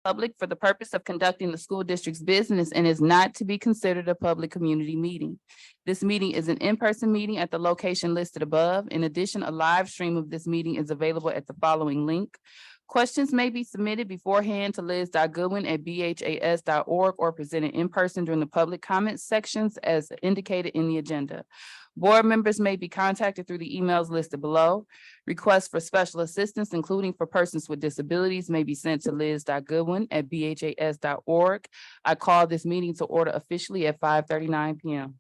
public for the purpose of conducting the school district's business and is not to be considered a public community meeting. This meeting is an in-person meeting at the location listed above. In addition, a live stream of this meeting is available at the following link. Questions may be submitted beforehand to liz.goodwin@bhas.org or presented in person during the public comment sections as indicated in the agenda. Board members may be contacted through the emails listed below. Requests for special assistance, including for persons with disabilities, may be sent to liz.goodwin@bhas.org. I call this meeting to order officially at 5:39 p.m.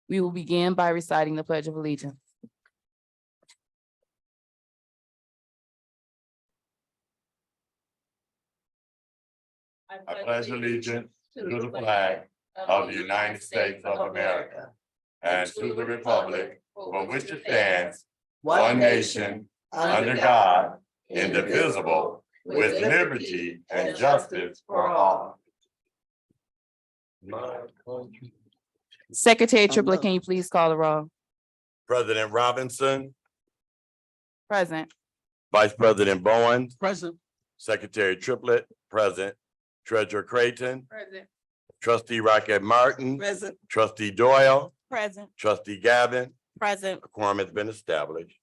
We will begin by reciting the Pledge of Allegiance. I pledge allegiance to the flag of the United States of America and to the republic for which it stands, one nation, under God, indivisible, with liberty and justice for all. Secretary Triplett, can you please call the roll? President Robinson, Present. Vice President Bowen, Present. Secretary Triplett, present. Treasurer Creighton, Present. Trustee Rocket Martin, Present. Trustee Doyle, Present. Trustee Gavin. Present. A quorum has been established.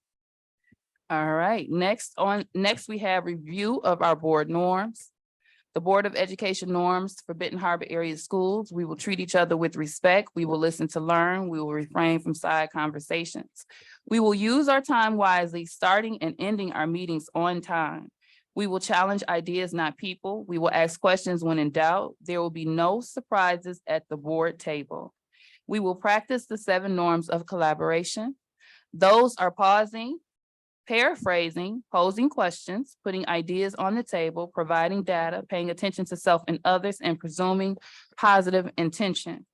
All right, next we have review of our board norms. The Board of Education norms for Benton Harbor area schools. We will treat each other with respect. We will listen to learn. We will refrain from side conversations. We will use our time wisely, starting and ending our meetings on time. We will challenge ideas, not people. We will ask questions when in doubt. There will be no surprises at the board table. We will practice the 7 norms of collaboration. Those are pausing, paraphrasing, posing questions, putting ideas on the table, providing data, paying attention to self and others, and presuming positive intention.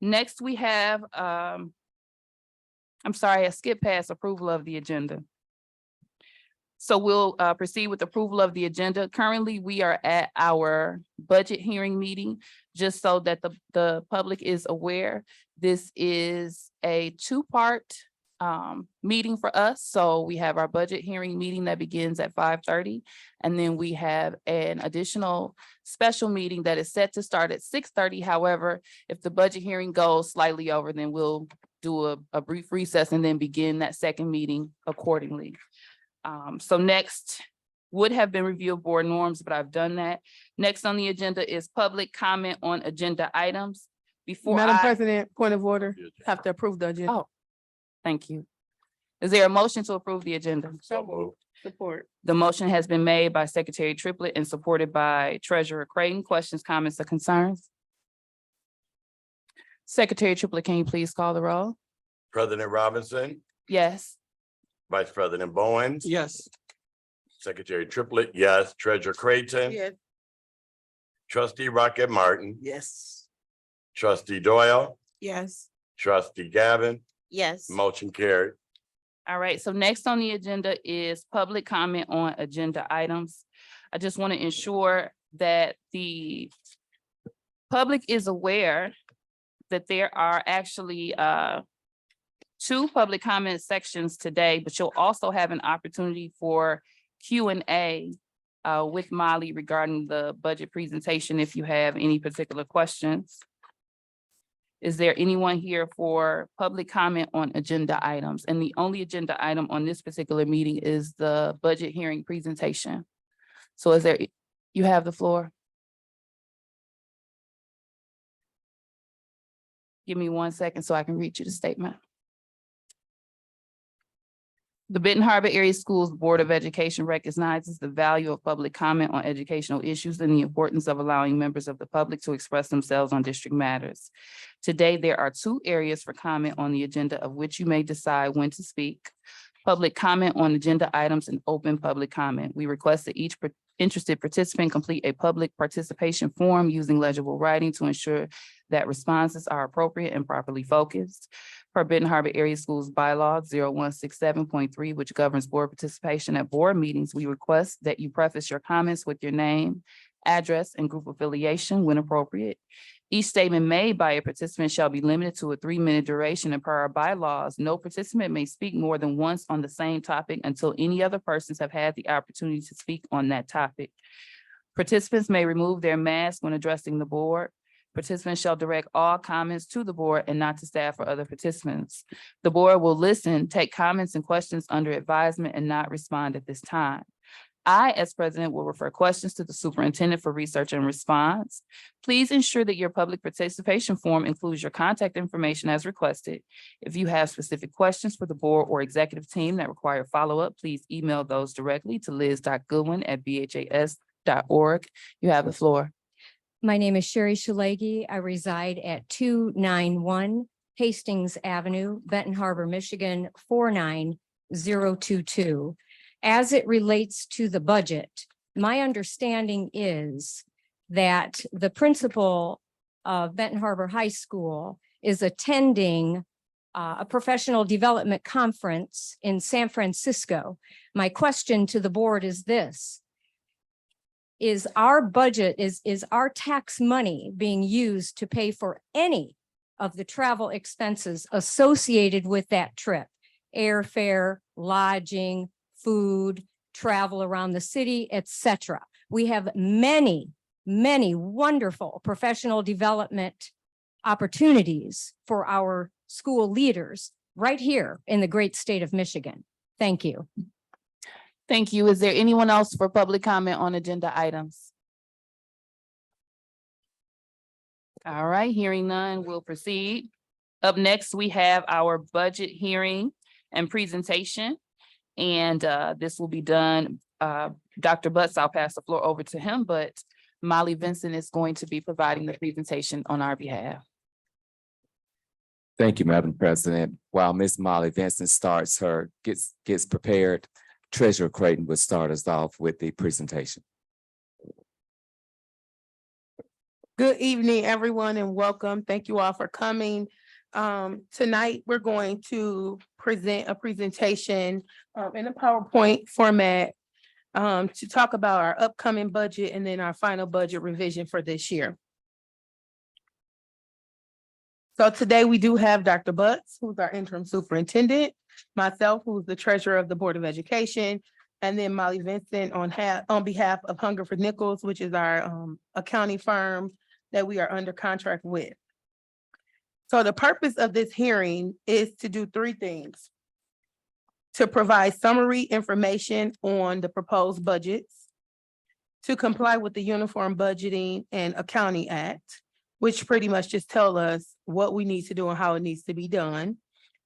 Next, we have, I skipped past approval of the agenda. So we'll proceed with approval of the agenda. Currently, we are at our budget hearing meeting, just so that the public is aware. This is a 2-part meeting for us. So we have our budget hearing meeting that begins at 5:30. And then we have an additional special meeting that is set to start at 6:30. However, if the budget hearing goes slightly over, then we'll do a brief recess and then begin that second meeting accordingly. So next would have been review of board norms, but I've done that. Next on the agenda is public comment on agenda items. Madam President, point of order, have to approve the agenda. Oh, thank you. Is there a motion to approve the agenda? So moved. Support. The motion has been made by Secretary Triplett and supported by Treasurer Creighton. Questions, comments, or concerns? Secretary Triplett, can you please call the roll? President Robinson, Yes. Vice President Bowen, Yes. Secretary Triplett, yes. Treasurer Creighton, Yes. Trustee Rocket Martin, Yes. Trustee Doyle, Yes. Trustee Gavin, Yes. motion carried. All right, so next on the agenda is public comment on agenda items. I just want to ensure that the public is aware that there are actually 2 public comment sections today, but you'll also have an opportunity for Q&A with Molly regarding the budget presentation if you have any particular questions. Is there anyone here for public comment on agenda items? And the only agenda item on this particular meeting is the budget hearing presentation. So is there, you have the floor? Give me 1 second so I can read you the statement. The Benton Harbor Area Schools Board of Education recognizes the value of public comment on educational issues and the importance of allowing members of the public to express themselves on district matters. Today, there are 2 areas for comment on the agenda of which you may decide when to speak. Public comment on agenda items and open public comment. We request that each interested participant complete a public participation form using legible writing to ensure that responses are appropriate and properly focused. Per Benton Harbor Area Schools Bylaw 0167.3, which governs board participation at board meetings, we request that you preface your comments with your name, address, and group affiliation when appropriate. Each statement made by a participant shall be limited to a 3-minute duration, and per our bylaws, no participant may speak more than once on the same topic until any other persons have had the opportunity to speak on that topic. Participants may remove their mask when addressing the board. Participants shall direct all comments to the board and not to staff or other participants. The board will listen, take comments and questions under advisement, and not respond at this time. I, as president, will refer questions to the superintendent for research and response. Please ensure that your public participation form includes your contact information as requested. If you have specific questions for the board or executive team that require follow-up, please email those directly to liz.goodwin@bhas.org. You have the floor. My name is Sherry Shalagi. I reside at 291 Hastings Avenue, Benton Harbor, Michigan, 49022. As it relates to the budget, my understanding is that the principal of Benton Harbor High School is attending a professional development conference in San Francisco. My question to the board is this: is our budget, is our tax money being used to pay for any of the travel expenses associated with that trip? Airfare, lodging, food, travel around the city, etc. We have many wonderful professional development opportunities for our school leaders right here in the great state of Michigan. Thank you. Thank you. Is there anyone else for public comment on agenda items? All right, hearing none, we'll proceed. Up next, we have our budget hearing and presentation. And this will be done, Dr. Butts, I'll pass the floor over to him, but Molly Vincent is going to be providing the presentation on our behalf. Thank you, Madam President. While Ms. Molly Vincent gets prepared, Treasurer Creighton will start us off with the presentation. Good evening, everyone, and welcome. Thank you all for coming. Tonight, we're going to present a presentation in a PowerPoint format to talk about our upcoming budget and then our final budget revision for this year. So today we do have Dr. Butts, who's our interim superintendent, myself, who's the treasurer of the Board of Education, and then Molly Vincent on behalf of Hungerford Nichols, which is our accounting firm that we are under contract with. So the purpose of this hearing is to do three things: to provide summary information on the proposed budgets, to comply with the Uniform Budgeting and Accounting Act, which pretty much just tell us what we need to do and how it needs to be done,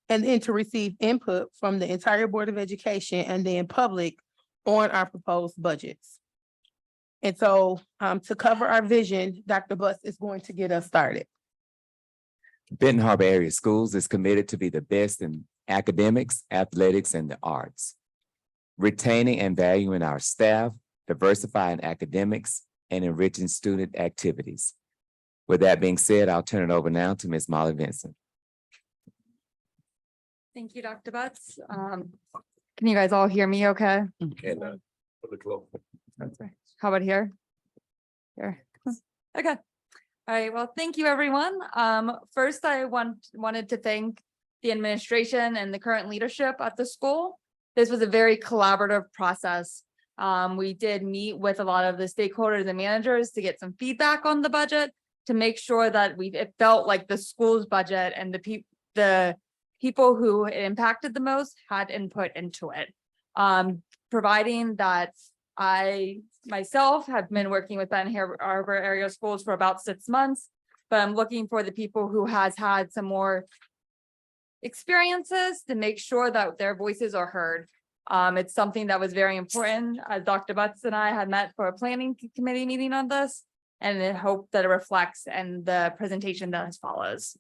and then to receive input from the entire Board of Education and then public on our proposed budgets. And so to cover our vision, Dr. Butts is going to get us started. Benton Harbor Area Schools is committed to be the best in academics, athletics, and the arts, retaining and valuing our staff, diversifying academics, and enriching student activities. With that being said, I'll turn it over now to Ms. Molly Vincent. Thank you, Dr. Butts. Can you guys all hear me okay? Okay. How about here? Here. Okay. All right. Well, thank you, everyone. First, I wanted to thank the administration and the current leadership at the school. This was a very collaborative process. We did meet with a lot of the stakeholders and managers to get some feedback on the budget to make sure that it felt like the school's budget and the people who it impacted the most had input into it. Providing that I myself have been working with Benton Harbor area schools for about 6 months, but I'm looking for the people who has had some more experiences to make sure that their voices are heard. It's something that was very important, as Dr. Butts and I had met for a planning committee meeting on this, and I hope that it reflects in the presentation that follows.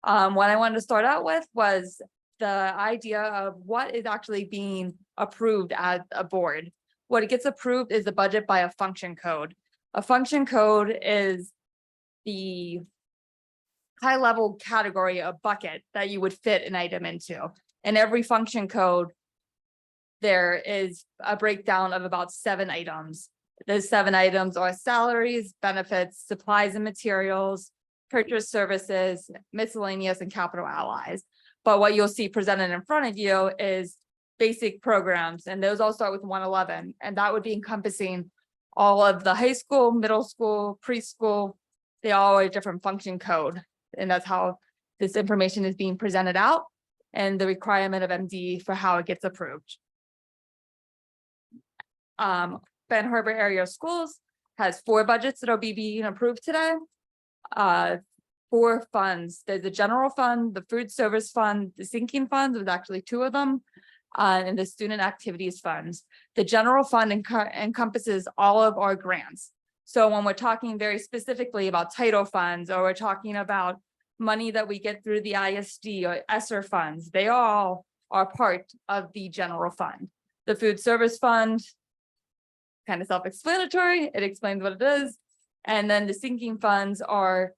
What I wanted to start out with was the idea of what is actually being approved as a board. What it gets approved is the budget by a function code. A function code is the high level category, a bucket that you would fit an item into. In every function code, there is a breakdown of about 7 items. Those 7 items are salaries, benefits, supplies and materials, purchase services, miscellaneous, and capital allies. But what you'll see presented in front of you is basic programs, and those all start with 111, and that would be encompassing all of the high school, middle school, preschool, they all are a different function code. And that's how this information is being presented out and the requirement of MD for how it gets approved. Ben Harbor Area Schools has 4 budgets that will be being approved today. 4 funds. There's the general fund, the food service fund, the sinking fund, there's actually 2 of them, and the student activities funds. The general fund encompasses all of our grants. So when we're talking very specifically about title funds, or we're talking about money that we get through the ISD or ESSER funds, they all are part of the general fund. The food service fund, kind of self-explanatory, it explains what it is. And then the sinking funds are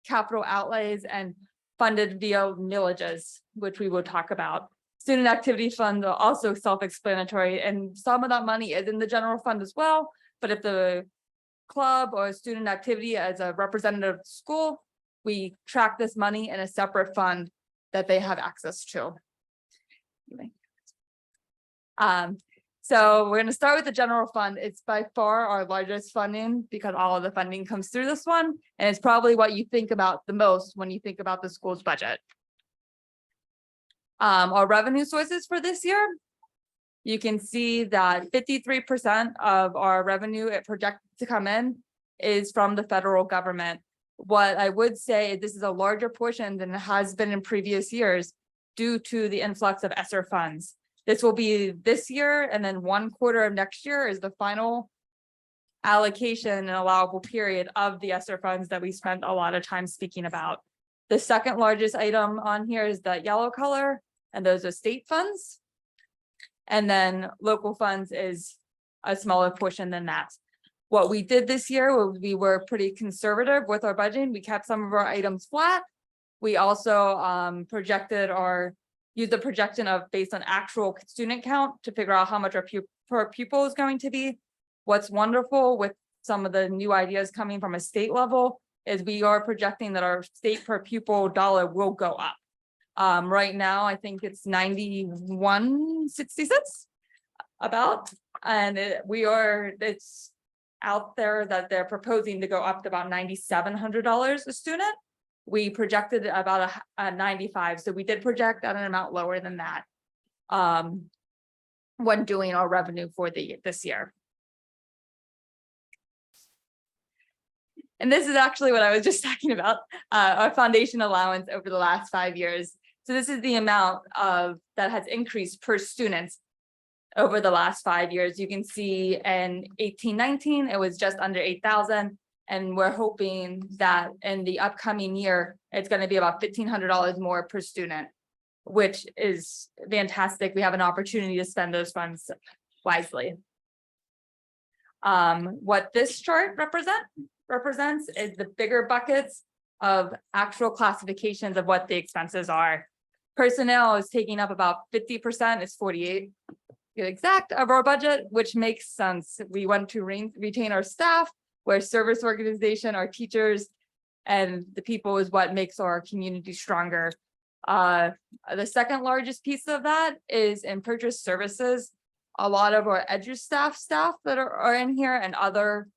capital outlays and funded via millages, which we will talk about. Student activity funds are also self-explanatory, and some of that money is in the general fund as well. But if the club or student activity as a representative school, we track this money in a separate fund that they have access to. So we're going to start with the general fund. It's by far our largest funding because all of the funding comes through this one. And it's probably what you think about the most when you think about the school's budget. Our revenue sources for this year, you can see that 53% of our revenue it projected to come in is from the federal government. What I would say, this is a larger portion than it has been in previous years due to the influx of ESSER funds. This will be this year, and then 1/4 of next year is the final allocation and allowable period of the ESSER funds that we spent a lot of time speaking about. The second largest item on here is the yellow color, and those are state funds. And then local funds is a smaller portion than that. What we did this year, we were pretty conservative with our budgeting. We kept some of our items flat. We also used the projection of based on actual student count to figure out how much our per pupil is going to be. What's wonderful with some of the new ideas coming from a state level is we are projecting that our state per pupil dollar will go up. Right now, I think it's 91.66 about, and it's out there that they're proposing to go up to about $9,700 a student. We projected about a 95, so we did project at an amount lower than that when doing our revenue for this year. And this is actually what I was just talking about, our foundation allowance over the last 5 years. So this is the amount that has increased per student over the last 5 years. You can see in 18-19, it was just under 8,000. And we're hoping that in the upcoming year, it's going to be about $1,500 more per student, which is fantastic. We have an opportunity to spend those funds wisely. What this chart represents is the bigger buckets of actual classifications of what the expenses are. Personnel is taking up about 50%, it's 48 exact of our budget, which makes sense. We want to retain our staff. Where service organization, our teachers, and the people is what makes our community stronger. The second largest piece of that is in purchase services. A lot of our staff that are in here and other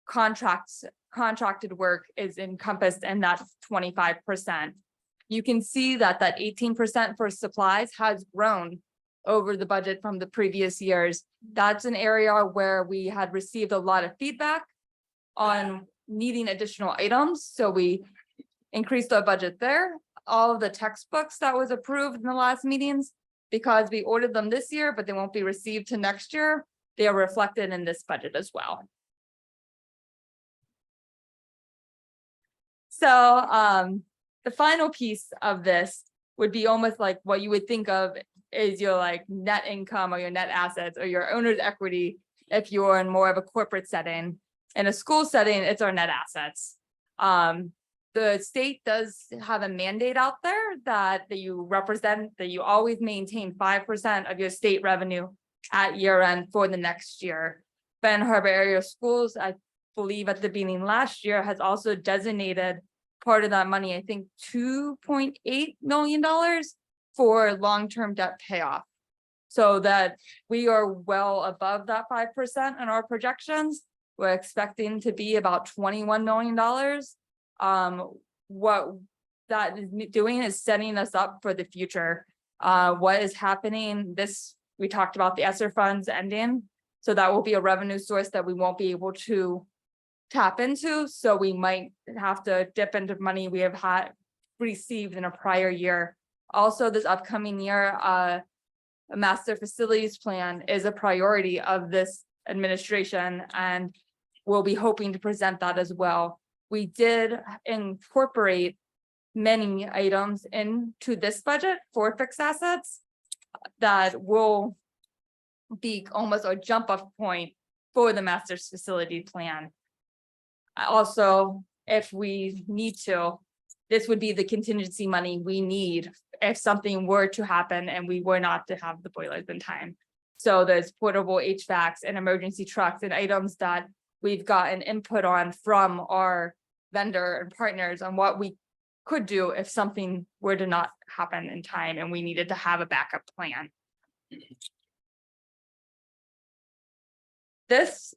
contracted work is encompassed in that 25%. You can see that 18% for supplies has grown over the budget from the previous years. That's an area where we had received a lot of feedback on needing additional items. So we increased our budget there. All of the textbooks that was approved in the last meetings, because we ordered them this year, but they won't be received to next year, they are reflected in this budget as well. So the final piece of this would be almost like what you would think of is your net income or your net assets or your owner's equity if you're in more of a corporate setting. In a school setting, it's our net assets. The state does have a mandate out there that you always maintain 5% of your state revenue at year end for the next year. Ben Harbor Area Schools, I believe at the beginning last year, has also designated part of that money, I think $2.8 million for long-term debt payoff. So that we are well above that 5% in our projections. We're expecting to be about $21 million. What that is doing is setting us up for the future. What is happening we talked about the ESSER funds ending. So that will be a revenue source that we won't be able to tap into. So we might have to dip into money we have received in a prior year. Also, this upcoming year, a master facilities plan is a priority of this administration, and we'll be hoping to present that as well. We did incorporate many items into this budget for fixed assets that will be almost a jump off point for the master's facility plan. Also, if we need to, this would be the contingency money we need if something were to happen and we were not to have the boilers in time. So there's portable HVACs and emergency trucks and items that we've gotten input on from our vendor and partners on what we could do if something were to not happen in time and we needed to have a backup plan. This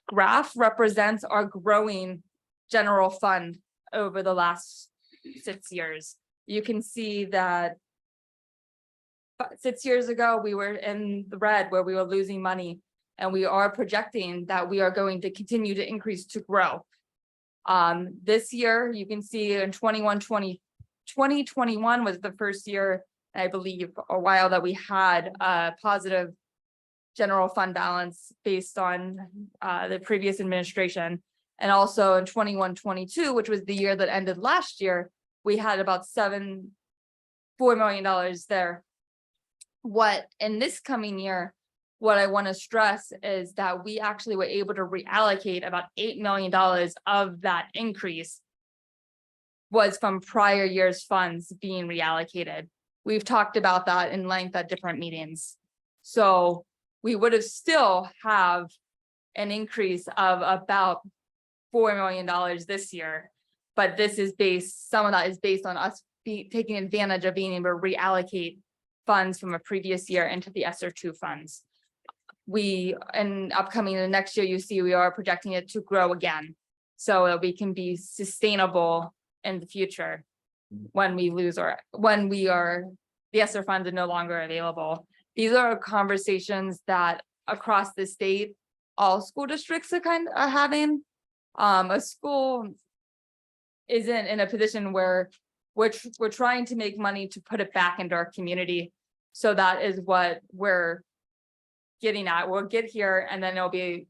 graph represents our growing general fund over the last 6 years. You can see that 6 years ago, we were in the red where we were losing money, and we are projecting that we are going to continue to increase to grow. This year, you can see in 2021 was the first year, I believe, a while that we had a positive general fund balance based on the previous administration. And also in 21-22, which was the year that ended last year, we had about $4 million there. What in this coming year, what I want to stress is that we actually were able to reallocate about $8 million of that increase was from prior year's funds being reallocated. We've talked about that in length at different meetings. So we would have still have an increase of about $4 million this year, but this is some of that is based on us taking advantage of being able to reallocate funds from a previous year into the ESSER 2 funds. The next year, you see we are projecting it to grow again, so that we can be sustainable in the future when the ESSER funds are no longer available. These are conversations that across the state, all school districts are having. A school isn't in a position where we're trying to make money to put it back into our community. So that is what we're getting at. We'll get here, and then it'll be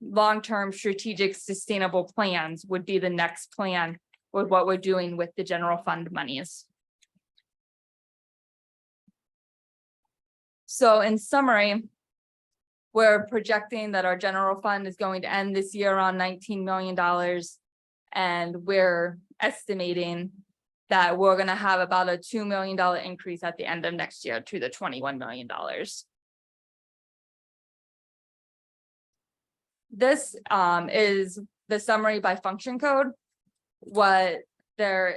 long-term strategic sustainable plans would be the next plan with what we're doing with the general fund monies. So in summary, we're projecting that our general fund is going to end this year on $19 million. And we're estimating that we're going to have about a $2 million increase at the end of next year to the $21 million. This is the summary by function code. What I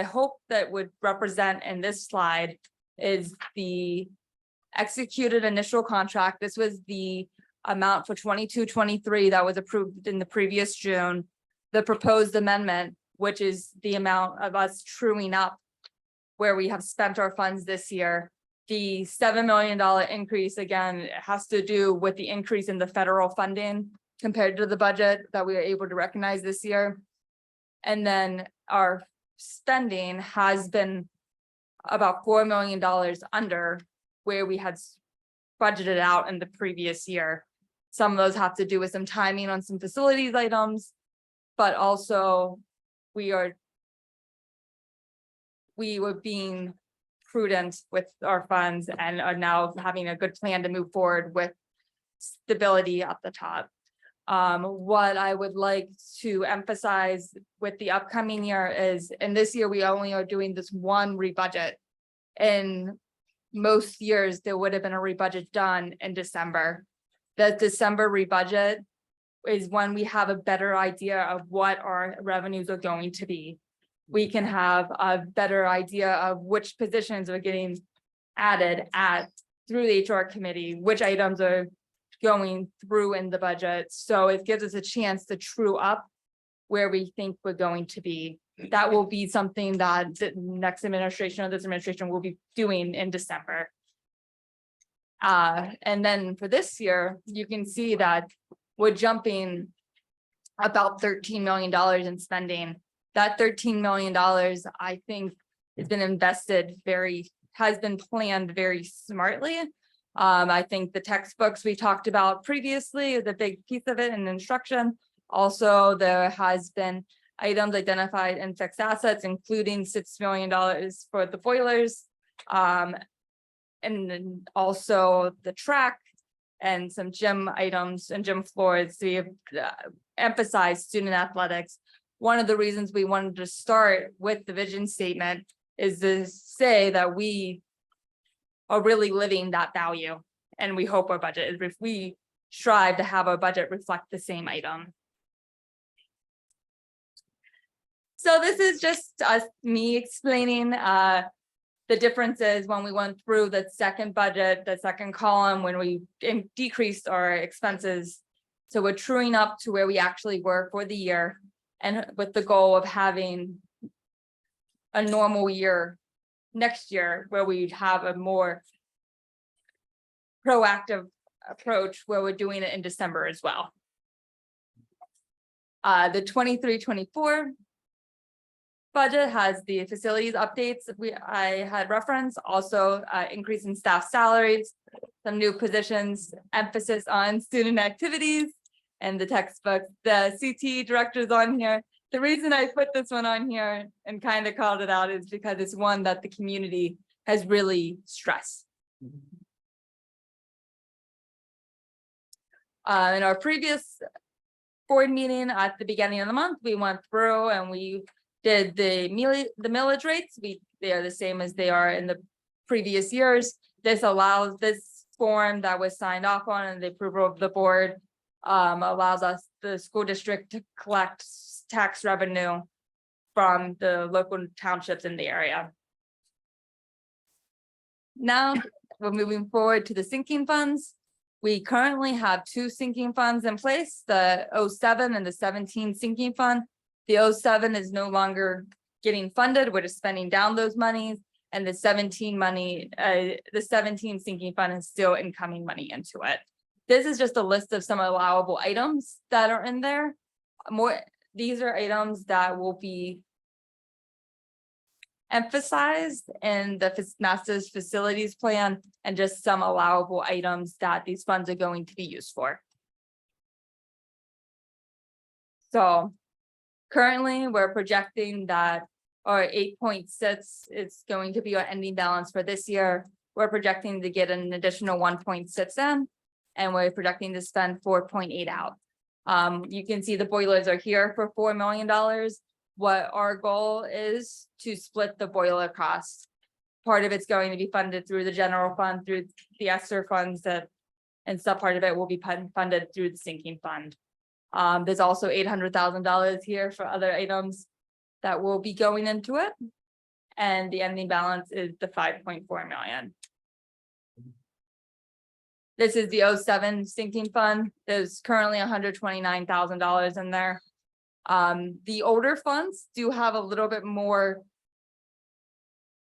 hope that would represent in this slide is the executed initial contract. This was the amount for 22-23 that was approved in the previous June. The proposed amendment, which is the amount of us truing up where we have spent our funds this year. The $7 million increase, again, has to do with the increase in the federal funding compared to the budget that we were able to recognize this year. And then our spending has been about $4 million under where we had budgeted out in the previous year. Some of those have to do with some timing on some facilities items, but also we were being prudent with our funds and are now having a good plan to move forward with stability at the top. What I would like to emphasize with the upcoming year is, and this year we only are doing this one rebudget. In most years, there would have been a rebudget done in December. The December rebudget is when we have a better idea of what our revenues are going to be. We can have a better idea of which positions are getting added through the HR committee, which items are going through in the budget. So it gives us a chance to true up where we think we're going to be. That will be something that the next administration or this administration will be doing in December. And then for this year, you can see that we're jumping about $13 million in spending. That $13 million, I think, has been invested has been planned very smartly. I think the textbooks we talked about previously is a big piece of it, and instruction. Also, there has been items identified in fixed assets, including $6 million for the boilers. And then also the track and some gym items and gym floors. We have emphasized student athletics. One of the reasons we wanted to start with the vision statement is to say that we are really living that value. And we hope our budget, if we strive to have our budget reflect the same item. So this is just me explaining the differences when we went through the second budget, the second column, when we decreased our expenses. So we're truing up to where we actually were for the year, and with the goal of having a normal year next year where we'd have a more proactive approach where we're doing it in December as well. The 23-24 budget has the facilities updates I had referenced, also increase in staff salaries, some new positions, emphasis on student activities, and the textbook. The CT director's on here. The reason I put this one on here and kind of called it out is because it's one that the community has really stressed. In our previous board meeting at the beginning of the month, we went through and we did the millage rates. They are the same as they are in the previous years. This allows this form that was signed off on and the approval of the board allows us, the school district, to collect tax revenue from the local townships in the area. Now we're moving forward to the sinking funds. We currently have two sinking funds in place, the 07 and the 17 sinking fund. The 07 is no longer getting funded. We're just spending down those monies, and the 17 money, the 17 sinking fund is still incoming money into it. This is just a list of some allowable items that are in there. These are items that will be emphasized in the master's facilities plan, and just some allowable items that these funds are going to be used for. So currently, we're projecting that our 8.6 is going to be our ending balance for this year. We're projecting to get an additional 1.6 in, and we're projecting to spend 4.8 out. You can see the boilers are here for $4 million. What our goal is to split the boiler costs. Part of it's going to be funded through the general fund, through the ESSER funds, and some part of it will be funded through the sinking fund. There's also $800,000 here for other items that will be going into it. And the ending balance is the 5.4 million. This is the 07 sinking fund. There's currently $129,000 in there. The older funds do have a little bit more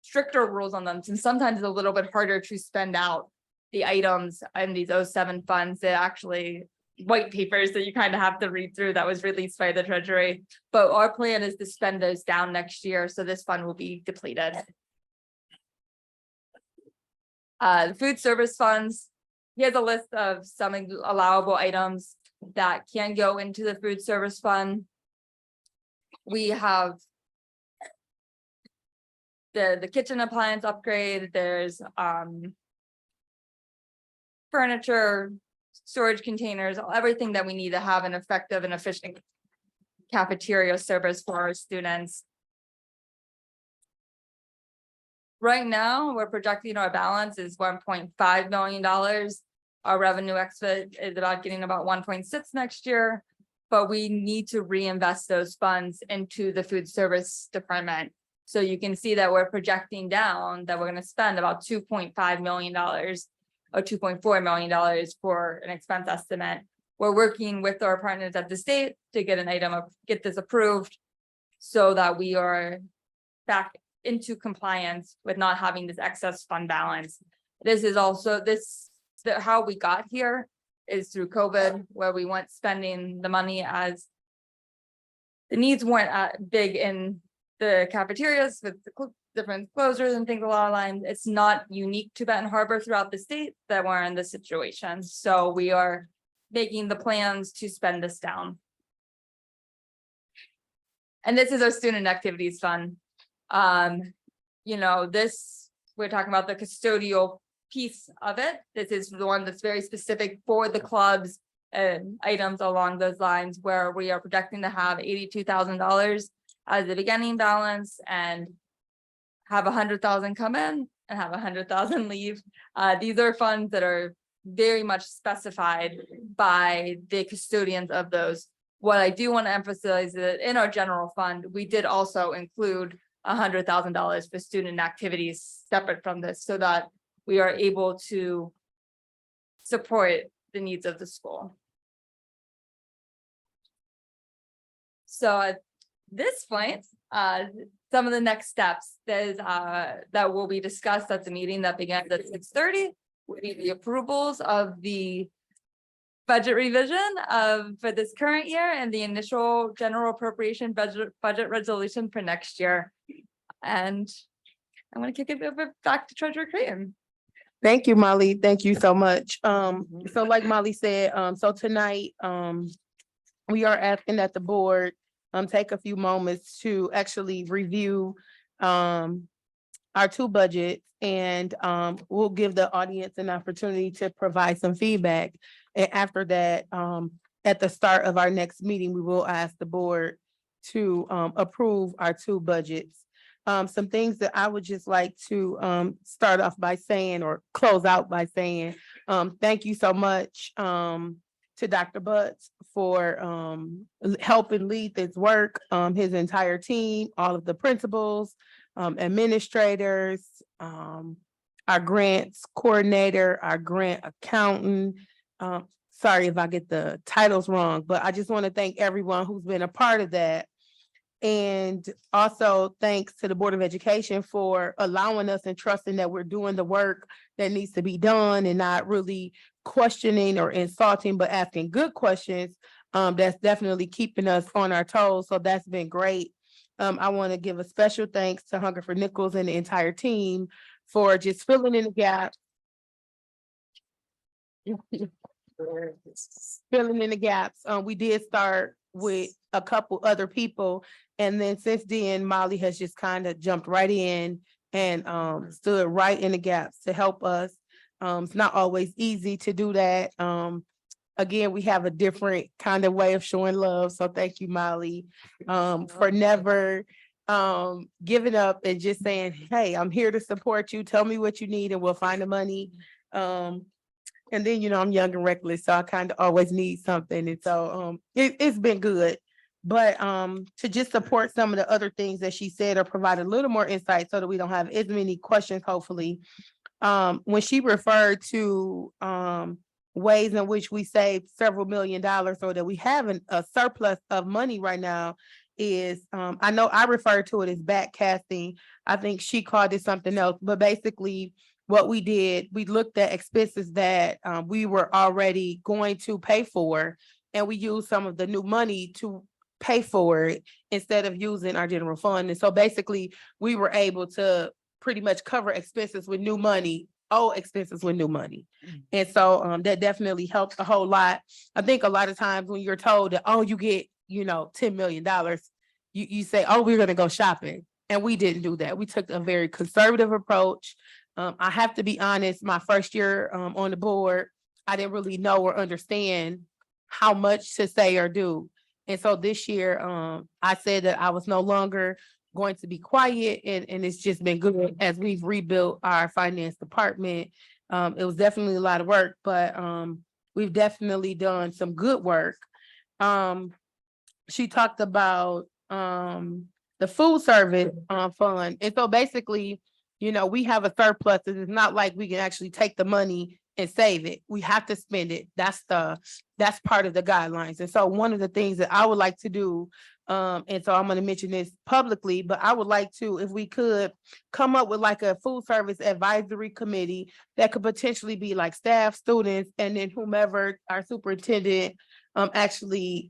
stricter rules on them, and sometimes it's a little bit harder to spend out the items in these 07 funds. They're actually white papers that you kind of have to read through that was released by the Treasury. But our plan is to spend those down next year, so this fund will be depleted. The food service funds. Here's a list of some allowable items that can go into the food service fund. We have the kitchen appliance upgrade. There's furniture, storage containers, everything that we need to have an effective and efficient cafeteria service for our students. Right now, we're projecting our balance is $1.5 million. Our revenue exit is about getting about 1.6 next year, but we need to reinvest those funds into the food service department. So you can see that we're projecting down that we're gonna spend about $2.5 million or $2.4 million for an expense estimate. We're working with our partners at the state to get get this approved so that we are back into compliance with not having this excess fund balance. This is also how we got here is through COVID, where we weren't spending the money as the needs weren't big in the cafeterias with the different closures and things along the line. It's not unique to Benton Harbor throughout the state that we're in this situation. So we are making the plans to spend this down. And this is our student activities fund. You know, we're talking about the custodial piece of it. This is the one that's very specific for the clubs and items along those lines, where we are projecting to have $82,000 as the beginning balance and have 100,000 come in and have 100,000 leave. These are funds that are very much specified by the custodians of those. What I do want to emphasize is that in our general fund, we did also include $100,000 for student activities separate from this, so that we are able to support the needs of the school. So at this point, some of the next steps that will be discussed at the meeting that begins at 6:30 will be the approvals of the budget revision for this current year and the initial general appropriation budget resolution for next year. And I'm going to kick it over back to Treasurer Creighton. Thank you, Molly. Thank you so much. So like Molly said, so tonight, we are asking that the board take a few moments to actually review our two budgets, and we'll give the audience an opportunity to provide some feedback. And after that, at the start of our next meeting, we will ask the board to approve our two budgets. Some things that I would just like to start off by saying, or close out by saying, thank you so much to Dr. Butts for helping lead this work, his entire team, all of the principals, administrators, our grants coordinator, our grant accountant. Sorry if I get the titles wrong, but I just want to thank everyone who's been a part of that. And also thanks to the Board of Education for allowing us and trusting that we're doing the work that needs to be done and not really questioning or insulting, but asking good questions. That's definitely keeping us on our toes. So that's been great. I want to give a special thanks to Hungerford Nichols and the entire team for just filling in the gaps. Filling in the gaps. We did start with a couple other people, and then since then, Molly has just kind of jumped right in and stood right in the gaps to help us. It's not always easy to do that. Again, we have a different kind of way of showing love. So thank you, Molly, for never giving up and just saying, hey, I'm here to support you. Tell me what you need and we'll find the money. And then, you know, I'm young and reckless, so I kind of always need something. And so it's been good. But to just support some of the other things that she said or provide a little more insight so that we don't have as many questions, hopefully. When she referred to ways in which we saved several $1 million or that we have a surplus of money right now is, I know I refer to it as backcasting. I think she called it something else, but basically what we did, we looked at expenses that we were already going to pay for, and we used some of the new money to pay for it instead of using our general fund. And so basically we were able to pretty much cover expenses with new money, expenses with new money. And so that definitely helps a whole lot. I think a lot of times when you're told that, oh, you get, you know, $10 million, you say, oh, we're going to go shopping. And we didn't do that. We took a very conservative approach. I have to be honest, my first year on the board, I didn't really know or understand how much to say or do. And so this year, I said that I was no longer going to be quiet, and it's just been good as we've rebuilt our finance department. It was definitely a lot of work, but we've definitely done some good work. She talked about the food service fund. And so basically, you know, we have a surplus. It's not like we can actually take the money and save it. We have to spend it. That's part of the guidelines. And so one of the things that I would like to do, and so I'm going to mention this publicly, but I would like to, if we could, come up with like a food service advisory committee that could potentially be like staff, students, and then whomever our superintendent actually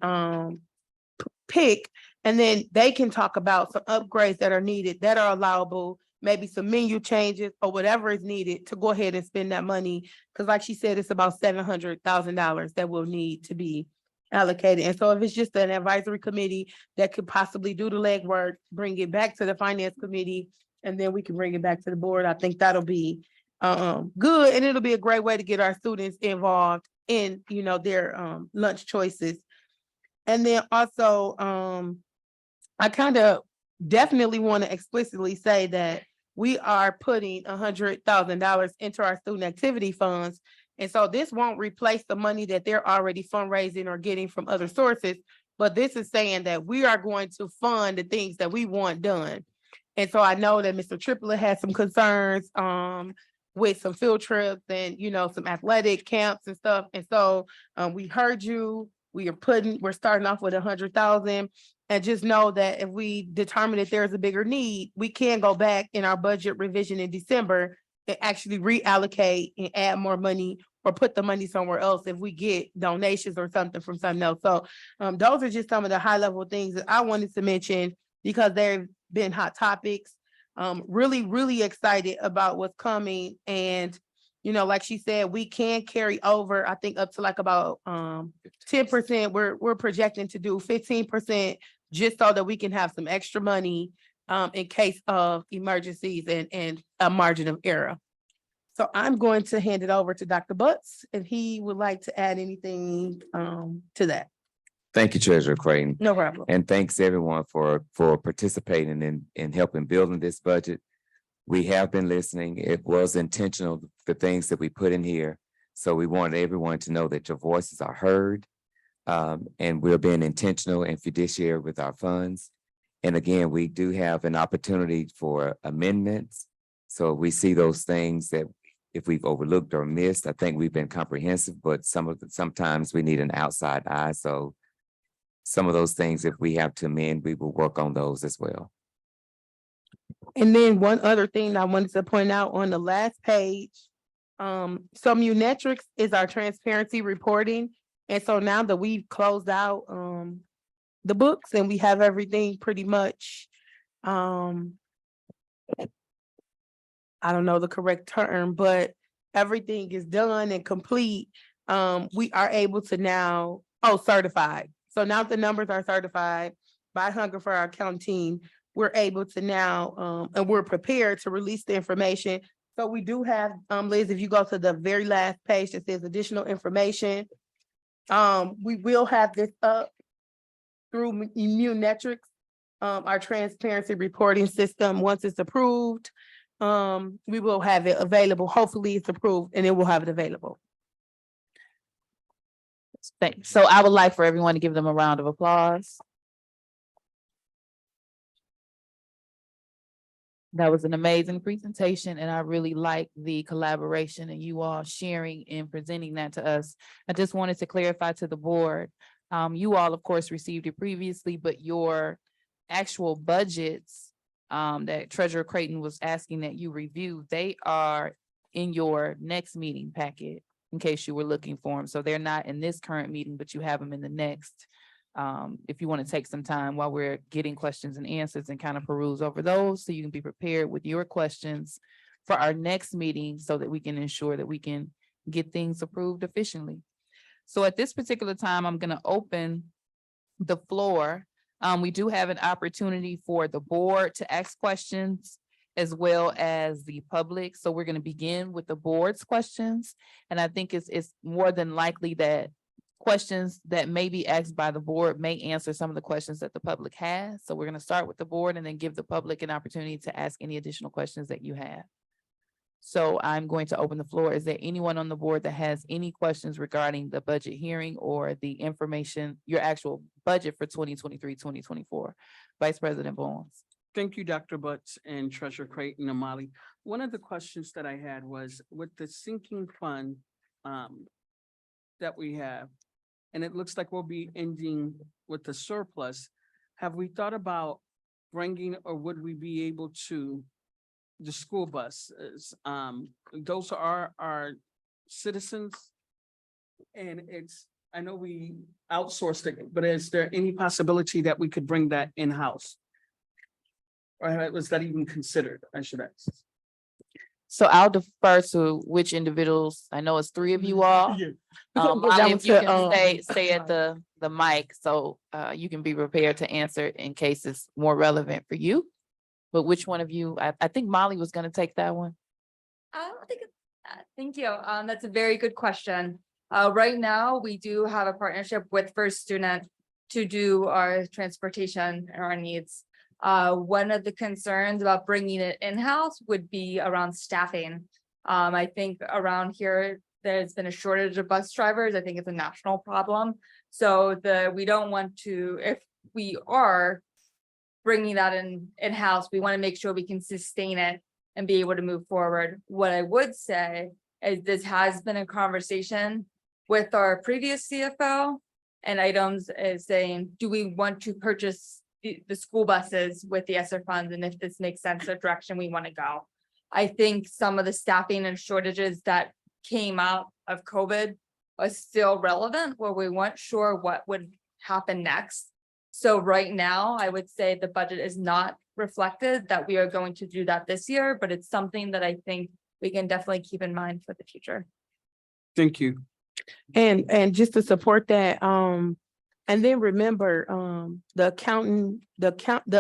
pick, and then they can talk about some upgrades that are needed, that are allowable, maybe some menu changes or whatever is needed to go ahead and spend that money. Cause like she said, it's about $700,000 that will need to be allocated. And so if it's just an advisory committee that could possibly do the legwork, bring it back to the finance committee, and then we can bring it back to the board, I think that'll be good. And it'll be a great way to get our students involved in, you know, their lunch choices. And then also, I kind of definitely want to explicitly say that we are putting $100,000 into our student activity funds. And so this won't replace the money that they're already fundraising or getting from other sources, but this is saying that we are going to fund the things that we want done. And so I know that Mr. Triplett has some concerns with some field trips and, you know, some athletic camps and stuff. And so we heard you. We're starting off with 100,000, and just know that if we determine that there's a bigger need, we can go back in our budget revision in December and actually reallocate and add more money or put the money somewhere else if we get donations or something from something else. So those are just some of the high level things that I wanted to mention because they've been hot topics. Really, really excited about what's coming. And you know, like she said, we can carry over, I think up to like about 10%. We're projecting to do 15% just so that we can have some extra money in case of emergencies and a margin of error. So I'm going to hand it over to Dr. Butts if he would like to add anything to that. Thank you, Treasurer Creighton. No problem. And thanks everyone for participating in helping building this budget. We have been listening. It was intentional, the things that we put in here. So we wanted everyone to know that your voices are heard. And we're being intentional and fiduciary with our funds. And again, we do have an opportunity for amendments. So we see those things that if we've overlooked or missed, I think we've been comprehensive, but sometimes we need an outside eye. So some of those things, if we have to amend, we will work on those as well. And then one other thing I wanted to point out on the last page, so Munetrics is our transparency reporting. And so now that we've closed out the books and we have everything pretty much, I don't know the correct term, but everything is done and complete. We are able to now, certified. So now the numbers are certified by Hunger for our accounting. We're able to now, and we're prepared to release the information. So we do have, Liz, if you go to the very last page that says additional information, we will have this up through Munetrics, our transparency reporting system. Once it's approved, we will have it available. Hopefully it's approved and it will have it available. Thanks. So I would like for everyone to give them a round of applause. That was an amazing presentation, and I really like the collaboration and you all sharing and presenting that to us. I just wanted to clarify to the board. You all, of course, received it previously, but your actual budgets that Treasurer Creighton was asking that you review, they are in your next meeting packet, in case you were looking for them. So they're not in this current meeting, but you have them in the next. If you want to take some time while we're getting questions and answers and kind of peruse over those, so you can be prepared with your questions for our next meeting so that we can ensure that we can get things approved efficiently. So at this particular time, I'm going to open the floor. We do have an opportunity for the board to ask questions as well as the public. So we're going to begin with the board's questions. And I think it's more than likely that questions that may be asked by the board may answer some of the questions that the public has. So we're going to start with the board and then give the public an opportunity to ask any additional questions that you have. So I'm going to open the floor. Is there anyone on the board that has any questions regarding the budget hearing or the information, your actual budget for 2023-2024? Vice President Bowens. Thank you, Dr. Butts and Treasurer Creighton and Molly. One of the questions that I had was with the sinking fund that we have, and it looks like we'll be ending with the surplus. Have we thought about bringing, or would we be able to, the school buses? Those are our citizens. And I know we outsourced it, but is there any possibility that we could bring that in-house? Or was that even considered, I should ask? So I'll defer to which individuals. I know it's three of you all. Yeah. Molly, if you can stay at the mic, so you can be prepared to answer in case it's more relevant for you. But which one of you, I think Molly was gonna take that one. I don't think, thank you. That's a very good question. Right now, we do have a partnership with First Student to do our transportation and our needs. One of the concerns about bringing it in-house would be around staffing. I think around here, there's been a shortage of bus drivers. I think it's a national problem. So we don't want to, if we are bringing that in-house, we want to make sure we can sustain it and be able to move forward. What I would say is this has been a conversation with our previous CFO, and items is saying, do we want to purchase the school buses with the ESSER funds, and if this makes sense, the direction we want to go. I think some of the staffing and shortages that came out of COVID are still relevant, where we weren't sure what would happen next. So right now, I would say the budget is not reflected that we are going to do that this year, but it's something that I think we can definitely keep in mind for the future. Thank you. And just to support that, and then remember, the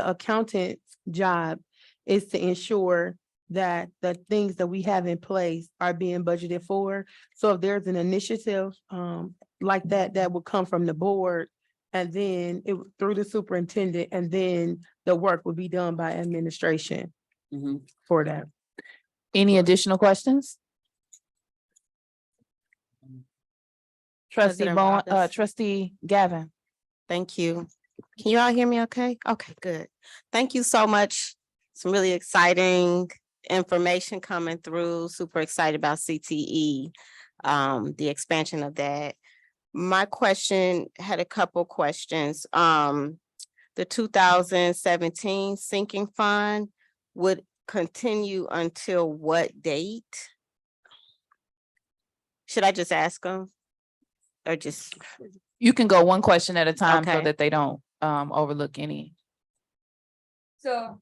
accountant's job is to ensure that the things that we have in place are being budgeted for. So if there's an initiative like that, that will come from the board, and then through the superintendent, and then the work will be done by administration Mhm. for that. Any additional questions? Trustee President Bowen, Roberts. Trustee Gavin. Thank you. Can you all hear me okay? Okay, good. Thank you so much. Some really exciting information coming through. Super excited about CTE, the expansion of that. My question had a couple questions. The 2017 sinking fund would continue until what date? Should I just ask them? Or just, You can go one question at a time so Okay. that they don't overlook any. So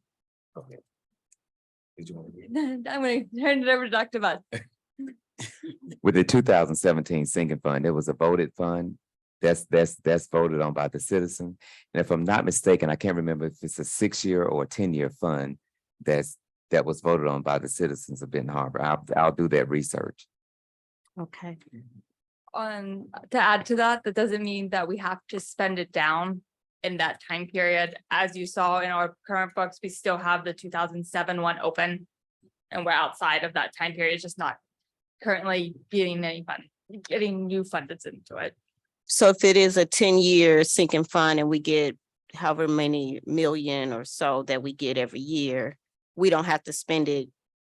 Did you want to read? I'm gonna turn it over to Dr. Butts. With the 2017 sinking fund, it was a voted fund. That's voted on by the citizen. And if I'm not mistaken, I can't remember if it's a 6-year or a 10-year fund that was voted on by the citizens of Benton Harbor. I'll do that research. okay. To add to that, that doesn't mean that we have to spend it down in that time period. As you saw in our current books, we still have the 2007 one open. And we're outside of that time period, it's just not currently getting new funded into it. So if it is a 10-year sinking fund and we get however many million or so that we get every year, we don't have to spend it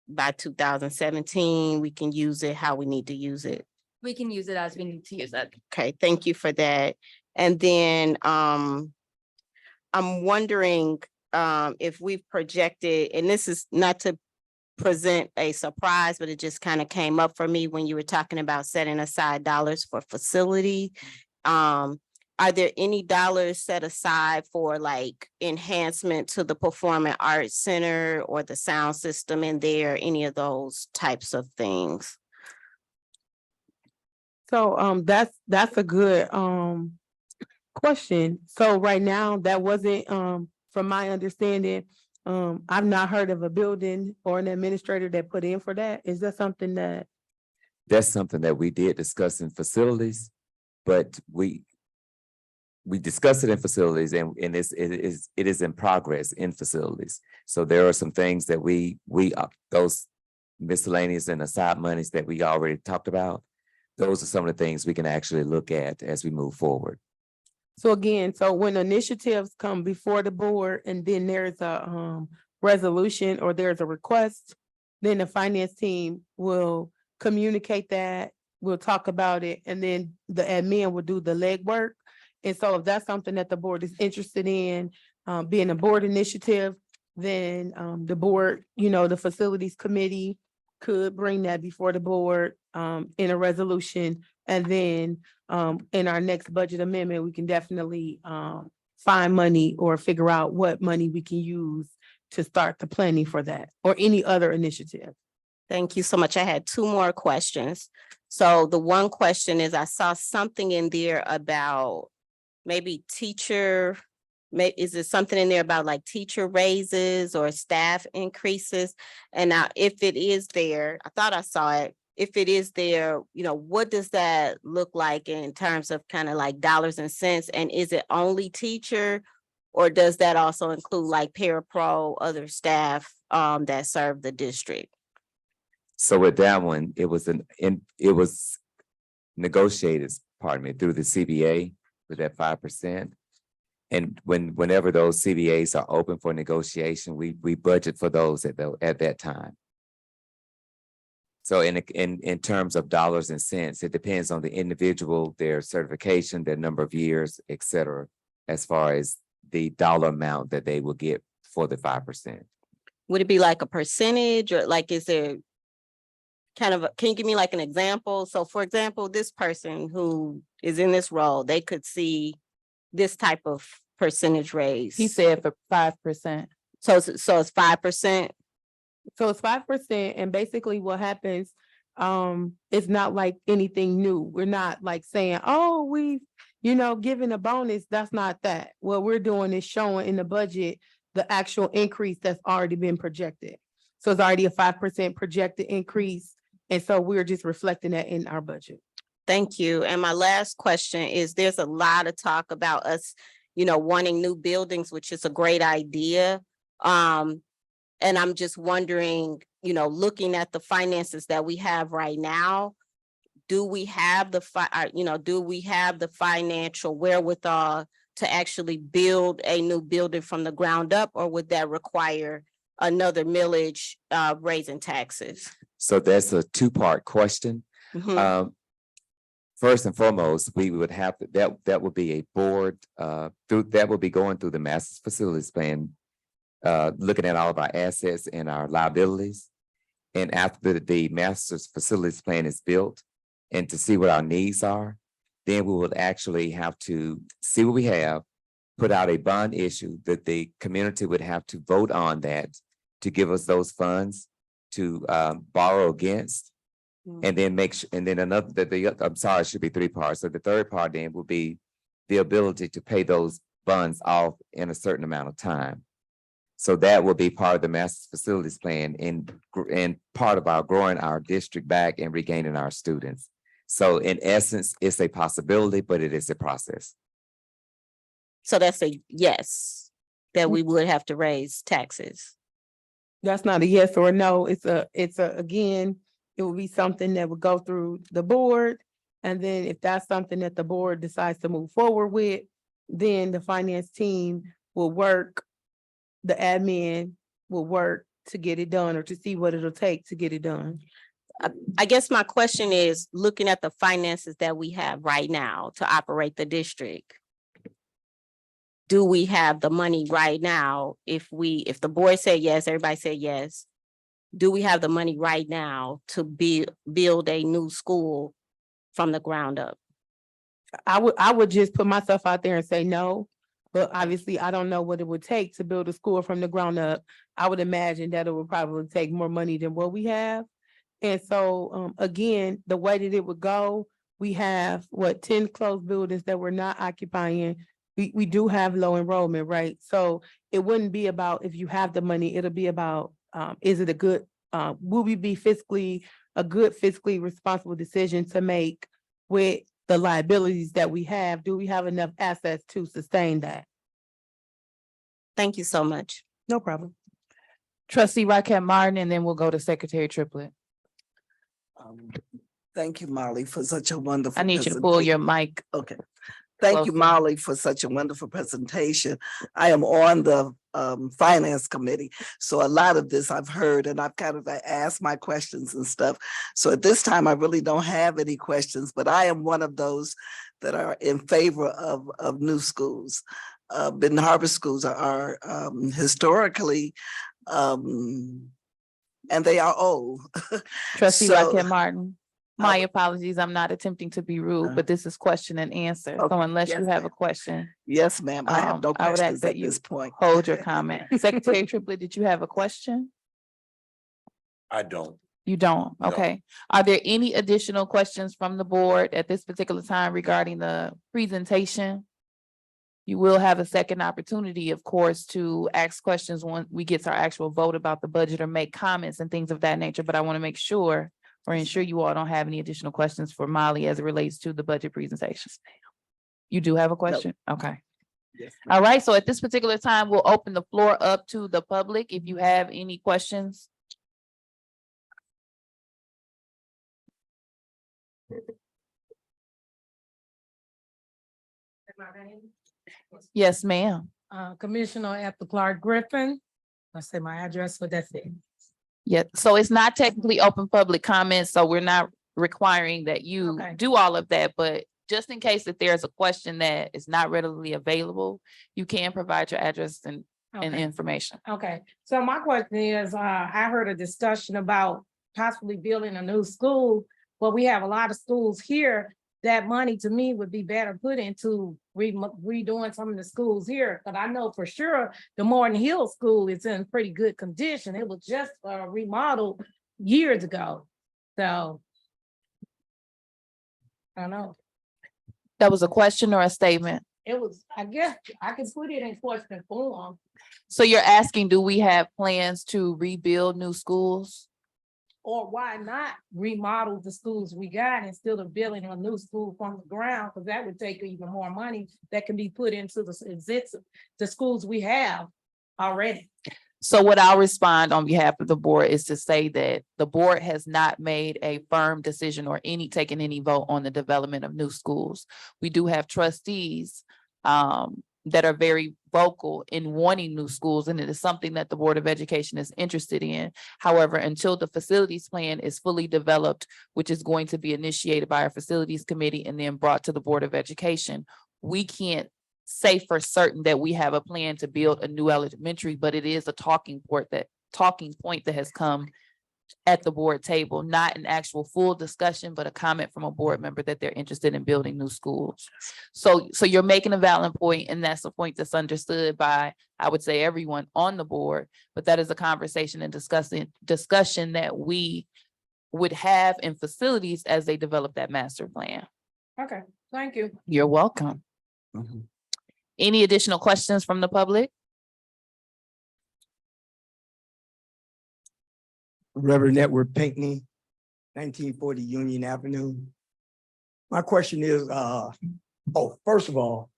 by 2017. We can use it how we need to use it. We can use it as we need to use it. Okay, thank you for that. And then I'm wondering if we've projected, and this is not to present a surprise, but it just kind of came up for me when you were talking about setting aside dollars for facility. Are there any dollars set aside for like enhancement to the Performing Arts Center or the sound system in there, any of those types of things? So that's a good question. So right now, that wasn't from my understanding, I've not heard of a building or an administrator that put in for that. Is that something that? That's something that we did discuss in facilities, but we discussed it in facilities, and it is in progress in facilities. So there are some things that we those miscellaneous and aside monies that we already talked about. Those are some of the things we can actually look at as we move forward. So again, so when initiatives come before the board and then there's a resolution or there's a request, then the finance team will communicate that, we'll talk about it, and then the admin will do the legwork. And so if that's something that the board is interested in, being a board initiative, then the board, the facilities committee could bring that before the board in a resolution. And then in our next budget amendment, we can definitely find money or figure out what money we can use to start the planning for that or any other initiative. Thank you so much. I had two more questions. So the one question is, I saw something in there about maybe teacher, is it something in there about like teacher raises or staff increases? And now if it is there, I thought I saw it. If it is there, what does that look like in terms of kind of like dollars and cents? And is it only teacher? Or does that also include like parapro, other staff that serve the district? So with that one, it was negotiated, pardon me, through the CBA with that 5%. And whenever those CBAs are open for negotiation, we budget for those at that time. So in terms of dollars and cents, it depends on the individual, their certification, their number of years, et cetera, as far as the dollar amount that they will get for the 5%. Would it be like a percentage or like, is there kind of, can you give me like an example? So for example, this person who is in this role, they could see this type of percentage raise. He said for 5%. So it's 5%. So it's 5%, and basically what happens, it's not like anything new. We're not like saying, oh, we've, given a bonus. That's not that. What we're doing is showing in the budget the actual increase that's already been projected. So it's already a 5% projected increase. And so we're just reflecting that in our budget. Thank you. And my last question is, there's a lot of talk about us, wanting new buildings, which is a great idea. And I'm just wondering, looking at the finances that we have right now, do we have the financial wherewithal to actually build a new building from the ground up, or would that require another millage raising taxes? So that's a two-part question. Mhm. First and foremost, we would have that would be a board that would be going through the master's facilities plan, looking at all of our assets and our liabilities. And after the master's facilities plan is built and to see what our needs are, then we would actually have to see what we have, put out a bond issue that the community would have to vote on that to give us those funds to borrow against. And then I'm sorry, it should be three parts. So the third part then will be the ability to pay those funds off in a certain amount of time. So that will be part of the master facilities plan and part of our growing our district back and regaining our students. So in essence, it's a possibility, but it is a process. So that's a yes, that we would have to raise taxes. That's not a yes or a no. Again, it will be something that would go through the board. And then if that's something that the board decides to move forward with, then the finance team will work, the admin will work to get it done or to see what it'll take to get it done. I guess my question is, looking at the finances that we have right now to operate the district, do we have the money right now? If the board said yes, everybody said yes, do we have the money right now to build a new school from the ground up? I would just put myself out there and say no, but obviously I don't know what it would take to build a school from the ground up. I would imagine that it would probably take more money than what we have. And so, again, the way that it would go, we have 10 closed buildings that we're not occupying. We do have low enrollment, right? So it wouldn't be about if you have the money, it'll be about, is it a good, will we be a good fiscally responsible decision to make with the liabilities that we have? Do we have enough assets to sustain that? Thank you so much. No problem. Trustee Rocket Martin, and then we'll go to Secretary Triplett. Thank you, Molly, for such a wonderful. I need you to pull your mic. Okay. Thank you, Closer. Molly, for such a wonderful presentation. I am on the Finance Committee, so a lot of this I've heard and I've kind of asked my questions and stuff. So at this time, I really don't have any questions, but I am one of those that are in favor of new schools. Benton Harbor schools are historically, and they are old. Trustee So- Rocket Martin. My apologies. I'm not attempting to be rude, but this is question and answer. So Okay, unless you yes, have a ma'am. question, Yes, ma'am. I have no I would ask questions that at you this point. hold your comment. Secretary Triplett, did you have a question? I don't. You don't? No. Okay. Are there any additional questions from the board at this particular time regarding the presentation? You will have a second opportunity, of course, to ask questions when we get to our actual vote about the budget or make comments and things of that nature, but I want to make sure or ensure you all don't have any additional questions for Molly as it relates to the budget presentations. You do have a question? Okay. Yes, All right. So at this particular time, we'll open the floor up to the public. If you have any questions. Yes, ma'am. Commissioner Ethel Clark Griffin. I say my address, but that's it. Yeah, so it's not technically open public comments, so we're not requiring that you Okay. do all of that, but just in case that there's a question that is not readily available, you can provide your address and Okay. information. Okay, so my question is, I heard a discussion about possibly building a new school, but we have a lot of schools here. That money to me would be better put into redoing some of the schools here, but I know for sure the Morton Hill School is in pretty good condition. It was just remodeled years ago, so. I don't know, That was a question or a statement? it was, I guess, I could put it in question form. So you're asking, do we have plans to rebuild new schools? Or why not remodel the schools we got instead of building a new school from the ground? Because that would take even more money that can be put into the schools we have already. So what I'll respond on behalf of the board is to say that the board has not made a firm decision or taken any vote on the development of new schools. We do have trustees that are very vocal in wanting new schools, and it is something that the Board of Education is interested in. However, until the facilities plan is fully developed, which is going to be initiated by our facilities committee and then brought to the Board of Education, we can't say for certain that we have a plan to build a new elementary, but it is a talking point that has come at the board table, not an actual full discussion, but a comment from a board member that they're interested in building new schools. So you're making a valid point, and that's a point that's understood by, I would say, everyone on the board, but that is a conversation and discussion that we would have in facilities as they develop that master plan. Okay, thank you. You're welcome. Mhm. Any additional questions from the public? Reverend Edward Pinckney, 1940 Union Avenue. My question is, first of all,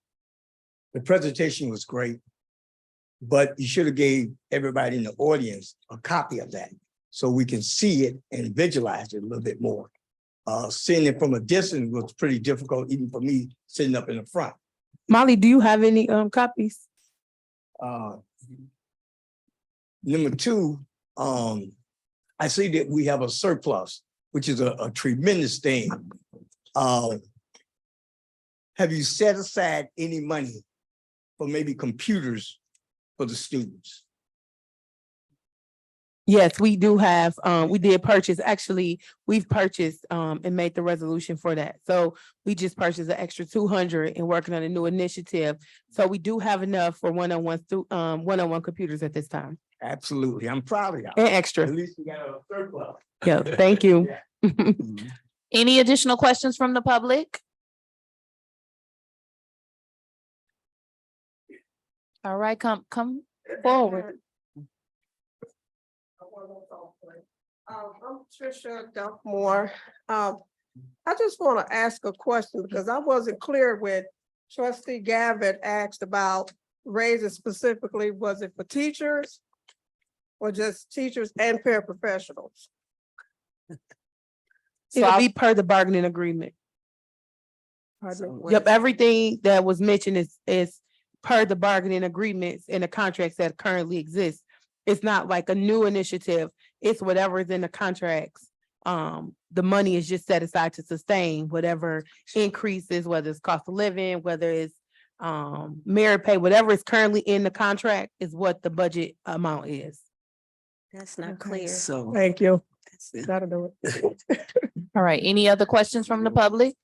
the presentation was great, but you should have gave everybody in the audience a copy of that so we can see it and visualize it a little bit more. Seeing it from a distance was pretty difficult, even for me sitting up in the front. Molly, do you have any copies? Number two, I see that we have a surplus, which is a tremendous thing. Have you set aside any money for maybe computers for the students? Yes, we do have, we did purchase, actually, we've purchased and made the resolution for that. So we just purchased an extra 200 and working on a new initiative. So we do have enough for one-on-one computers at this time Absolutely, I'm proud of y'all. and At extra. least we got a surplus. Yeah, thank you. Any additional questions from the public? All right, come forward. I'm Tricia Dunkmore. I just want to ask a question because I wasn't clear when Trustee Gavitt asked about raises specifically. Was it for teachers or just teachers and paraprofessionals? So It'll I'll- be per the bargaining agreement. Pardon me. Yep, everything that was mentioned is per the bargaining agreements and the contracts that currently exist. It's not like a new initiative. It's whatever is in the contracts. The money is just set aside to sustain whatever increases, whether it's cost of living, whether it's merit pay, whatever is currently in the contract is what the budget amount is. That's not clear. So. Thank you. Yeah. That'll do it. All right, any other questions from the public?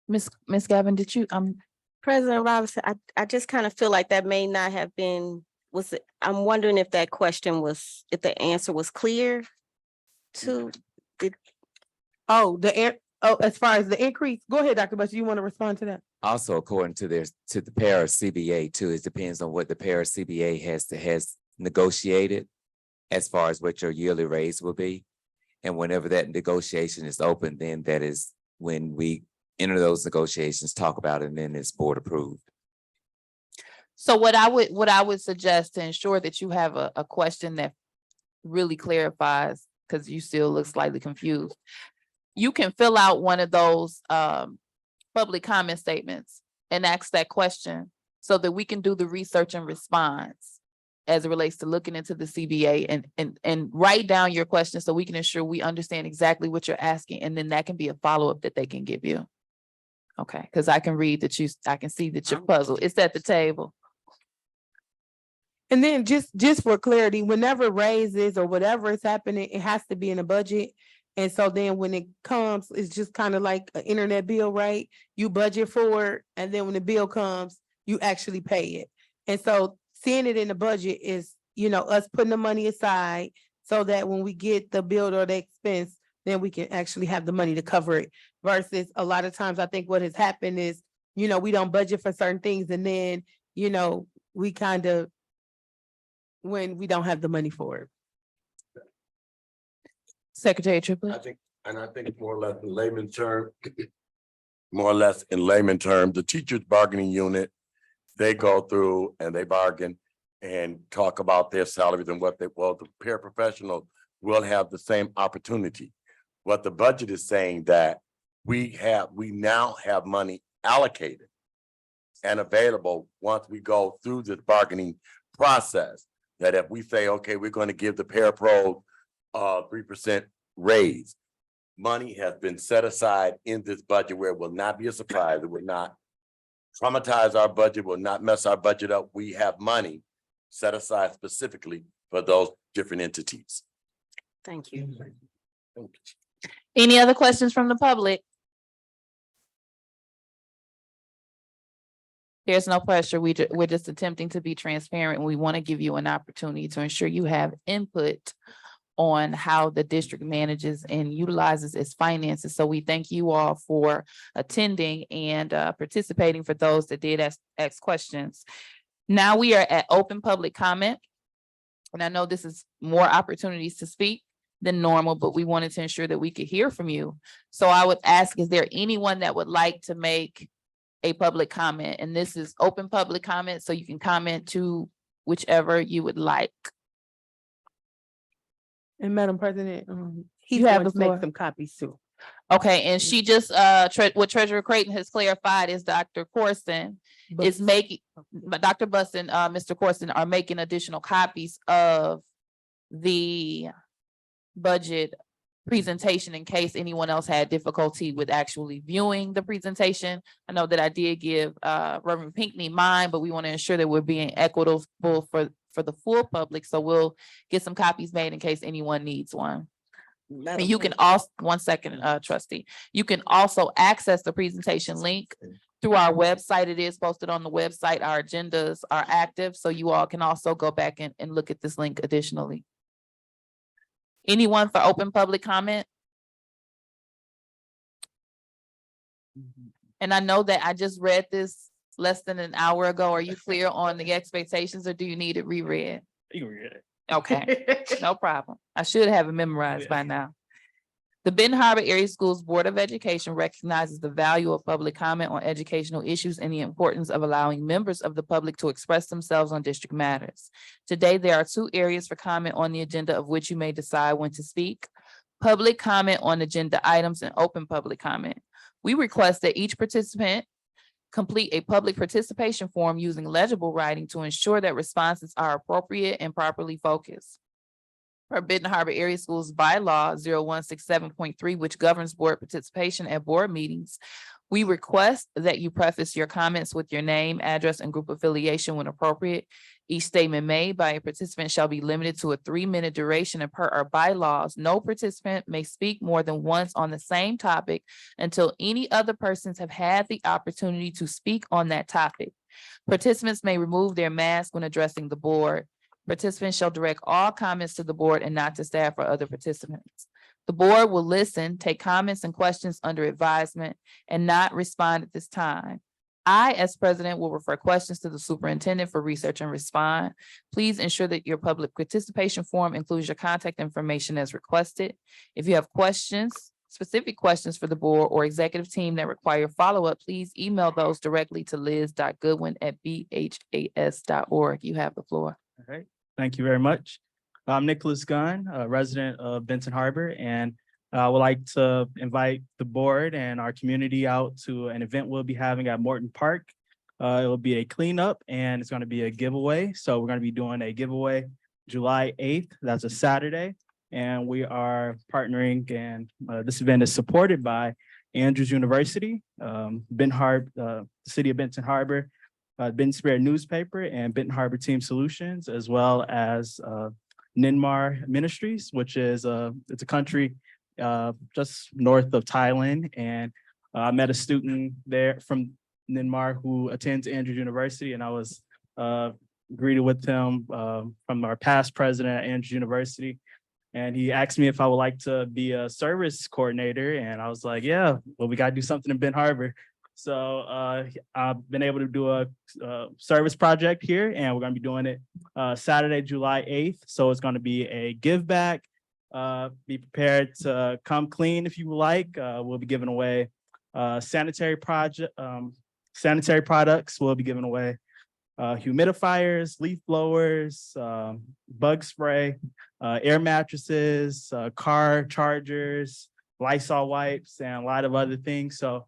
Miss Gavin, did you, President Robinson, I just kind of feel like that may not have been, I'm wondering if that question was, if the answer was clear to, As far as the increase, go ahead, Dr. Bush, you want to respond to that? Also, according to the para CBA too, it depends on what the para CBA has negotiated as far as what your yearly raise will be. And whenever that negotiation is open, then that is when we enter those negotiations, talk about it, and then it's board approved. so what I would suggest to ensure that you have a question that really clarifies, because you still look slightly confused. You can fill out one of those public comment statements and ask that question so that we can do the research and response as it relates to looking into the CBA and write down your question so we can ensure we understand exactly what you're asking. And then that can be a follow-up that they can give you. Okay, because I can read that I can see that you're puzzled. It's at the table. And then just for clarity, whenever raises or whatever is happening, it has to be in a budget. And so then when it comes, it's just kind of like an internet bill, right? You budget for it, and then when the bill comes, you actually pay it. And so seeing it in the budget is, us putting the money aside so that when we get the bill or the expense, then we can actually have the money to cover it. Versus a lot of times, I think what has happened is, we don't budget for certain things, and then, we kind of, when we don't have the money for it. Secretary Triplett. I think more or less in layman term, the teachers bargaining unit, they go through and they bargain and talk about their salaries and the paraprofessional will have the same opportunity. What the budget is saying that we now have money allocated and available once we go through this bargaining process. That if we say, okay, we're going to give the parapro 3% raise, money has been set aside in this budget where it will not be a surprise. It will not traumatize our budget, will not mess our budget up. We have money set aside specifically for those different entities. thank you. Any other questions from the public? There's no pressure. We're just attempting to be transparent. And we want to give you an opportunity to ensure you have input on how the district manages and utilizes its finances. So we thank you all for attending and participating for those that did ask questions. Now we are at open public comment. And I know this is more opportunities to speak than normal, but we wanted to ensure that we could hear from you. So I would ask, is there anyone that would like to make a public comment? And this is open public comment, so you can comment to whichever you would like. And Madam President, he's You have going the to make floor. some copies too. Okay, and she just, what Treasurer Creighton has clarified is Dr. Corson is making, but Dr. Buss and Mr. Corson are making additional copies of the budget presentation in case anyone else had difficulty with actually viewing the presentation. I know that I did give Reverend Pinckney mine, but we want to ensure that we're being equitable for the full public. So we'll get some copies made in case anyone needs one. And you can also, one second, trustee, you can also access the presentation link through our website. It is posted on the website. Our agendas are active, so you all can also go back and look at this link additionally. Anyone for open public comment? And I know that I just read this less than an hour ago. Are you clear on the expectations, or do you need it reread? You read it. Okay, no problem. I should have it memorized by now. The Benton Harbor Area Schools Board of Education recognizes the value of public comment on educational issues and the importance of allowing members of the public to express themselves on district matters. Today, there are 2 areas for comment on the agenda of which you may decide when to speak: public comment on agenda items and open public comment. We request that each participant complete a public participation form using legible writing to ensure that responses are appropriate and properly focused. Per Benton Harbor Area Schools Bylaw 0167.3, which governs board participation at board meetings, we request that you preface your comments with your name, address, and group affiliation when appropriate. Each statement made by a participant shall be limited to a 3-minute duration, and per our bylaws, no participant may speak more than once on the same topic until any other persons have had the opportunity to speak on that topic. Participants may remove their mask when addressing the board. Participants shall direct all comments to the board and not to staff or other participants. The board will listen, take comments and questions under advisement, and not respond at this time. I, as president, will refer questions to the superintendent for research and respond. Please ensure that your public participation form includes your contact information as requested. If you have questions, specific questions for the board or executive team that require follow-up, please email those directly to liz.goodwin@bhas.org. You have the floor. All right, thank you very much. I'm Nicholas Gunn, a resident of Benton Harbor, and I would like to invite the board and our community out to an event we'll be having at Morton Park. It will be a cleanup and it's going to be a giveaway. So we're going to be doing a giveaway July 8th. That's a Saturday. And we are partnering, and this event is supported by Andrews University, Benton Harbor, the city of Benton Harbor, Benton Spirit newspaper, and Benton Harbor Team Solutions, as well as Ninmar Ministries, which is it's a country just north of Thailand. And I met a student there from Ninmar who attends Andrews University, and I was greeted with him from our past president at Andrews University. And he asked me if I would like to be a service coordinator. And I was like, yeah, well, we got to do something in Benton Harbor. So I've been able to do a service project here, and we're going to be doing it Saturday, July 8th. So it's going to be a give back. Be prepared to come clean if you would like. We'll be giving away sanitary products. We'll be giving away humidifiers, leaf blowers, bug spray, air mattresses, car chargers, Lysol wipes, and a lot of other things. So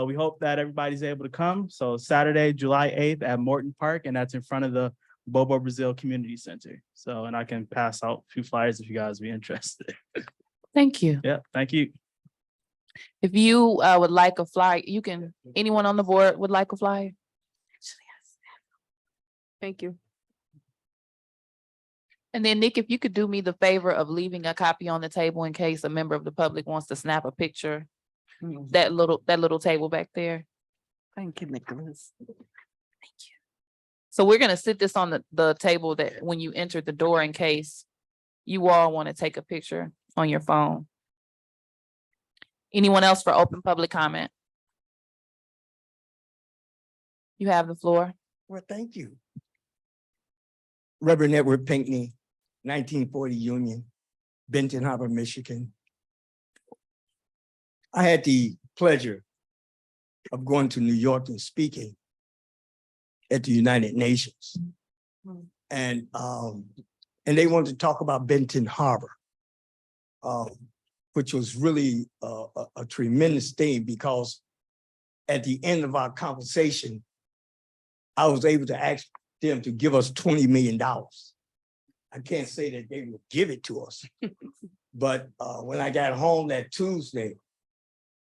we hope that everybody's able to come. So Saturday, July 8th at Morton Park, and that's in front of the Bobo Brazil Community Center. So, and I can pass out a few flyers if you guys be interested. Thank you. Yeah, thank you. If you would like a flyer, you can, anyone on the board would like a flyer? Thank you. And then Nick, if you could do me the favor of leaving a copy on the table in case a member of the public wants to snap a picture. That little table back there. Thank you, Nicholas. So we're gonna sit this on the table that when you enter the door in case you all want to take a picture on your phone. Anyone else for open public comment? You have the floor. Well, thank you. Reverend Edward Pinckney, 1940 Union, Benton Harbor, Michigan. I had the pleasure of going to New York and speaking at the United Nations. And they wanted to talk about Benton Harbor, which was really a tremendous thing, because at the end of our conversation, I was able to ask them to give us $20 million. I can't say that they would give it to us, but when I got home that Tuesday,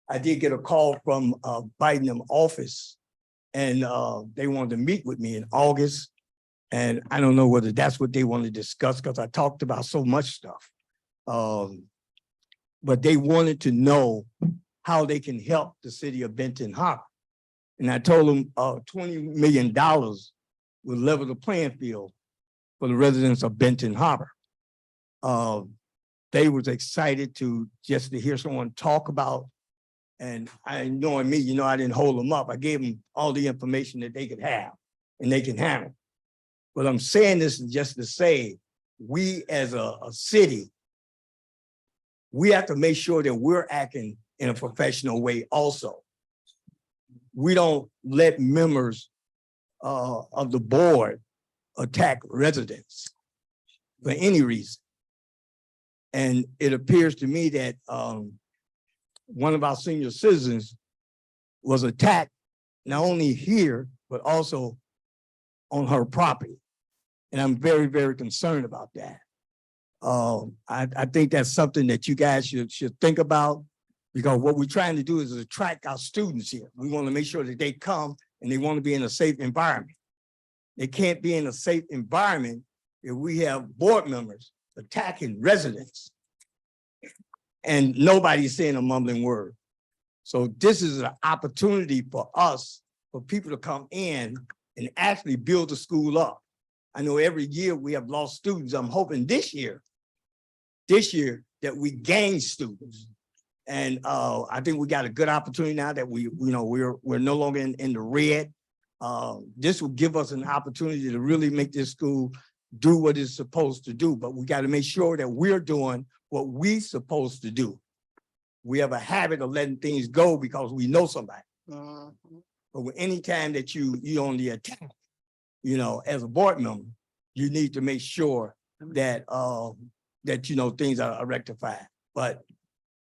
I did get a call from Biden office, and they wanted to meet with me in August. And I don't know whether that's what they want to discuss, because I talked about so much stuff. But they wanted to know how they can help the city of Benton Harbor. And I told them $20 million will level the playing field for the residents of Benton Harbor. They was excited to hear someone talk about, and knowing me, you know, I didn't hold them up. I gave them all the information that they could have and they can handle. But I'm saying this just to say, we as a city, we have to make sure that we're acting in a professional way also. We don't let members of the board attack residents for any reason. And it appears to me that one of our senior citizens was attacked not only here, but also on her property. And I'm very, very concerned about that. I think that's something that you guys should think about, because what we're trying to do is attract our students here. We want to make sure that they come and they want to be in a safe environment. They can't be in a safe environment if we have board members attacking residents and nobody's saying a mumbling word. So this is an opportunity for us, for people to come in and actually build the school up. I know every year we have lost students. I'm hoping this year that we gain students. And I think we got a good opportunity now that we're no longer in the red. This will give us an opportunity to really make this school do what it's supposed to do, but we got to make sure that we're doing what we're supposed to do. We have a habit of letting things go because we know somebody. But anytime that you on the attack, as a board member, you need to make sure that things are rectified. But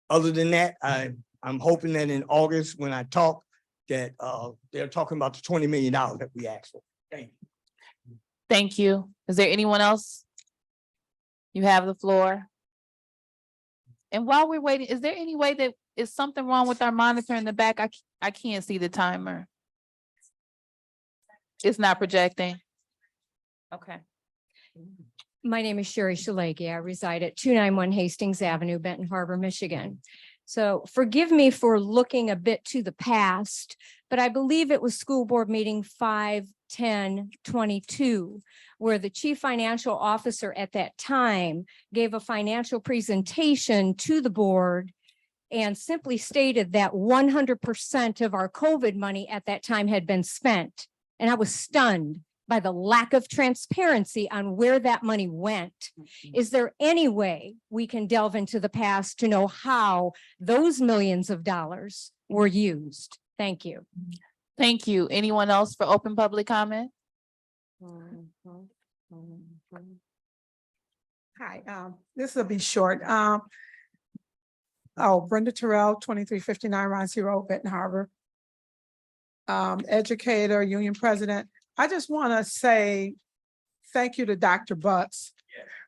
other than that, I'm hoping that in August when I talk, that they're talking about the $20 million that we asked for. Thank you. Thank you. Is there anyone else? You have the floor. And while we're waiting, is there any way that is something wrong with our monitor in the back? I can't see the timer. It's not projecting. Okay. My name is Sherry Shalagi. I reside at 291 Hastings Avenue, Benton Harbor, Michigan. So forgive me for looking a bit to the past, but I believe it was school board meeting 5/10/22, where the chief financial officer at that time gave a financial presentation to the board and simply stated that 100% of our COVID money at that time had been spent. And I was stunned by the lack of transparency on where that money went. Is there any way we can delve into the past to know how those millions of dollars were used? Thank you. Thank you. Anyone else for open public comment? Hi, this will be short. Brenda Terrell, 2359 Roncy Road, Benton Harbor. Educator, union president. I just want to say thank you to Dr. Butts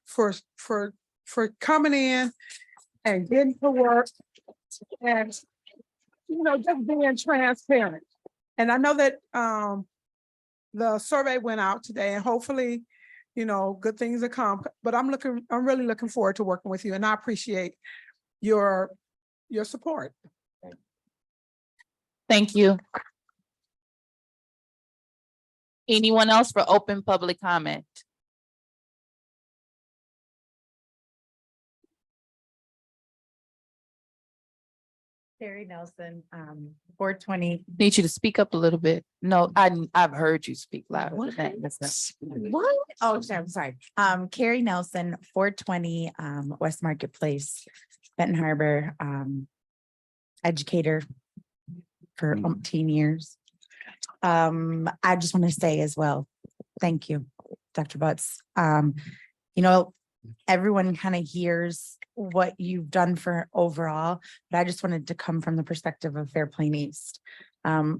for coming in and getting to work and, just being transparent. And I know that the survey went out today and hopefully, good things will come, but I'm really looking forward to working with you and I appreciate your support. Thank you. Anyone else for open public comment? Terry Nelson, 420. Need you to speak up a little bit. No, I've heard you speak louder than that. What? Oh, I'm sorry. Carrie Nelson, 420 West Marketplace, Benton Harbor, educator for umpteen years. I just want to say as well, thank you, Dr. Butts. Everyone kind of hears what you've done for overall, but I just wanted to come from the perspective of Fairplain East.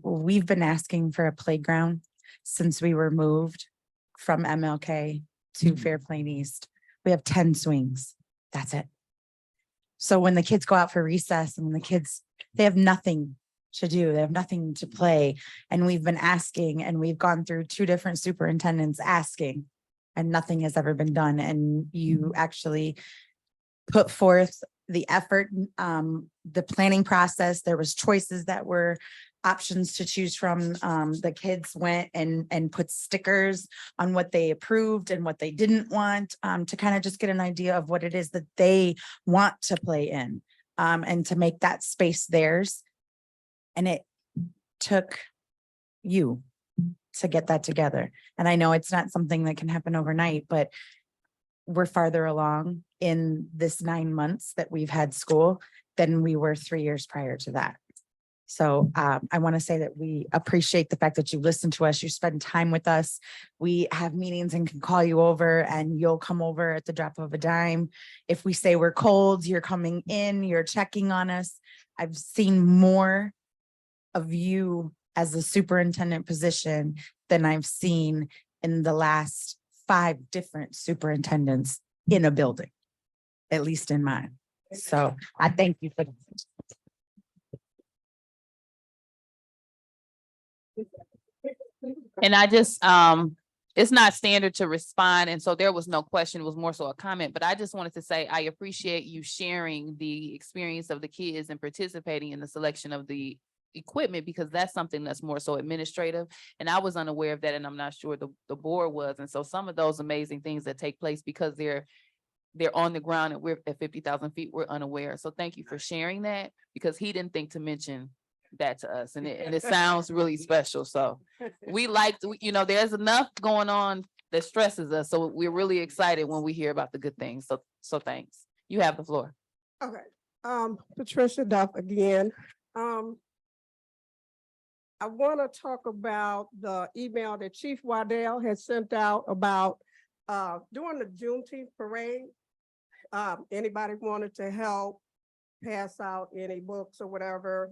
We've been asking for a playground since we were moved from MLK to Fairplain East. We have 10 swings. That's it. So when the kids go out for recess and they have nothing to do, they have nothing to play. And we've been asking, and we've gone through 2 different superintendents asking, and nothing has ever been done. And you actually put forth the effort, the planning process. There was choices that were options to choose from. The kids went and put stickers on what they approved and what they didn't want, to kind of just get an idea of what it is that they want to play in, and to make that space theirs. And it took you to get that together. And I know it's not something that can happen overnight, but we're farther along in this 9 months that we've had school than we were 3 years prior to that. So I want to say that we appreciate the fact that you listen to us, you spend time with us. We have meetings and can call you over and you'll come over at the drop of a dime. If we say we're cold, you're coming in, you're checking on us. I've seen more of you as a superintendent position than I've seen in the last 5 different superintendents in a building, at least in mine. So I thank you for that. And I just, it's not standard to respond, and so there was no question, it was more so a comment, but I just wanted to say, I appreciate you sharing the experience of the kids and participating in the selection of the equipment, because that's something that's more so administrative, and I was unaware of that, and I'm not sure the board was, and so some of those amazing things that take place because they're on the ground and we're at 50,000 feet, we're unaware. So thank you for sharing that, because he didn't think to mention that to us, and it sounds really special. So we like to, there's enough going on that stresses us. So we're really excited when we hear about the good things. So thanks. You have the floor. Okay, Patricia Duff again. I want to talk about the email that Chief Waddell has sent out about during the Juneteenth parade. Anybody wanted to help pass out any books or whatever,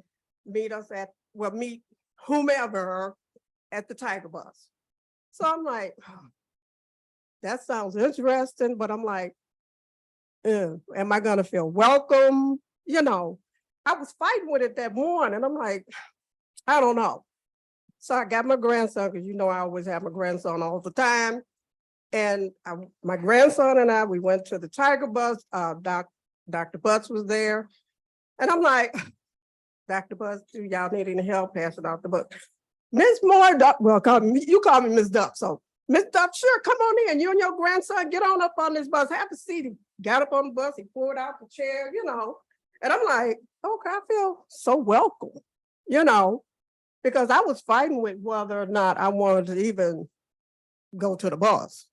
meet whomever at the Tiger Bus. So I'm like, that sounds interesting, but I'm like, am I gonna feel welcome? I was fighting with it that morning. I'm like, I don't know. So I got my grandson, because I always have my grandson all the time. And my grandson and I, we went to the Tiger Bus. Dr. Butts was there. And I'm like, Dr. Butts, do y'all need any help passing out the book? Miss Moore, you call me Miss Duff. So Miss Duff, sure, come on in. You and your grandson, get on up on this bus, have a seat. He got up on the bus, he pulled out the chair, And I'm like, okay, I feel so welcome, because I was fighting with whether or not I wanted to even go to the bus,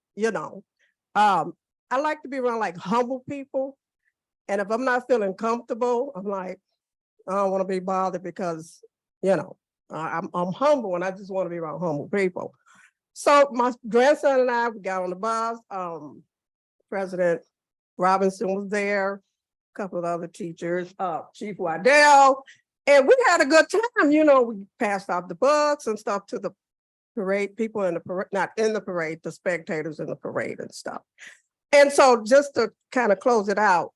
I like to be around like humble people. And if I'm not feeling comfortable, I'm like, I don't want to be bothered, because, I'm humble and I just want to be around humble people. So my grandson and I, we got on the bus. President Robinson was there, a couple of other teachers, Chief Waddell, and we had a good time. We passed out the books and stuff to the parade, people in the parade, not in the parade, the spectators in the parade and stuff. And so just to kind of close it out,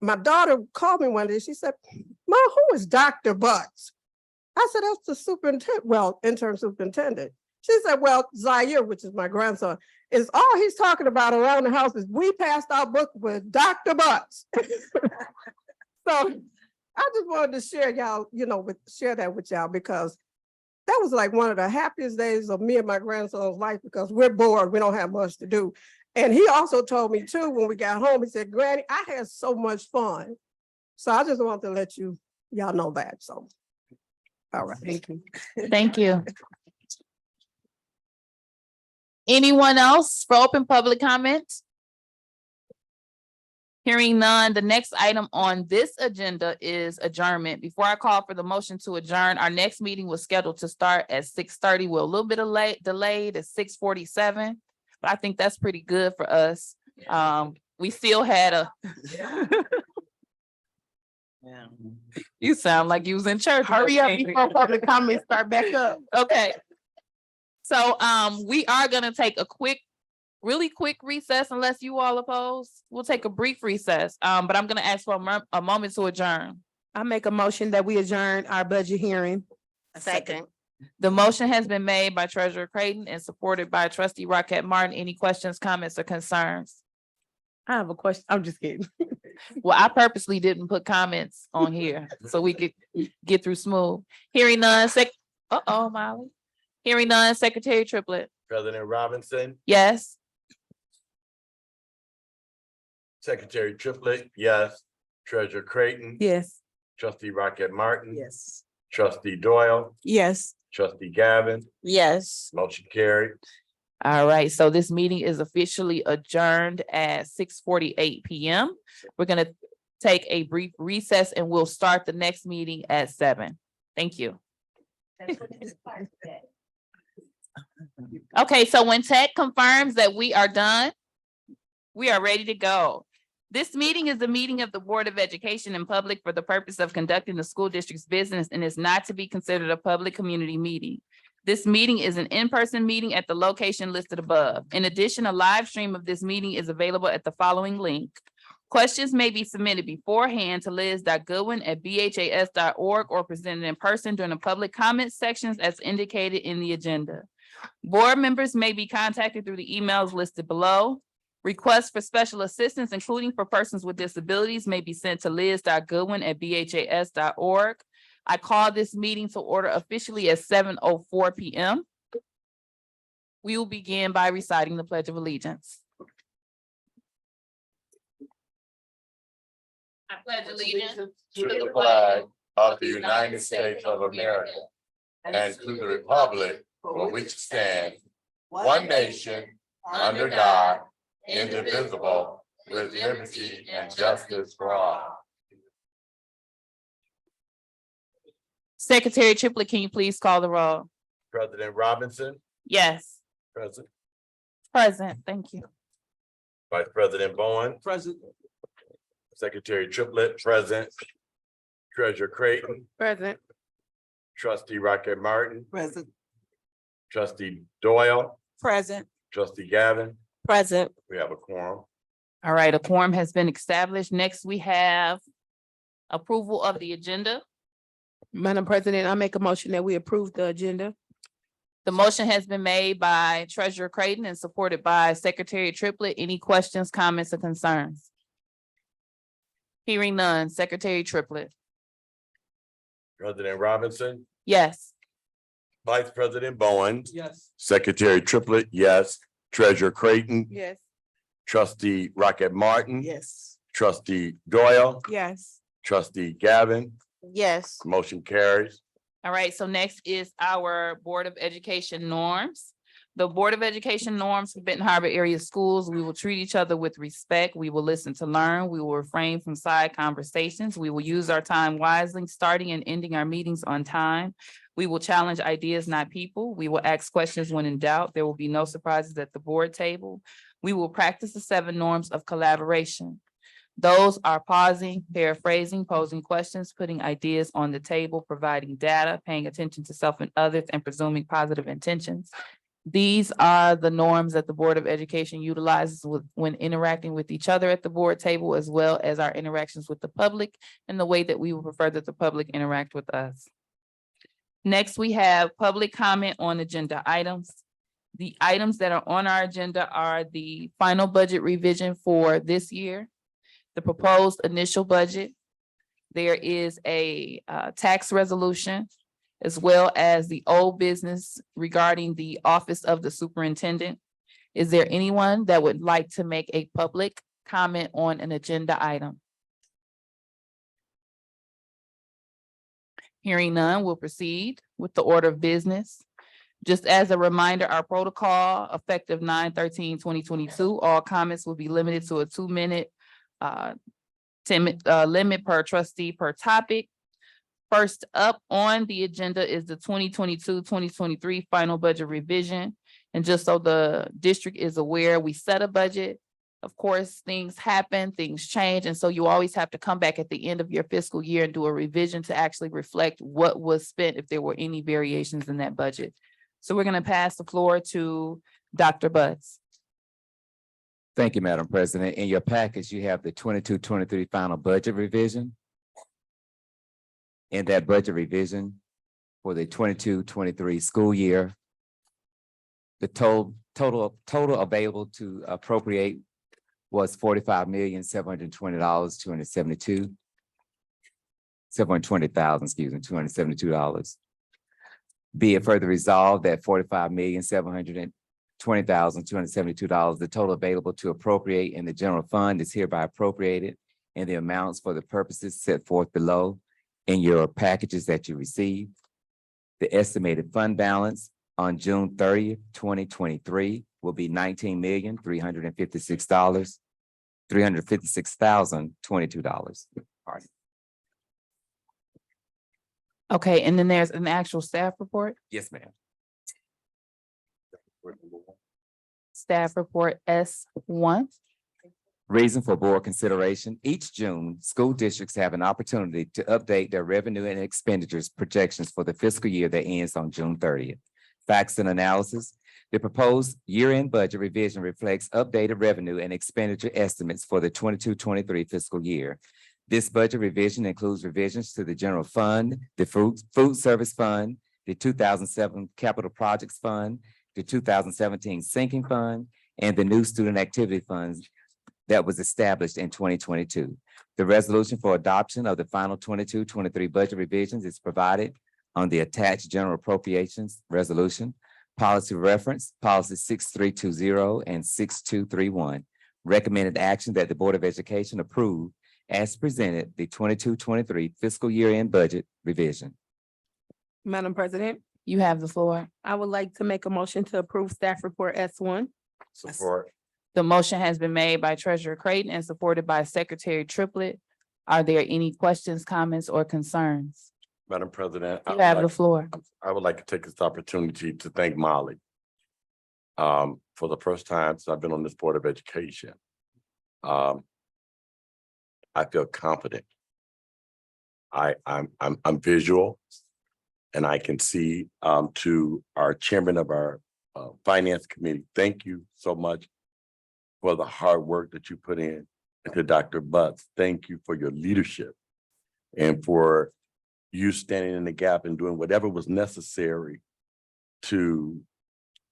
my daughter called me one day. She said, "Mom, who is Dr. Butts?" I said, "That's the superintendent, interim superintendent." She said, "Well, Zaire, which is my grandson, is all he's talking about around the house is we passed our book with Dr. Butts." So I just wanted to share share that with y'all, because that was like one of the happiest days of me and my grandson's life, because we're bored, we don't have much to do. And he also told me too, when we got home, he said, "Granny, I had so much fun." So I just wanted to let y'all know that. So, all right. Thank you. Thank you. Anyone else for open public comment? Hearing none, the next item on this agenda is adjournment. Before I call for the motion to adjourn, our next meeting was scheduled to start at 6:30. We're a little bit delayed at 6:47, but I think that's pretty good for us. We still had a. You sound like you was in church. Hurry up before public comments start back up. Okay. So we are gonna take a really quick recess, unless you all oppose. We'll take a brief recess, but I'm gonna ask for a moment to adjourn. I make a motion that we adjourn our budget hearing. Second. The motion has been made by Treasurer Creighton and supported by Trustee Rocket Martin. Any questions, comments, or concerns? I have a question. I'm just kidding. Well, I purposely didn't put comments on here so we could get through smooth. Hearing none, Molly. Hearing none, Secretary Triplett. President Robinson, Yes. Secretary Triplett, yes. Treasurer Creighton. Yes. Trustee Rocket Martin. Yes. Trustee Doyle, Yes. Trustee Gavin, Yes. motion carried. All right, so this meeting is officially adjourned at 6:48 PM. We're gonna take a brief recess and we'll start the next meeting at 7. Thank you. Okay, so when Ted confirms that we are done, we are ready to go. This meeting is a meeting of the Board of Education in public for the purpose of conducting the school district's business and is not to be considered a public community meeting. This meeting is an in-person meeting at the location listed above. In addition, a live stream of this meeting is available at the following link. Questions may be submitted beforehand to liz.goodwin@bhas.org or presented in person during the public comment sections as indicated in the agenda. Board members may be contacted through the emails listed below. Requests for special assistance, including for persons with disabilities, may be sent to liz.goodwin@bhas.org. I call this meeting to order officially at 7:04 PM. We will begin by reciting the Pledge of Allegiance. I pledge allegiance To the flag of the United States of America and to the republic for which it stands, one nation, under God, indivisible, with liberty and justice for all. Secretary Triplett, can you please call the roll? President Robinson, Yes. present. Present, thank you. Vice President Bowen, Present. Secretary Triplett, present. Treasurer Creighton, Present. Trustee Rocket Martin, Present. Trustee Doyle, Present. Trustee Gavin, Present. we have a quorum. All right, a quorum has been established. Next, we have approval of the agenda. Madam President, I make a motion that we approve the agenda. The motion has been made by Treasurer Creighton and supported by Secretary Triplett. Any questions, comments, or concerns? Hearing none, Secretary Triplett. President Robinson, Yes. Vice President Bowen, Yes. Secretary Triplett, yes. Treasurer Creighton, Yes. Trustee Rocket Martin, Yes. Trustee Doyle, Yes. Trustee Gavin, Yes. motion carries. All right, so next is our Board of Education norms. The Board of Education norms for Benton Harbor area schools, we will treat each other with respect. We will listen to learn. We will refrain from side conversations. We will use our time wisely, starting and ending our meetings on time. We will challenge ideas, not people. We will ask questions when in doubt. There will be no surprises at the board table. We will practice the 7 norms of collaboration. Those are pausing, paraphrasing, posing questions, putting ideas on the table, providing data, paying attention to self and others, and presuming positive intentions. These are the norms that the Board of Education utilizes when interacting with each other at the board table, as well as our interactions with the public and the way that we would prefer that the public interact with us. Next, we have public comment on agenda items. The items that are on our agenda are the final budget revision for this year, the proposed initial budget. There is a tax resolution, as well as the old business regarding the office of the superintendent. Is there anyone that would like to make a public comment on an agenda item? Hearing none, we'll proceed with the order of business. Just as a reminder, our protocol effective 9/13/2022, all comments will be limited to a 2-minute limit per trustee per topic. First up on the agenda is the 2022-2023 final budget revision. And just so the district is aware, we set a budget. Of course, things happen, things change, and so you always have to come back at the end of your fiscal year and do a revision to actually reflect what was spent if there were any variations in that budget. So we're going to pass the floor to Dr. Butts. Thank you, Madam President. In your package, you have the 22-23 final budget revision. In that budget revision for the 22-23 school year, the total available to appropriate was $272,272. Be it further resolved that $45,720,272, the total available to appropriate in the general fund is hereby appropriated in the amounts for the purposes set forth below in your packages that you received. The estimated fund balance on June 30th, 2023 will be $19,356,22. Okay, and then there's an actual staff report, Yes, ma'am. staff report S1. Reason for board consideration: each June, school districts have an opportunity to update their revenue and expenditures projections for the fiscal year that ends on June 30th. Facts and analysis: the proposed year-end budget revision reflects updated revenue and expenditure estimates for the 22-23 fiscal year. This budget revision includes revisions to the general fund, the food service fund, the 2007 capital projects fund, the 2017 sinking fund, and the new student activity funds that was established in 2022. The resolution for adoption of the final 22-23 budget revisions is provided on the attached general appropriations resolution. Policy reference, policy 6320 and 6231. Recommended action that the Board of Education approve as presented the 22-23 fiscal year end budget revision. Madam President, You have the floor. I would like to make a motion to approve staff report S1. Support. The motion has been made by Treasurer Creighton and supported by Secretary Triplett. Are there any questions, comments, or concerns? Madam President. You have the floor. I would like to take this opportunity to thank Molly. For the first time since I've been on this Board of Education. I feel confident. I'm visual. And I can see to our chairman of our finance committee, thank you so much for the hard work that you put in. And to Dr. Butts, thank you for your leadership and for you standing in the gap and doing whatever was necessary to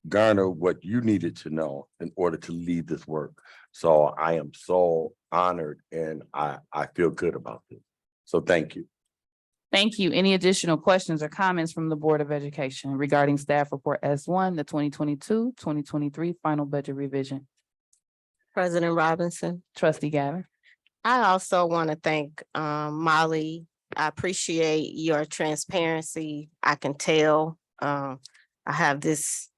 garner what you needed to know in order to lead this work. So I am so honored and I feel good about this. So thank you. Thank you. Any additional questions or comments from the Board of Education regarding staff report S1, the 2022-2023 final budget revision? President Robinson. Trustee Gavin. I also want to thank Molly. I appreciate your transparency. I can tell I have this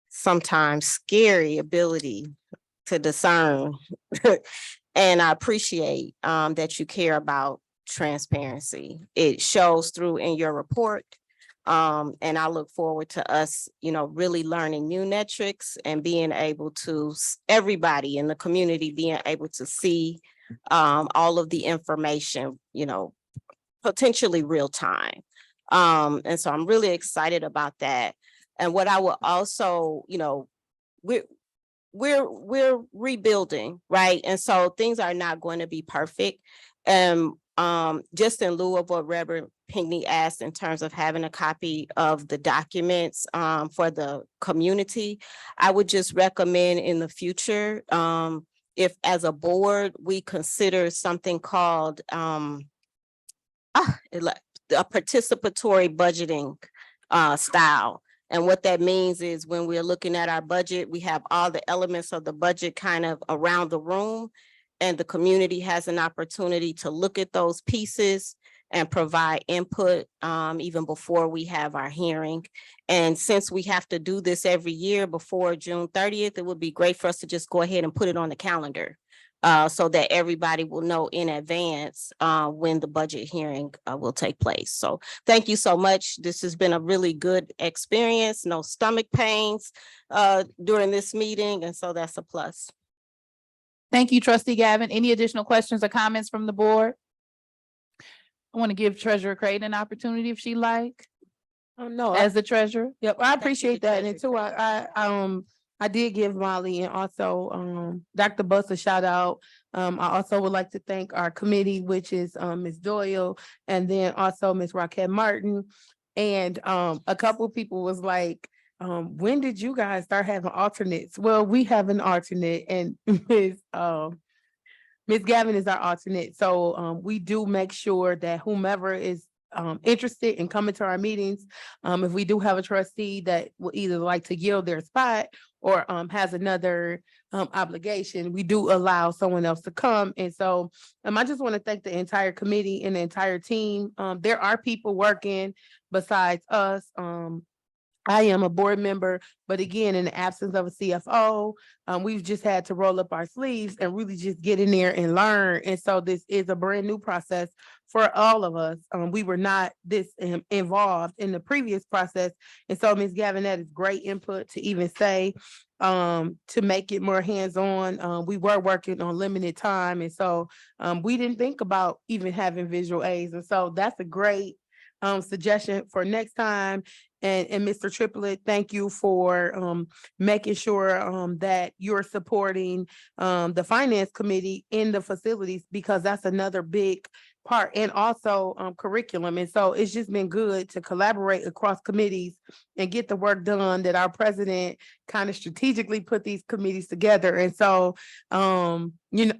sometimes scary ability to discern. And I appreciate that you care about transparency. It shows through in your report. And I look forward to us, really learning new metrics and being able to, everybody in the community being able to see all of the information, potentially real time. And so I'm really excited about that. And what I will also, we're rebuilding, right? And so things are not going to be perfect. And just in lieu of what Reverend Pinckney asked in terms of having a copy of the documents for the community, I would just recommend in the future, if as a board, we consider something called a participatory budgeting style. And what that means is when we're looking at our budget, we have all the elements of the budget kind of around the room. And the community has an opportunity to look at those pieces and provide input even before we have our hearing. And since we have to do this every year before June 30th, it would be great for us to just go ahead and put it on the calendar so that everybody will know in advance when the budget hearing will take place. So thank you so much. This has been a really good experience. No stomach pains during this meeting. And so that's a plus. Thank you, Trustee Gavin. Any additional questions or comments from the board? I want to give Treasurer Creighton an opportunity if she like, Oh, no. as the treasurer. Yep, I appreciate that. And too, I did give Molly and also Dr. Bus a shout out. I also would like to thank our committee, which is Ms. Doyle and then also Ms. Rockette Martin. And a couple of people was like, when did you guys start having alternates? Well, we have an alternate and Ms. Gavin is our alternate. So we do make sure that whomever is interested in coming to our meetings, if we do have a trustee that will either like to yield their spot or has another obligation, we do allow someone else to come. And so I just want to thank the entire committee and the entire team. There are people working besides us. I am a board member, but again, in the absence of a CFO, we've just had to roll up our sleeves and really just get in there and learn. And so this is a brand new process for all of us. We were not this involved in the previous process. And so Ms. Gavin, that is great input to even say, to make it more hands-on. We were working on limited time. And so we didn't think about even having visual aids. And so that's a great suggestion for next time. And Mr. Triplett, thank you for making sure that you're supporting the finance committee in the facilities, because that's another big part, and also curriculum. And so it's just been good to collaborate across committees and get the work done that our president kind of strategically put these committees together. And so you know,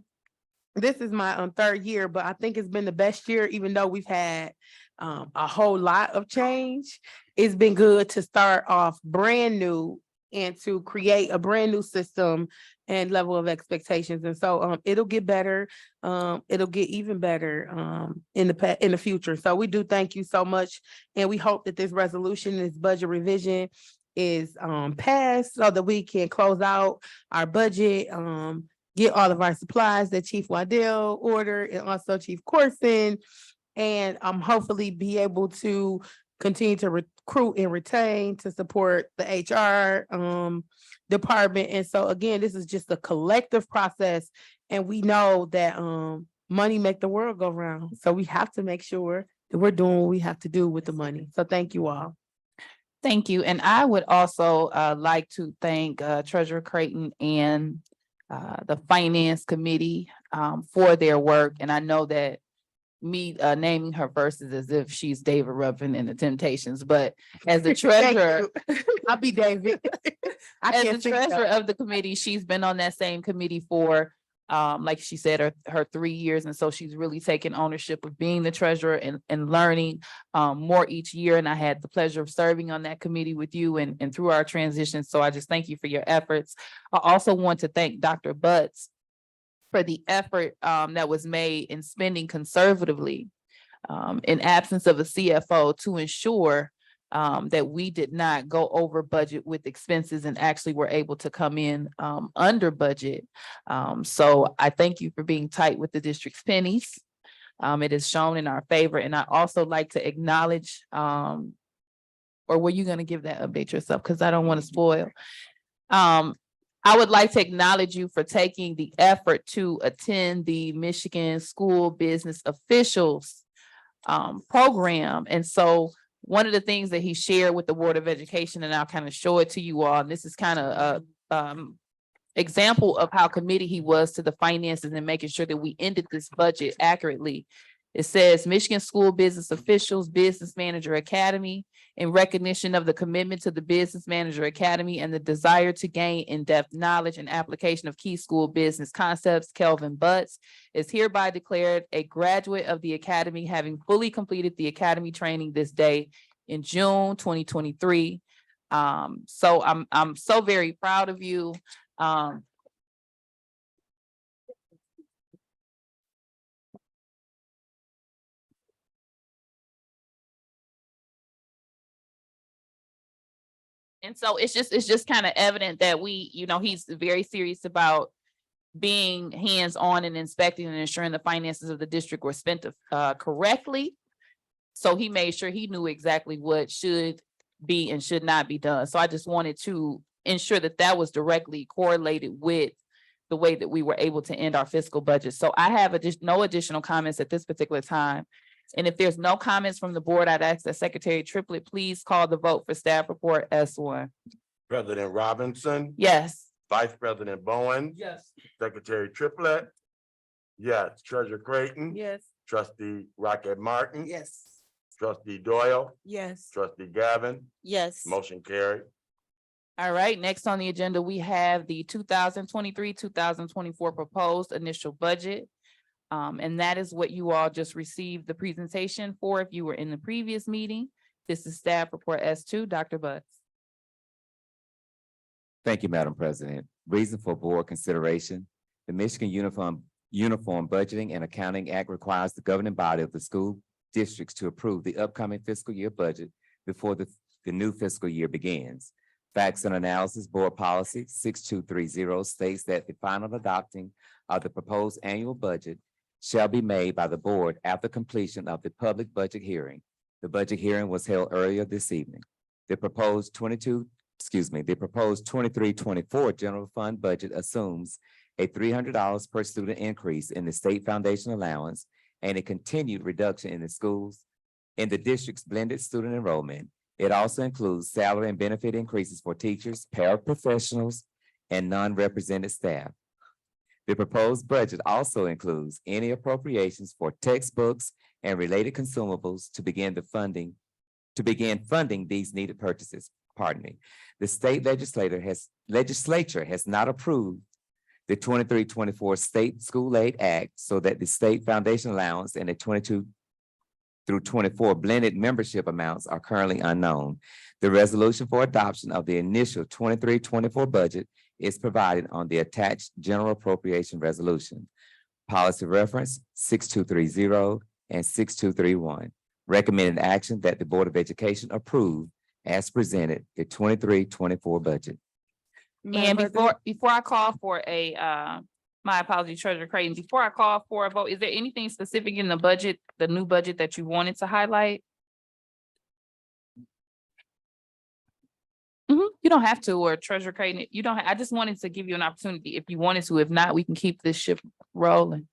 this is my third year, but I think it's been the best year, even though we've had a whole lot of change. It's been good to start off brand new and to create a brand new system and level of expectations. And so it'll get better. It'll get even better in the future. So we do thank you so much. And we hope that this resolution, this budget revision is passed so that we can close out our budget, get all of our supplies that Chief Waddell ordered, and also Chief Corson, and hopefully be able to continue to recruit and retain to support the HR department. And so again, this is just a collective process, and we know that money make the world go round. So we have to make sure that we're doing what we have to do with the money. So thank you all. Thank you. And I would also like to thank Treasurer Creighton and the Finance Committee for their work. And I know that me naming her verses as if she's David Ruffin in the Temptations, but as the treasurer, I'll be David. as the treasurer of the committee, she's been on that same committee for like she said, her 3 years. And so she's really taken ownership of being the treasurer and learning more each year. And I had the pleasure of serving on that committee with you and through our transition. So I just thank you for your efforts. I also want to thank Dr. Butts for the effort that was made in spending conservatively in absence of a CFO to ensure that we did not go over budget with expenses and actually were able to come in under budget. So I thank you for being tight with the district's pennies. It is shown in our favor. And I also like to acknowledge, or were you going to give that update yourself? Because I don't want to spoil. I would like to acknowledge you for taking the effort to attend the Michigan School Business Officials program. And so one of the things that he shared with the Board of Education, and I'll kind of show it to you all, and this is kind of a example of how committed he was to the finances and making sure that we ended this budget accurately. It says Michigan School Business Officials Business Manager Academy, in recognition of the commitment to the Business Manager Academy and the desire to gain in-depth knowledge and application of key school business concepts, Kelvin Butts is hereby declared a graduate of the Academy, having fully completed the Academy training this day in June 2023. So I'm so very proud of you. And so it's just kind of evident that he's very serious about being hands-on and inspecting and ensuring the finances of the district were spent correctly. So he made sure he knew exactly what should be and should not be done. So I just wanted to ensure that that was directly correlated with the way that we were able to end our fiscal budget. So I have no additional comments at this particular time. And if there's no comments from the board, I'd ask that Secretary Triplett please call the vote for staff report S1. President Robinson. Yes. Vice President Bowen. Yes. Secretary Triplett. Yes. Treasurer Creighton. Yes. Trustee Rocket Martin. Yes. Trustee Doyle. Yes. Trustee Gavin. Yes. Motion carried. All right, next on the agenda, we have the 2023-2024 proposed initial budget. And that is what you all just received the presentation for if you were in the previous meeting. This is staff report S2, Dr. Butts. Thank you, Madam President. Reason for board consideration. The Michigan Uniform Budgeting and Accounting Act requires the governing body of the school districts to approve the upcoming fiscal year budget before the the new fiscal year begins. Facts and Analysis Board Policy 6230 states that the final adopting of the proposed annual budget shall be made by the board after completion of the public budget hearing. The budget hearing was held earlier this evening. The proposed 23-24 general fund budget assumes a $300 per student increase in the state foundation allowance and a continued reduction in the district's blended student enrollment. It also includes salary and benefit increases for teachers, paraprofessionals, and non-represented staff. The proposed budget also includes any appropriations for textbooks and related consumables to begin funding these needed purchases. Pardon me. The state legislature has not approved the 23-24 State School Aid Act, so that the state foundation allowance and the 22-24 blended membership amounts are currently unknown. The resolution for adoption of the initial 23-24 budget is provided on the attached general appropriation resolution. Policy reference 6230 and 6231. Recommended action that the Board of Education approve as presented the 23-24 budget. And before I call for my apologies, Treasurer Creighton, before I call for a vote, is there anything specific in the budget, the new budget that you wanted to highlight? You don't have to, or Treasurer Creighton, you don't, I just wanted to give you an opportunity if you wanted to. If not, we can keep this ship rolling.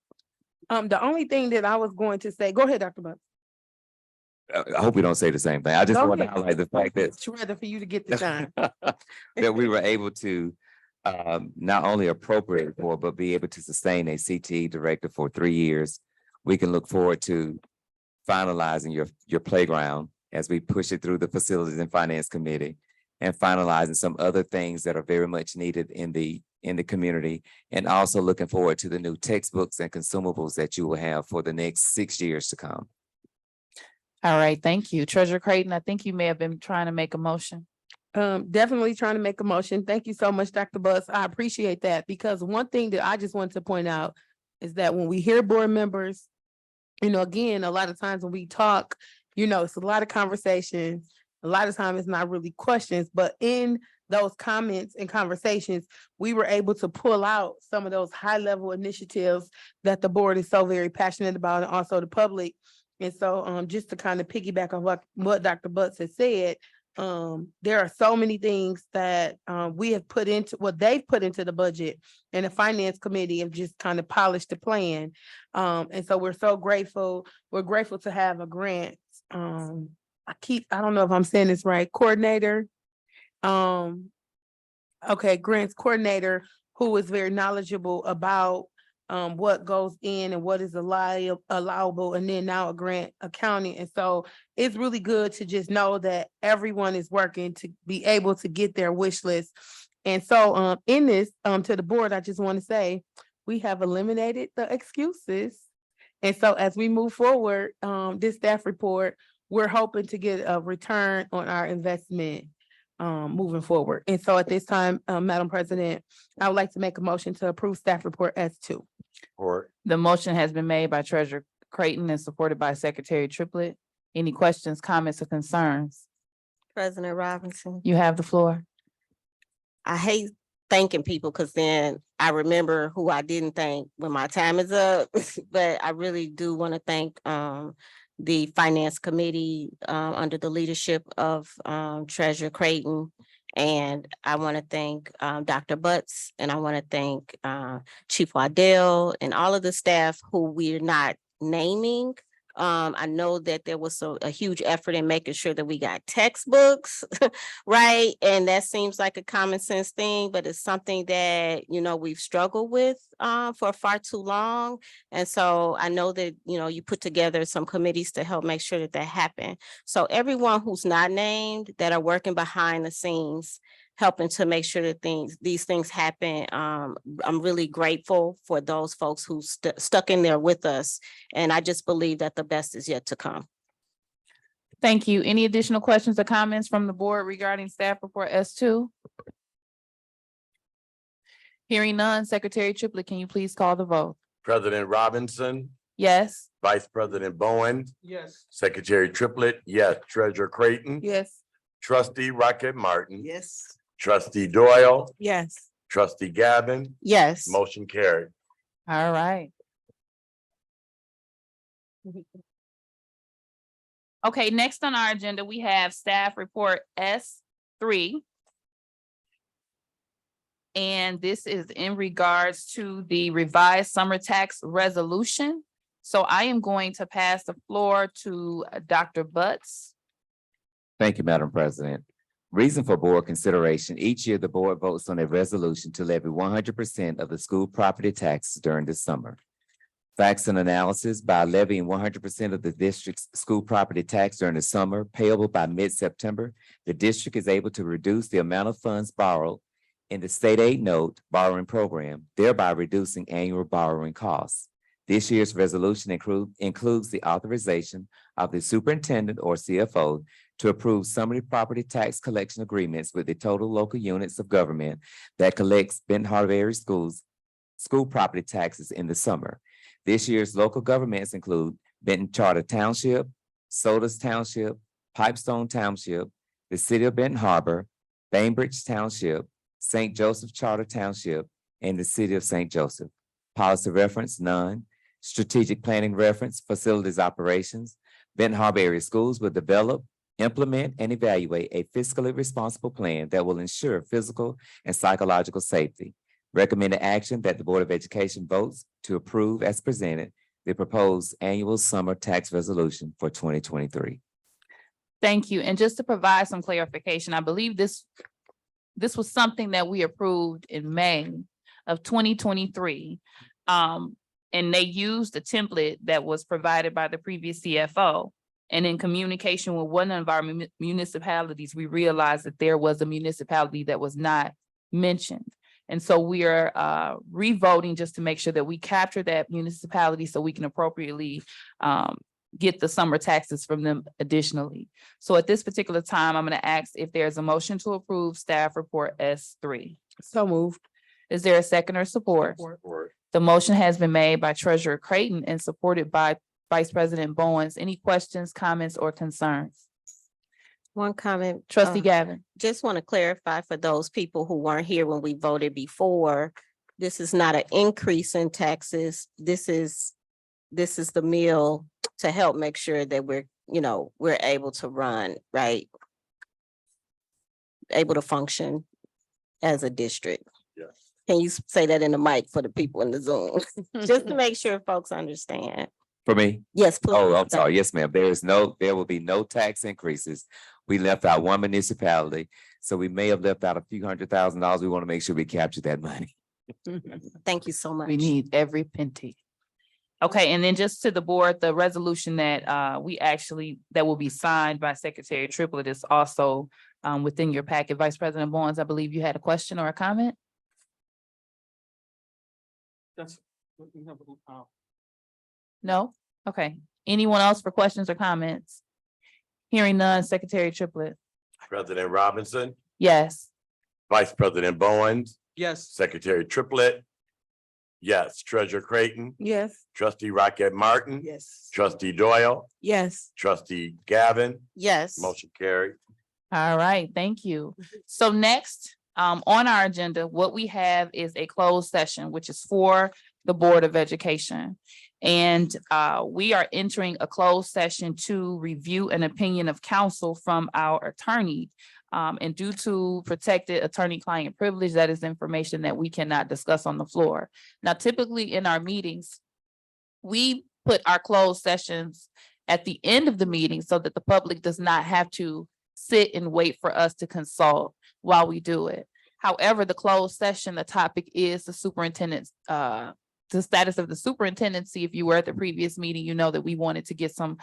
The only thing that I was going to say, go ahead, Dr. Butts. I hope we don't say the same thing. I just Go want to ahead. highlight the fact that It's rather for you to get this done. that we were able to not only appropriate for, but be able to sustain a CTE director for 3 years. We can look forward to finalizing your playground as we push it through the Facilities and Finance Committee, and finalizing some other things that are very much needed in the community, and also looking forward to the new textbooks and consumables that you will have for the next 6 years to come. All right, thank you. Treasurer Creighton, I think you may have been trying to make a motion. Definitely trying to make a motion. Thank you so much, Dr. Butts. I appreciate that, because one thing that I just wanted to point out is that when we hear board members, again, a lot of times when we talk, it's a lot of conversations. A lot of times it's not really questions, but in those comments and conversations, we were able to pull out some of those high level initiatives that the board is so very passionate about, and also the public. And so just to kind of piggyback on what Dr. Butts has said, there are so many things that we have put into what they've put into the budget, and the finance committee have just kind of polished the plan. And so we're so grateful. We're grateful to have a grant. I don't know if I'm saying this right, coordinator. Grants coordinator, who is very knowledgeable about what goes in and what is allowable, and then now a grant accounting. And so it's really good to just know that everyone is working to be able to get their wish list. And so in this, to the board, I just want to say, we have eliminated the excuses. And so as we move forward, this staff report, we're hoping to get a return on our investment moving forward. And so at this time, Madam President, I would like to make a motion to approve staff report S2. Or The motion has been made by Treasurer Creighton and supported by Secretary Triplett. Any questions, comments, or concerns? President Robinson. You have the floor. I hate thanking people, because then I remember who I didn't thank when my time is up. But I really do want to thank the Finance Committee under the leadership of Treasurer Creighton. And I want to thank Dr. Butts, and I want to thank Chief Waddell and all of the staff who we're not naming. I know that there was a huge effort in making sure that we got textbooks, right? And that seems like a common sense thing, but it's something that, we've struggled with for far too long. And so I know that, you put together some committees to help make sure that that happen. So everyone who's not named that are working behind the scenes, helping to make sure that these things happen. I'm really grateful for those folks who stuck in there with us. And I just believe that the best is yet to come. Thank you. Any additional questions or comments from the board regarding staff report S2? Hearing none, Secretary Triplett, can you please call the vote? President Robinson, Yes. Vice President Bowen, Yes. Secretary Triplett, yes. Treasurer Creighton, Yes. Trustee Rocket Martin. Yes. Trustee Doyle. Yes. Trustee Gavin. Yes. Motion carried. All right. Okay, next on our agenda, we have staff report S3. And this is in regards to the revised summer tax resolution. So I am going to pass the floor to Dr. Butts. Thank you, Madam President. Reason for board consideration: each year the board votes on a resolution to levy 100% of the school property taxes during the summer. Facts and analysis: by levying 100% of the district's school property tax during the summer, payable by mid-September, the district is able to reduce the amount of funds borrowed in the state aid note borrowing program, thereby reducing annual borrowing costs. This year's resolution includes the authorization of the superintendent or CFO to approve summary property tax collection agreements with the total local units of government that collects Benton Harbor area schools school property taxes in the summer. This year's local governments include Benton Charter Township, Sodas Township, Pipestone Township, the City of Benton Harbor, Bainbridge Township, St. Joseph Charter Township, and the City of St. Joseph. Policy reference, none. Strategic planning reference, facilities operations. Benton Harbor area schools will develop, implement, and evaluate a fiscally responsible plan that will ensure physical and psychological safety. Recommended action that the Board of Education votes to approve as presented the proposed annual summer tax resolution for 2023. Thank you. And just to provide some clarification, I believe this was something that we approved in May of 2023. And they used the template that was provided by the previous CFO. And in communication with one of our municipalities, we realized that there was a municipality that was not mentioned. And so we are revoting just to make sure that we capture that municipality so we can appropriately get the summer taxes from them additionally. So at this particular time, I'm going to ask if there's a motion to approve staff report S3. So moved. Is there a second or support? The motion has been made by Treasurer Creighton and supported by Vice President Bowens. Any questions, comments, or concerns? One comment. Trustee Gavin. Just want to clarify for those people who weren't here when we voted before, this is not an increase in taxes. This is the meal to help make sure that we're able to run, right? Able to function as a district. Yes. Can you say that in the mic for the people in the Zoom? Just to make sure folks understand. For me? Yes, please. Oh, I'm sorry. Yes, ma'am. There will be no tax increases. We left out one municipality, so we may have left out a few $100,000. We want to make sure we capture that money. Thank you so much. We need every penny. Okay, and then just to the board, the resolution that that will be signed by Secretary Triplett is also within your packet. Vice President Bowens, I believe you had a question or a comment? No? Okay. Anyone else for questions or comments? Hearing none, Secretary Triplett. President Robinson, Yes. Vice President Bowens, Yes. Secretary Triplett. Yes, Treasurer Creighton, Yes. Trustee Rocket Martin. Yes. Trustee Doyle, Yes. Trustee Gavin, Yes. motion carried. All right, thank you. So next, on our agenda, what we have is a closed session, which is for the Board of Education. And we are entering a closed session to review an opinion of counsel from our attorney. And due to protected attorney-client privilege, that is information that we cannot discuss on the floor. Now, typically in our meetings, we put our closed sessions at the end of the meeting so that the public does not have to sit and wait for us to consult while we do it. However, the closed session, the topic is the superintendent's the status of the superintendency. If you were at the previous meeting, you know that we wanted to get some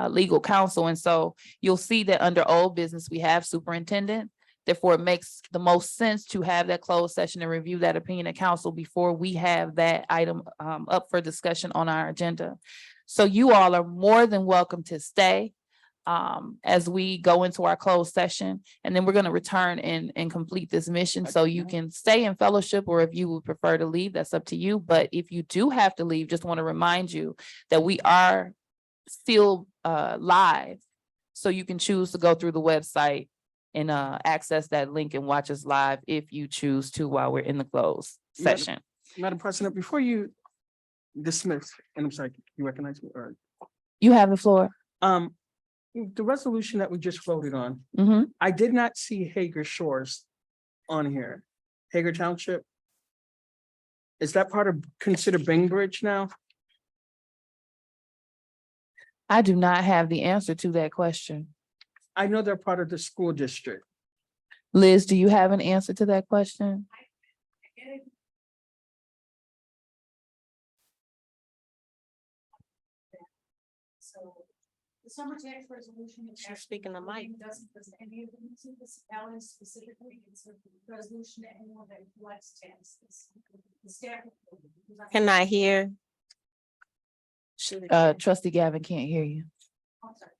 legal counsel. And so you'll see that under old business, we have superintendent. Therefore, it makes the most sense to have that closed session and review that opinion of counsel before we have that item up for discussion on our agenda. So you all are more than welcome to stay as we go into our closed session, and then we're going to return and complete this mission. So you can stay in fellowship, or if you would prefer to leave, that's up to you. But if you do have to leave, just want to remind you that we are still live. So you can choose to go through the website and access that link and watch us live if you choose to while we're in the closed Madam- session. Madam President, before you dismiss, and I'm sorry, you recognize me, or, You have the floor. the resolution that we just voted on, Mhm. I did not see Hager Shores on here. Hager Township. Is that part of, considered Bainbridge now? I do not have the answer to that question. I know they're part of the school district. Liz, do you have an answer to that question? So the summer tax resolution. She's speaking to Mike. Doesn't, any of the municipalities specifically, it's a resolution to anyone that collects taxes. The staff. Cannot hear. Trustee Gavin can't hear you. I'm sorry.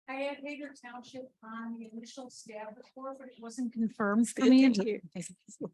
I had Hager Township on the initial staff report, but it wasn't confirmed for me. It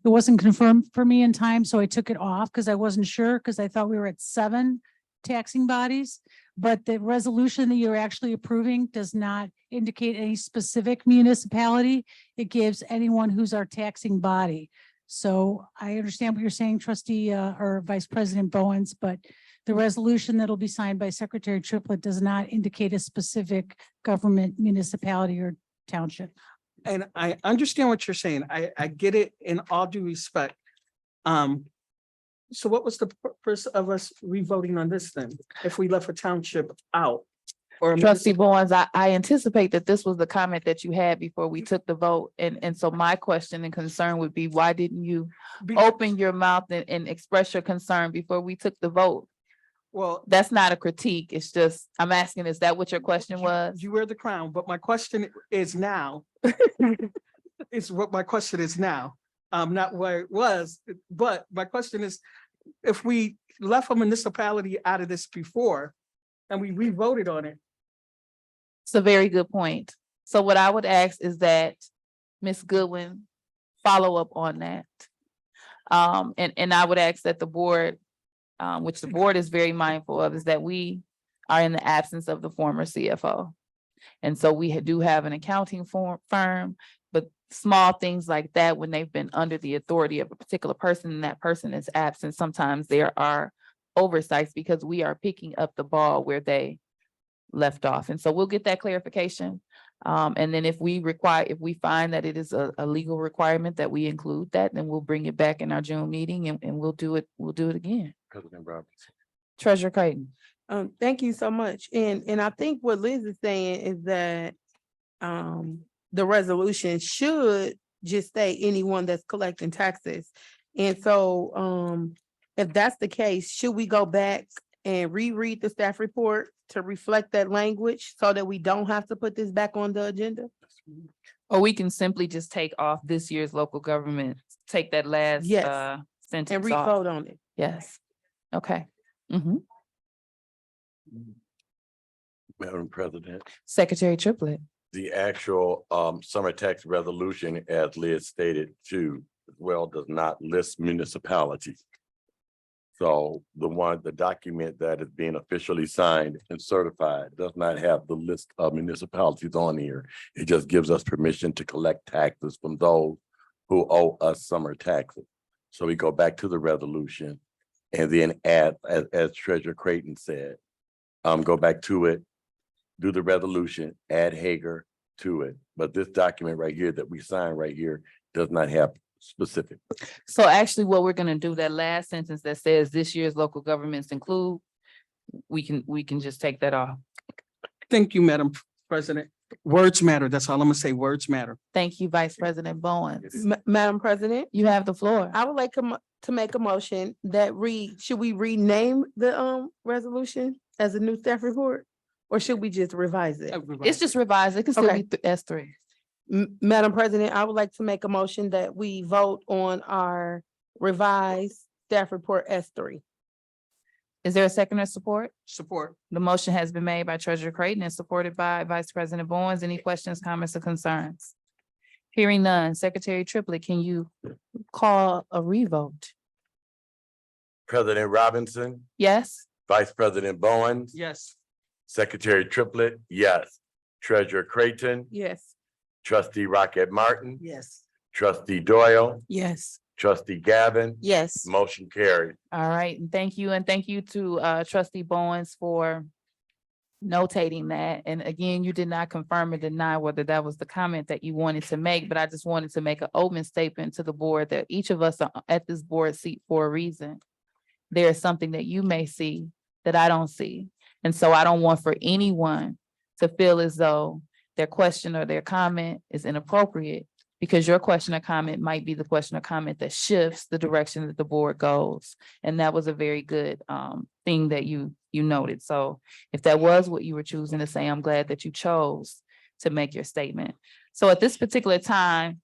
wasn't confirmed for me in time, so I took it off because I wasn't sure, because I thought we were at 7 taxing bodies. But the resolution that you're actually approving does not indicate any specific municipality. It gives anyone who's our taxing body. So I understand what you're saying, trustee or Vice President Bowens, but the resolution that'll be signed by Secretary Triplett does not indicate a specific government municipality or township. And I understand what you're saying. I get it in all due respect. So what was the purpose of us re-voting on this then, if we left a township out? Or Trustee Bowens, I anticipate that this was the comment that you had before we took the vote. And so my question and concern would be, why didn't you open your mouth and express your concern before we took the vote? Well, That's not a critique. It's just, I'm asking, is that what your question was? you wear the crown, but my question is now. It's what my question is now, not where it was, but my question is, if we left a municipality out of this before and we re-voted on it. It's a very good point. So what I would ask is that Ms. Goodwin follow up on that. And I would ask that the board, which the board is very mindful of, is that we are in the absence of the former CFO. And so we do have an accounting firm, but small things like that, when they've been under the authority of a particular person and that person is absent, sometimes there are oversights because we are picking up the ball where they left off. And so we'll get that clarification. And then if we find that it is a legal requirement that we include that, then we'll bring it back in our June meeting and we'll do it again. President Robinson. Treasurer Creighton. Thank you so much. And I think what Liz is saying is that the resolution should just say anyone that's collecting taxes. And so if that's the case, should we go back and reread the staff report to reflect that language so that we don't have to put this back on the agenda? Or we can simply just take off this year's local government, take that last Yes. sentence And off. re-vote on it? Yes. Okay. Mhm. Madam President, Secretary Triplett. the actual summer tax resolution, as Liz stated too, as well, does not list municipalities. So the document that is being officially signed and certified does not have the list of municipalities on here. It just gives us permission to collect taxes from those who owe us summer taxes. So we go back to the resolution and then add, as Treasurer Creighton said, go back to it, do the resolution, add Hager to it. But this document right here that we signed right here does not have specific. So actually what we're gonna do, that last sentence that says this year's local governments include, we can just take that off. Thank you, Madam President. Words matter. That's all I'm gonna say. Words matter. Thank you, Vice President Bowens. Madam President, You have the floor. I would like to make a motion that should we rename the resolution as a new staff report? Or should we just revise it? It's just revised. It can still Okay. be S3. Madam President, I would like to make a motion that we vote on our revised staff report S3. Is there a second or support? Support. The motion has been made by Treasurer Creighton and supported by Vice President Bowens. Any questions, comments, or concerns? Hearing none. Secretary Triplett, can you call a revote? President Robinson, Yes? Vice President Bowens. Yes. Secretary Triplett, yes. Treasurer Creighton, Yes. Trustee Rocket Martin, Yes. trustee Doyle, Yes. trustee Gavin, Yes. motion carried. All right, and thank you, and thank you to trustee Bowens for notating that. And again, you did not confirm or deny whether that was the comment that you wanted to make, but I just wanted to make an open statement to the board that each of us are at this board seat for a reason. There is something that you may see that I don't see. And so I don't want for anyone to feel as though their question or their comment is inappropriate, because your question or comment might be the question or comment that shifts the direction that the board goes. And that was a very good thing that you noted. So if that was what you were choosing to say, I'm glad that you chose to make your statement. So at this particular time,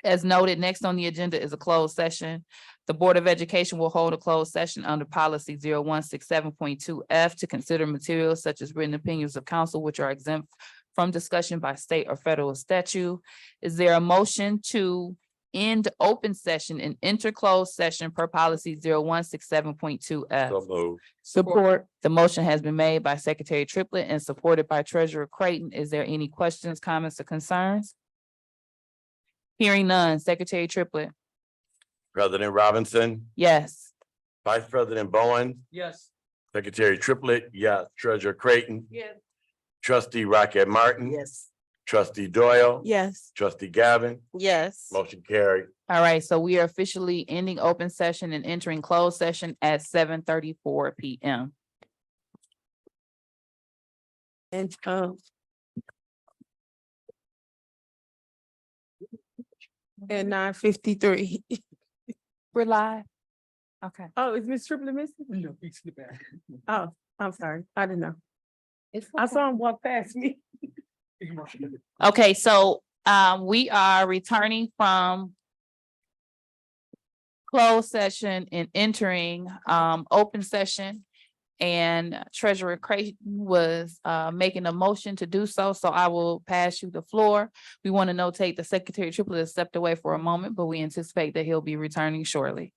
as noted, next on the agenda is a closed session. The Board of Education will hold a closed session under policy 0167.2F to consider materials such as written opinions of counsel, which are exempt from discussion by state or federal statute. Is there a motion to end open session and enter closed session per policy 0167.2F? So moved. Support. The motion has been made by Secretary Triplett and supported by Treasurer Creighton. Is there any questions, comments, or concerns? Hearing none. Secretary Triplett. President Robinson, Yes. Vice President Bowen, Yes. Secretary Triplett, yes, Treasurer Creighton, Yes. trustee Rocket Martin, Yes. trustee Doyle, Yes. trustee Gavin, Yes. motion carried. All right, so we are officially ending open session and entering closed session at 7:34 PM. And at 9:53. We're live. Okay. Oh, is Miss Triplett missing? No, he's in the back. Oh, I'm sorry. I didn't know. It's I saw him walk past me. Okay, so we are returning from closed session and entering open session. And Treasurer Creighton was making a motion to do so, so I will pass you the floor. We want to notate the Secretary Triplett has stepped away for a moment, but we anticipate that he'll be returning shortly.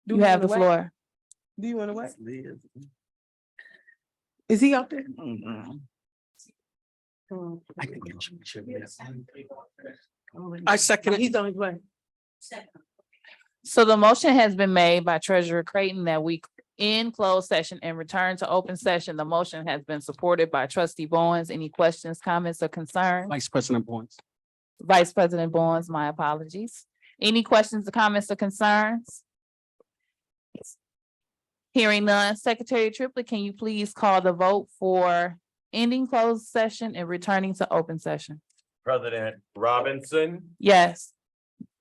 Do You we have wanna the wait? floor. Do you want to wait? Is he up there? I think it should be. I second. He's on his way. So the motion has been made by Treasurer Creighton that we end closed session and return to open session. The motion has been supported by trustee Bowens. Any questions, comments, or concerns? Vice President Bowens. Vice President Bowens, my apologies. Any questions, or comments, or concerns? Hearing none. Secretary Triplett, can you please call the vote for ending closed session and returning to open session? President Robinson, Yes.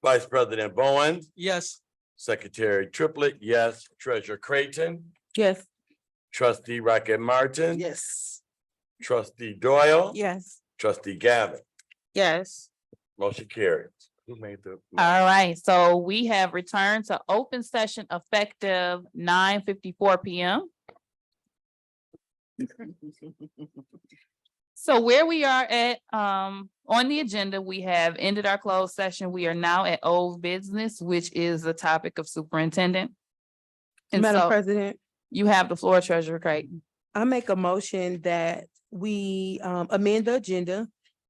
Vice President Bowen, Yes. Secretary Triplett, yes, Treasurer Creighton, Yes. trustee Rocket Martin, Yes. trustee Doyle, Yes. trustee Gavin, Yes. motion carried. Who made the? All right, so we have returned to open session effective 9:54 PM. So where we are at, on the agenda, we have ended our closed session. We are now at old business, which is the topic of superintendent. And Madam so President, you have the floor, Treasurer Creighton. I make a motion that we amend the agenda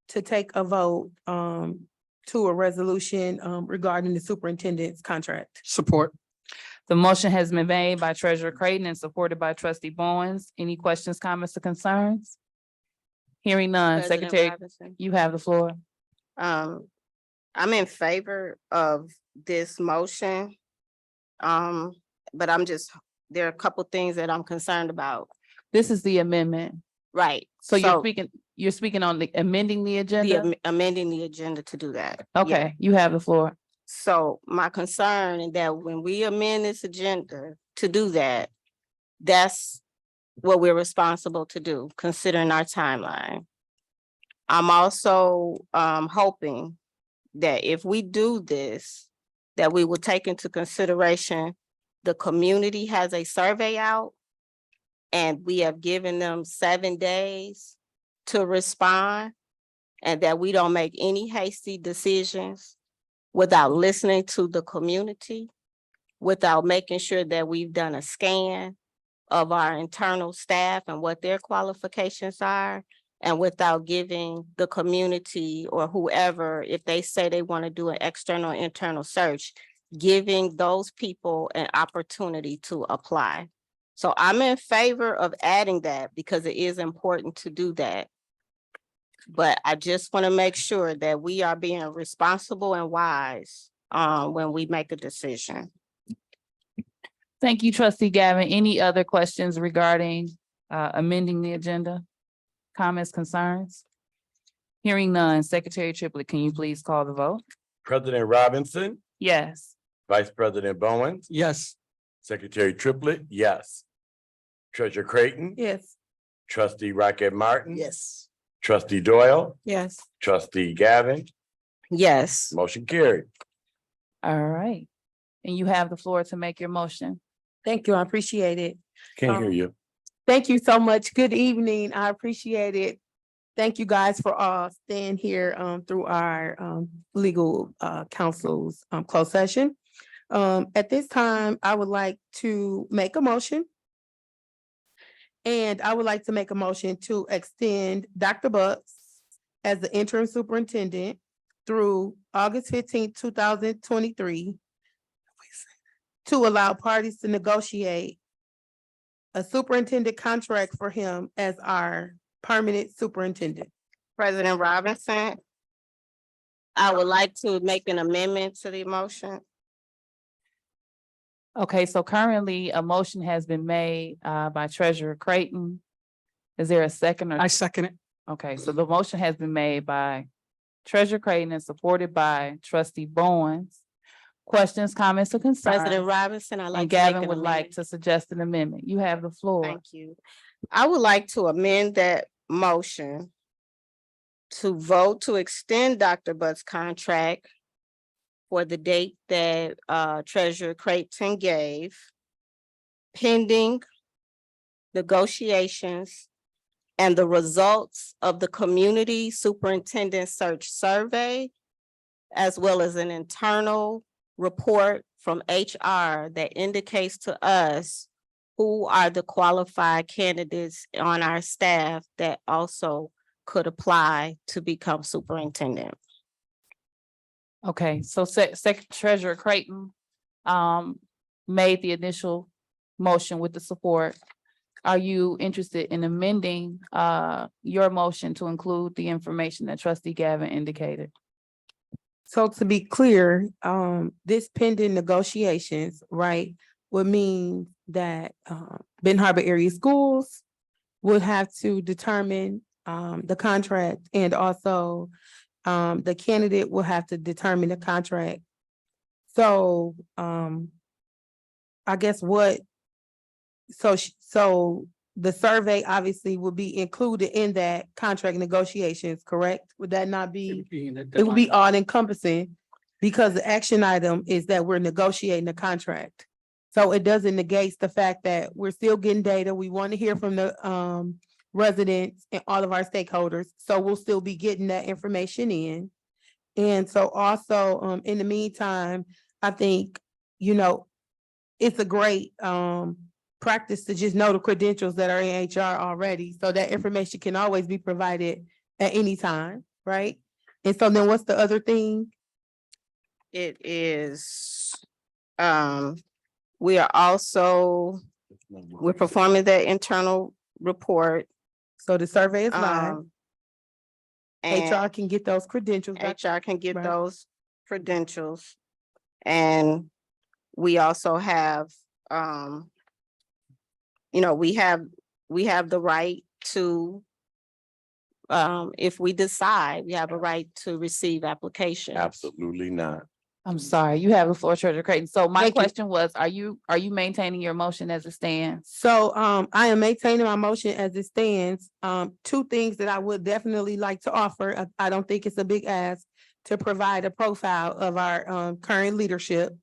to take a vote to a resolution regarding the superintendent's contract. Support. The motion has been made by Treasurer Creighton and supported by trustee Bowens. Any questions, comments, or concerns? Hearing none. President Secretary, Robinson. you have the floor. I'm in favor of this motion. But there are a couple things that I'm concerned about. This is the amendment. Right. So you're speaking on the amending the agenda? Amending the agenda to do that. Okay, Yeah. you have the floor. So my concern is that when we amend this agenda to do that, that's what we're responsible to do, considering our timeline. I'm also hoping that if we do this, that we will take into consideration the community has a survey out and we have given them 7 days to respond, and that we don't make any hasty decisions without listening to the community, without making sure that we've done a scan of our internal staff and what their qualifications are, and without giving the community or whoever, if they say they want to do an external, internal search, giving those people an opportunity to apply. So I'm in favor of adding that because it is important to do that. But I just want to make sure that we are being responsible and wise when we make a decision. Thank you, trustee Gavin. Any other questions regarding amending the agenda? Comments, concerns? Hearing none. Secretary Triplett, can you please call the vote? President Robinson, Yes. Vice President Bowen, Yes. Secretary Triplett, yes. Treasurer Creighton, Yes. Trustee Rocket Martin. Yes. Trustee Doyle, Yes. Trustee Gavin, Yes. motion carried. All right. And you have the floor to make your motion. Thank you. I appreciate it. Can't hear you. Thank you so much. Good evening. I appreciate it. Thank you guys for staying here through our legal counsel's closed session. At this time, I would like to make a motion. And I would like to make a motion to extend Dr. Bucks as the interim superintendent through August 15th, 2023 to allow parties to negotiate a superintendent contract for him as our permanent superintendent. President Robinson, I would like to make an amendment to the motion. Okay, so currently a motion has been made by Treasurer Creighton. Is there a second? I second it. Okay, so the motion has been made by Treasurer Creighton and supported by Trustee Bowens. Questions, comments, or concerns? President Robinson, I'd And like to make Gavin an would like amendment. to suggest an amendment. You have the floor. Thank you. I would like to amend that motion to vote to extend Dr. Butt's contract for the date that Treasurer Creighton gave, pending negotiations and the results of the community superintendent search survey, as well as an internal report from HR that indicates to us who are the qualified candidates on our staff that also could apply to become superintendent. Okay, so Treasurer Creighton made the initial motion with the support. Are you interested in amending your motion to include the information that trustee Gavin indicated? So to be clear, this pending negotiations, right, would mean that Benton Harbor area schools would have to determine the contract, and also the candidate will have to determine the contract. So I guess so the survey obviously will be included in that contract negotiations, correct? Would that not be? It would be all encompassing, because the action item is that we're negotiating a contract. So it doesn't negate the fact that we're still getting data. We want to hear from the residents and all of our stakeholders. So we'll still be getting that information in. And so also, in the meantime, I think, it's a great practice to just know the credentials that are in HR already. So that information can always be provided at any time, right? And so then what's the other thing? It is, we're performing the internal report. So the survey is live. And HR can get those credentials. HR can get Right. those credentials. And we also have, we have the right to, if we decide, we have a right to receive applications. Absolutely not. I'm sorry, you have the floor, Treasurer Creighton. So my Thank you. question was, are you maintaining your motion as it stands? So I am maintaining my motion as it stands. Two things that I would definitely like to offer. I don't think it's a big ask to provide a profile of our current leadership.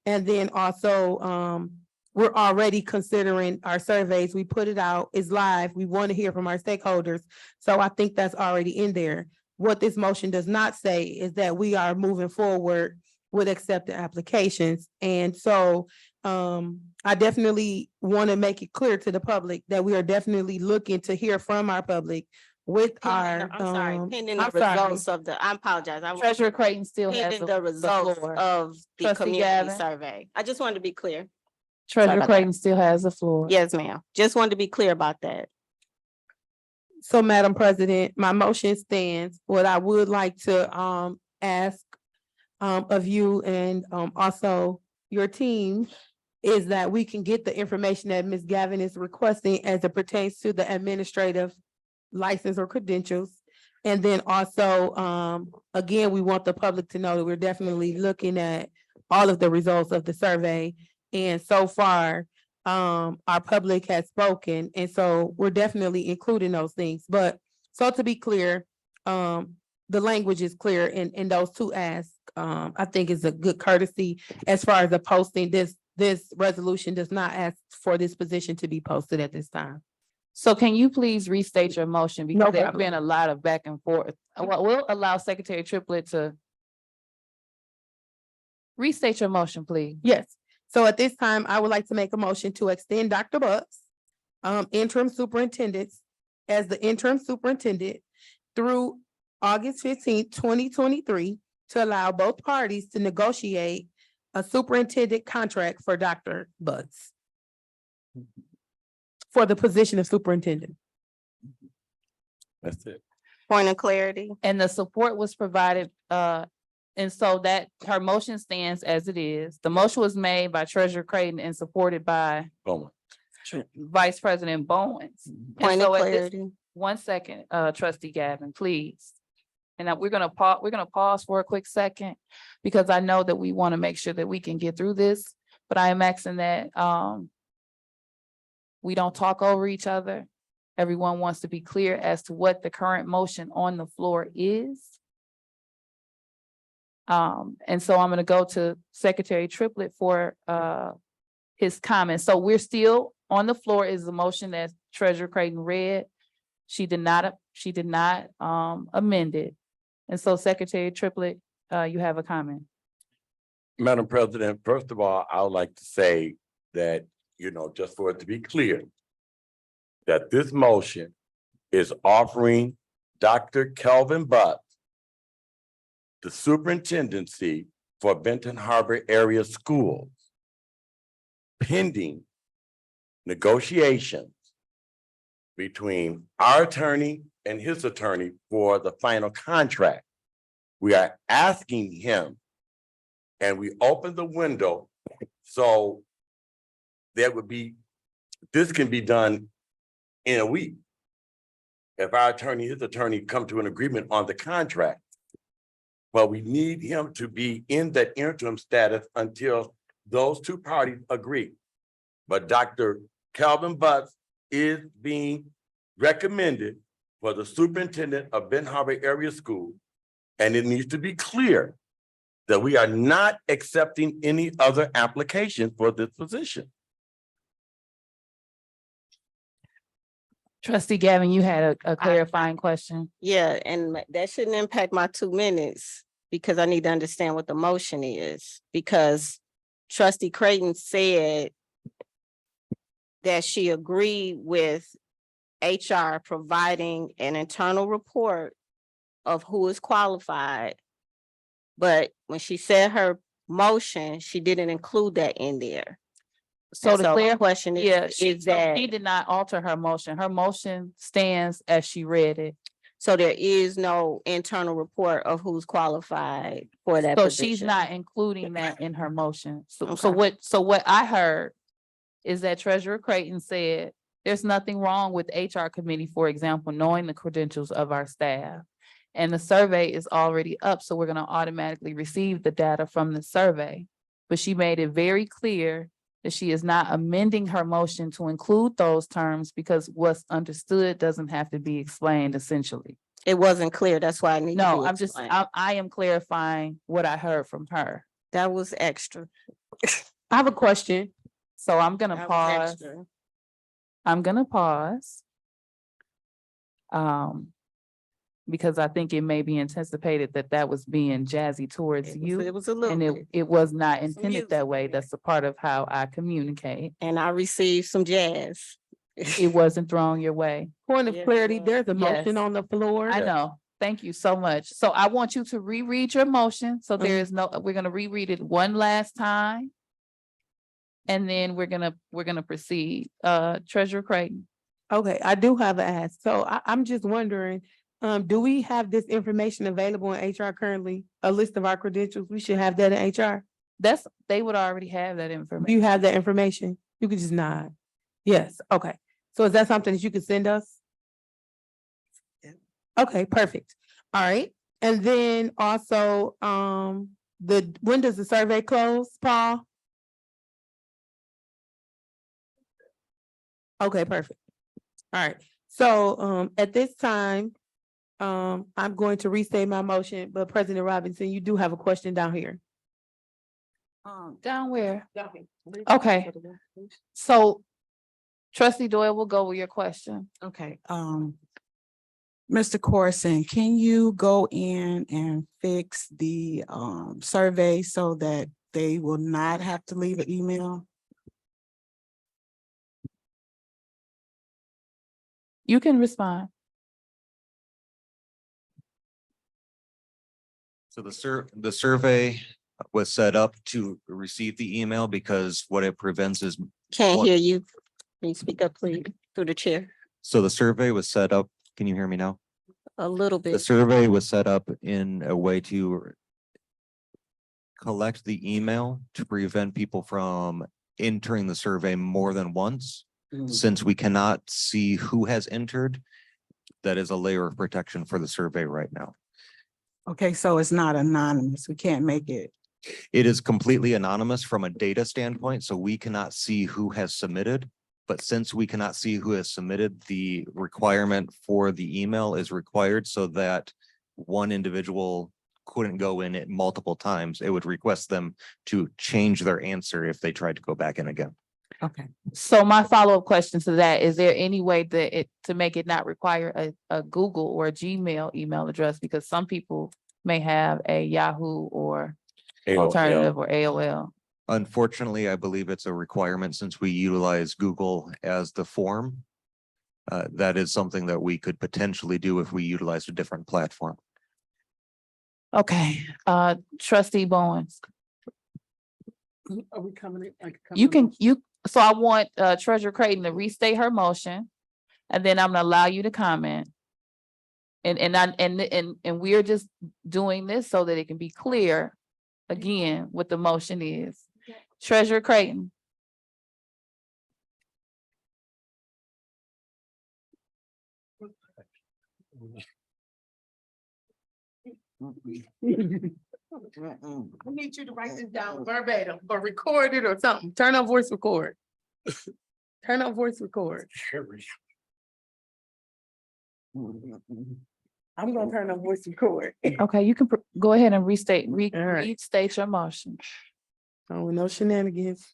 And then also, we're already considering our surveys. We put it out, it's live. We want to hear from our stakeholders. So I think that's already in there. What this motion does not say is that we are moving forward with accepted applications. And so I definitely want to make it clear to the public that we are definitely looking to hear from our public with Pending our, I'm sorry, pending I'm the sorry. results of the, I apologize. I Treasurer Creighton still has pending the the results floor. of the Trustee community Gavin? survey. I just wanted to be clear. Treasurer about that. Creighton still has the floor. Yes, ma'am. Just wanted to be clear about that. So, Madam President, my motion stands. What I would like to ask of you and also your team is that we can get the information that Ms. Gavin is requesting as it pertains to the administrative license or credentials. And then also, again, we want the public to know that we're definitely looking at all of the results of the survey. And so far, our public has spoken, and so we're definitely including those things. But so to be clear, the language is clear in those two asks. I think is a good courtesy as far as the posting. This resolution does not ask for this position to be posted at this time. So can you please restate your motion? Because there's problem. been a lot of back and forth. We'll allow Secretary Triplett to restate your motion, please. Yes, so at this time, I would like to make a motion to extend Dr. Bucks, interim superintendent, as the interim superintendent through August 15th, 2023, to allow both parties to negotiate a superintendent contract for Dr. Bucks for the position of superintendent. That's it. Point of clarity. And the support was provided, and so that her motion stands as it is. The motion was made by Treasurer Creighton and supported by Bowen. Vice President Bowens. And Point so of at this- clarity. One second, Trustee Gavin, please. And we're gonna pause for a quick second because I know that we want to make sure that we can get through this, but I am asking that we don't talk over each other. Everyone wants to be clear as to what the current motion on the floor is. And so I'm gonna go to Secretary Triplett for his comments. So we're still on the floor is the motion that Treasurer Creighton read. She did not amend it. And so Secretary Triplett, you have a comment. Madam President, first of all, I would like to say that, just for it to be clear, that this motion is offering Dr. Kelvin Butt the superintendency for Benton Harbor area schools pending negotiations between our attorney and his attorney for the final contract. We are asking him, and we open the window so this can be done in a week. If our attorney, his attorney come to an agreement on the contract. But we need him to be in that interim status until those two parties agree. But Dr. Calvin Butts is being recommended for the superintendent of Benton Harbor Area School. And it needs to be clear that we are not accepting any other application for this position. Trustee Gavin, you had a clarifying question. Yeah, and that shouldn't impact my 2 minutes because I need to understand what the motion is. Because Trustee Creighton said that she agreed with HR providing an internal report of who is qualified. But when she said her motion, she didn't include that in there. So And the clear question Yeah, is that, she did not alter her motion. Her motion stands as she read it. so there is no internal report of who's qualified for that So position? she's not including that in her motion. So Okay. what I heard is that Treasurer Creighton said, there's nothing wrong with HR committee, for example, knowing the credentials of our staff. And the survey is already up, so we're gonna automatically receive the data from the survey. But she made it very clear that she is not amending her motion to include those terms because what's understood doesn't have to be explained essentially. It wasn't clear. That's why I need to No, be I'm just, explained. I am clarifying what I heard from her. That was extra. I have a question. So I'm gonna That was pause. extra. I'm gonna pause. Because I think it may be anticipated that that was being jazzy towards It you. was a little And bit. it was not Some intended music that way. in there. That's a part of how I communicate. And I received some jazz. it wasn't thrown your way. Point of clarity, there's a motion Yes. on the floor. I know. Thank you so much. So I want you to reread your motion. So there Mhm. is no, we're gonna reread it one last time. And then we're gonna proceed. Treasurer Creighton. Okay, I do have an ask. So I'm just wondering, do we have this information available in HR currently? A list of our credentials? We should have that in HR. They would already have that Do information. you have that information? You could just nod. Yes, okay. So is that something that you could send us? Yeah. Okay, perfect. All right. And then also, when does the survey close, Paul? Okay, perfect. All right. So, at this time, I'm going to restate my motion, but President Robinson, you do have a question down here. Down where? Okay. So trustee Doyle will go with your question. Okay, Mr. Corson, can you go in and fix the survey so that they will not have to leave an email? You can respond. So the survey was set up to receive the email because what it prevents is. Can't What- hear you. Can you speak up, please, through the chair? So the survey was set up, can you hear me now? A little The bit. survey was set up in a way to collect the email to prevent people from entering the survey more than once. Since we cannot see who has entered, that is a layer of protection for the survey right now. Okay, so it's not anonymous. We can't make it. It is completely anonymous from a data standpoint, so we cannot see who has submitted. But since we cannot see who has submitted, the requirement for the email is required so that one individual couldn't go in it multiple times. It would request them to change their answer if they tried to go back in again. Okay. So my follow-up question to that, is there any way that to make it not require a Google or a Gmail email address? Because some people may have a Yahoo or alternative or AOL. Unfortunately, I believe it's a requirement since we utilize Google as the form. That is something that we could potentially do if we utilized a different platform. Okay, trustee Bowens, Are we coming in? so I want Treasurer Creighton to restate her motion. And then I'm gonna allow you to comment. And we're just doing this so that it can be clear again what the motion is. Treasurer Creighton. I need you to write this down verbatim or record it or something. Turn on voice record. Turn on voice record. I'm gonna turn on voice record. Okay, you can go ahead and restate All right. restate your motion. Oh, no shenanigans.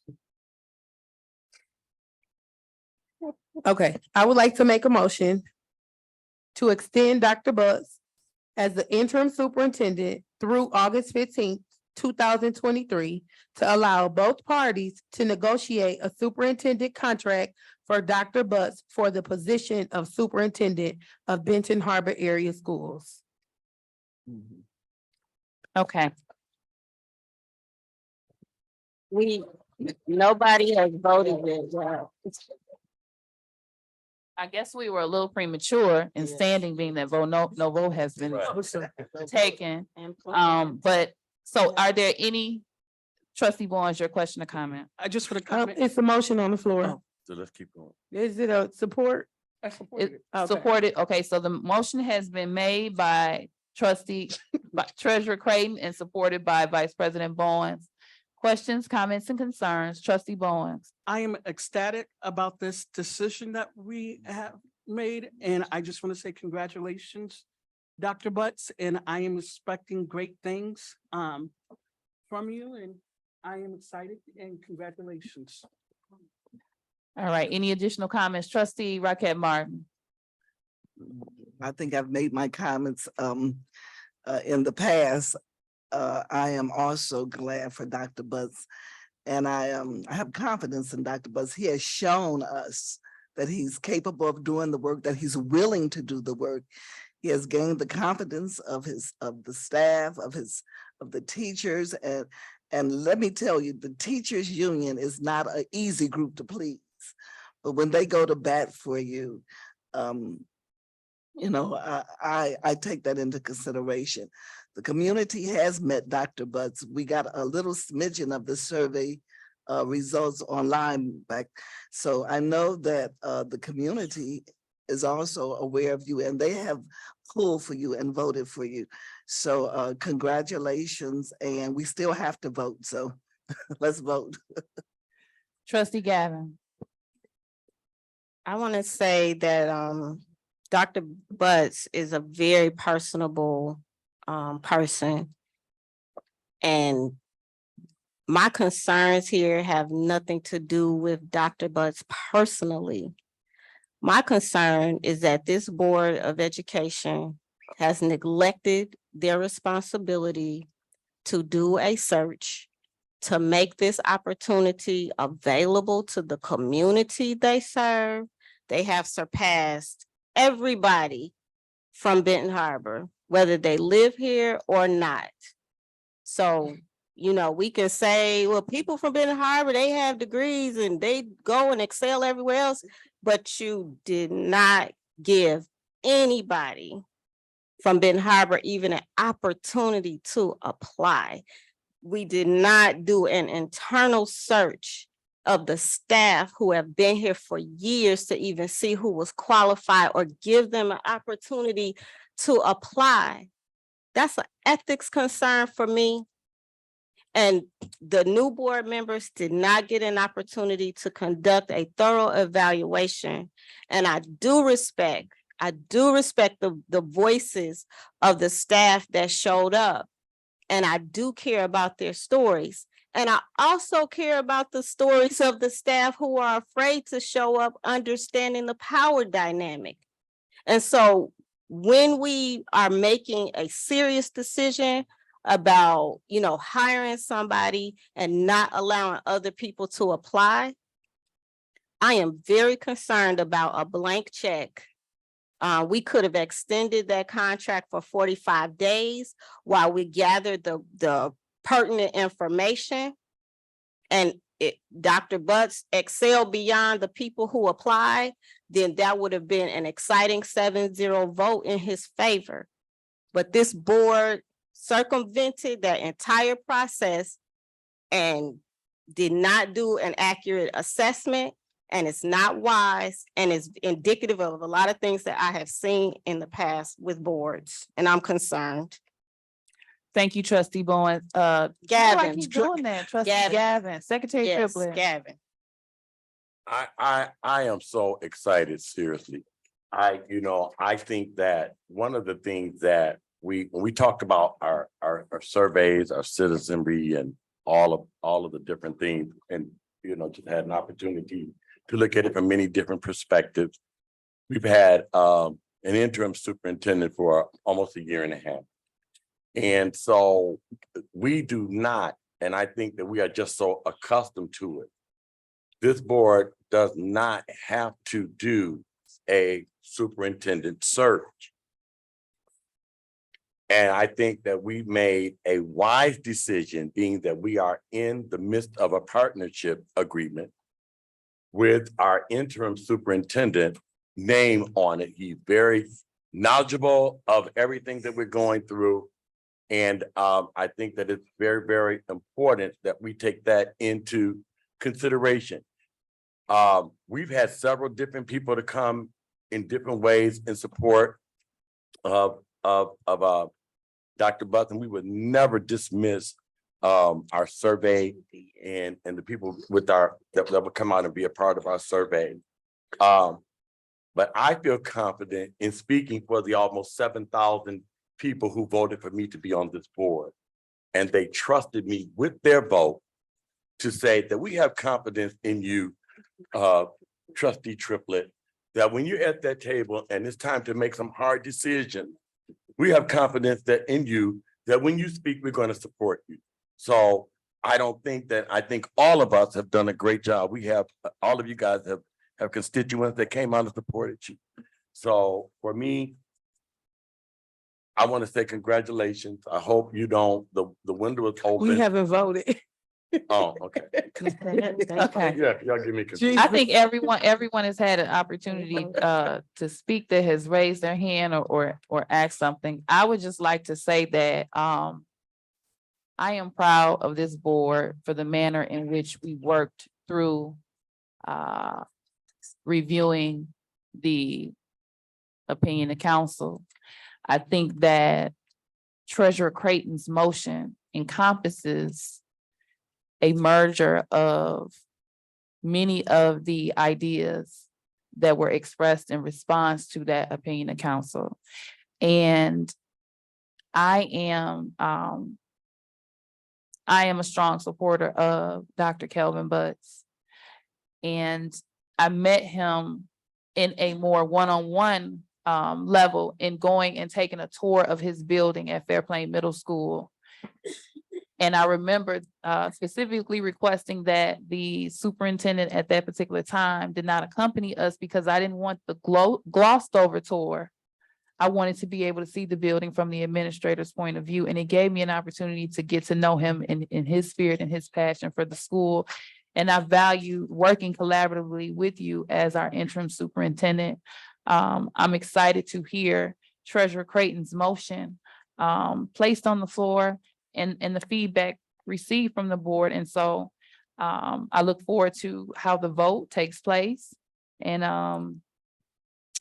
Okay, I would like to make a motion to extend Dr. Butts as the interim superintendent through August 15th, 2023, to allow both parties to negotiate a superintendent contract for Dr. Butts for the position of superintendent of Benton Harbor Area Schools. Okay, Nobody has voted yet. Wow. I guess we were a little premature in standing, being that no vote has been taken. But so are there any, trustee Barnes, your question or comment? I just for the comment. It's a motion on the floor. Oh. So let's keep going. Is it a support? I support it. Okay. Supported, okay, so the motion has been made by by Treasurer Creighton and supported by Vice President Bowens. Questions, comments, and concerns, trustee Bowens. I am ecstatic about this decision that we have made, and I just want to say congratulations, Dr. Butts, and I am expecting great things from you, and I am excited and congratulations. All right, any additional comments, trustee Rocket Martin? I think I've made my comments in the past. I am also glad for Dr. Butts. And I have confidence in Dr. Butts. He has shown us that he's capable of doing the work, that he's willing to do the work. He has gained the confidence of the staff, of the teachers. And let me tell you, the teachers union is not an easy group to please. But when they go to bat for you, I take that into consideration. The community has met Dr. Butts. We got a little smidgen of the survey results online back. So I know that the community is also aware of you and they have pulled for you and voted for you. So congratulations, and we still have to vote. So let's vote. Trustee Gavin. I want to say that Dr. Butts is a very personable person. And my concerns here have nothing to do with Dr. Butts personally. My concern is that this Board of Education has neglected their responsibility to do a search, to make this opportunity available to the community they serve. They have surpassed everybody from Benton Harbor, whether they live here or not. So, we can say, well, people from Benton Harbor, they have degrees and they go and excel everywhere else, but you did not give anybody from Benton Harbor even an opportunity to apply. We did not do an internal search of the staff who have been here for years to even see who was qualified or give them an opportunity to apply. That's an ethics concern for me. And the new board members did not get an opportunity to conduct a thorough evaluation. And I do respect the voices of the staff that showed up. And I do care about their stories. And I also care about the stories of the staff who are afraid to show up, understanding the power dynamic. And so when we are making a serious decision about, hiring somebody and not allowing other people to apply, I am very concerned about a blank check. We could have extended that contract for 45 days while we gathered the pertinent information. And Dr. Butts excelled beyond the people who applied, then that would have been an exciting 7-0 vote in his favor. But this board circumvented that entire process and did not do an accurate assessment. And it's not wise, and it's indicative of a lot of things that I have seen in the past with boards, and I'm concerned. Thank you, Trustee Bowen. Gavin. Keep doing that, Trustee Gavin, Secretary Yes, Triplett. Gavin. I am so excited, seriously. I think that one of the things that when we talked about our surveys, our citizenry, and all of the different things, and just had an opportunity to look at it from many different perspectives. We've had an interim superintendent for almost a year and a half. And so we do not, and I think that we are just so accustomed to it. This board does not have to do a superintendent search. And I think that we made a wise decision, being that we are in the midst of a partnership agreement with our interim superintendent name on it. He's very knowledgeable of everything that we're going through. And I think that it's very, very important that we take that into consideration. We've had several different people to come in different ways in support of Dr. Butts, and we would never dismiss our survey and the people that would come out and be a part of our survey. But I feel confident in speaking for the almost 7,000 people who voted for me to be on this board. And they trusted me with their vote to say that we have confidence in you, Trustee Triplett, that when you're at that table and it's time to make some hard decisions, we have confidence that in you, that when you speak, we're going to support you. So I think all of us have done a great job. All of you guys have constituents that came out and supported you. So for me, I want to say congratulations. I hope you don't, the window is open. We haven't voted. Oh, okay. Okay. Yeah, y'all give me. I think everyone has had an opportunity to speak that has raised their hand or asked something. I would just like to say that I am proud of this board for the manner in which we worked through reviewing the opinion of council. I think that Treasurer Creighton's motion encompasses a merger of many of the ideas that were expressed in response to that opinion of council. And I am a strong supporter of Dr. Kelvin Butts. And I met him in a more one-on-one level in going and taking a tour of his building at Fairplain Middle School. And I remember specifically requesting that the superintendent at that particular time did not accompany us because I didn't want the glossed over tour. I wanted to be able to see the building from the administrator's point of view. And it gave me an opportunity to get to know him in his spirit and his passion for the school. And I value working collaboratively with you as our interim superintendent. I'm excited to hear Treasurer Creighton's motion placed on the floor and the feedback received from the board. And so I look forward to how the vote takes place. And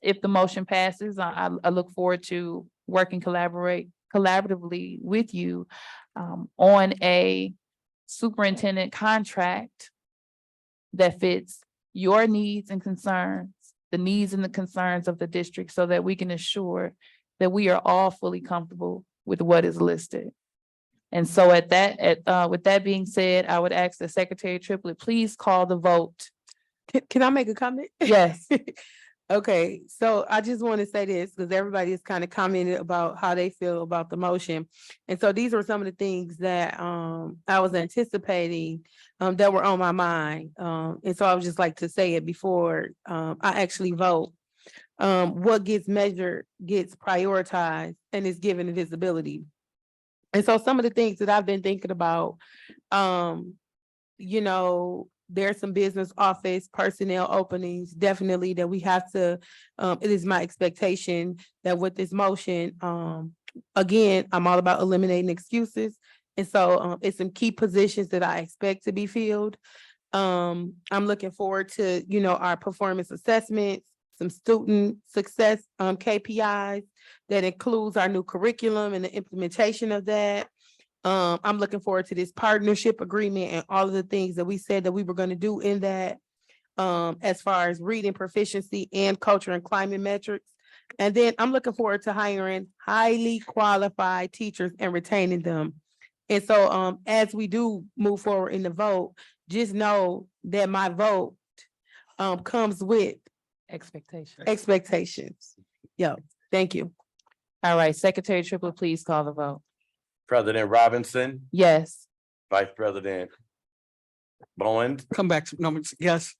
if the motion passes, I look forward to working collaboratively with you on a superintendent contract that fits your needs and concerns, the needs and the concerns of the district, so that we can assure that we are all fully comfortable with what is listed. And so with that being said, I would ask the Secretary Triplett, please call the vote. Can I make a comment? Yes. Okay, so I just want to say this because everybody has kind of commented about how they feel about the motion. And so these are some of the things that I was anticipating that were on my mind. And so I would just like to say it before I actually vote. What gets measured gets prioritized and is given visibility. And so some of the things that I've been thinking about, you know, there's some business office personnel openings, definitely that we have to, it is my expectation that with this motion, again, I'm all about eliminating excuses. And so it's some key positions that I expect to be filled. I'm looking forward to, you know, our performance assessments, some student success KPIs that includes our new curriculum and the implementation of that. I'm looking forward to this partnership agreement and all of the things that we said that we were going to do in that as far as reading proficiency and culture and climate metrics. And then I'm looking forward to hiring highly qualified teachers and retaining them. And so as we do move forward in the vote, just know that my vote comes with expectations. Yo, thank you. All right, Secretary Triplett, please call the vote. President Robinson, Yes. Vice President Bowens, Come back, no, yes.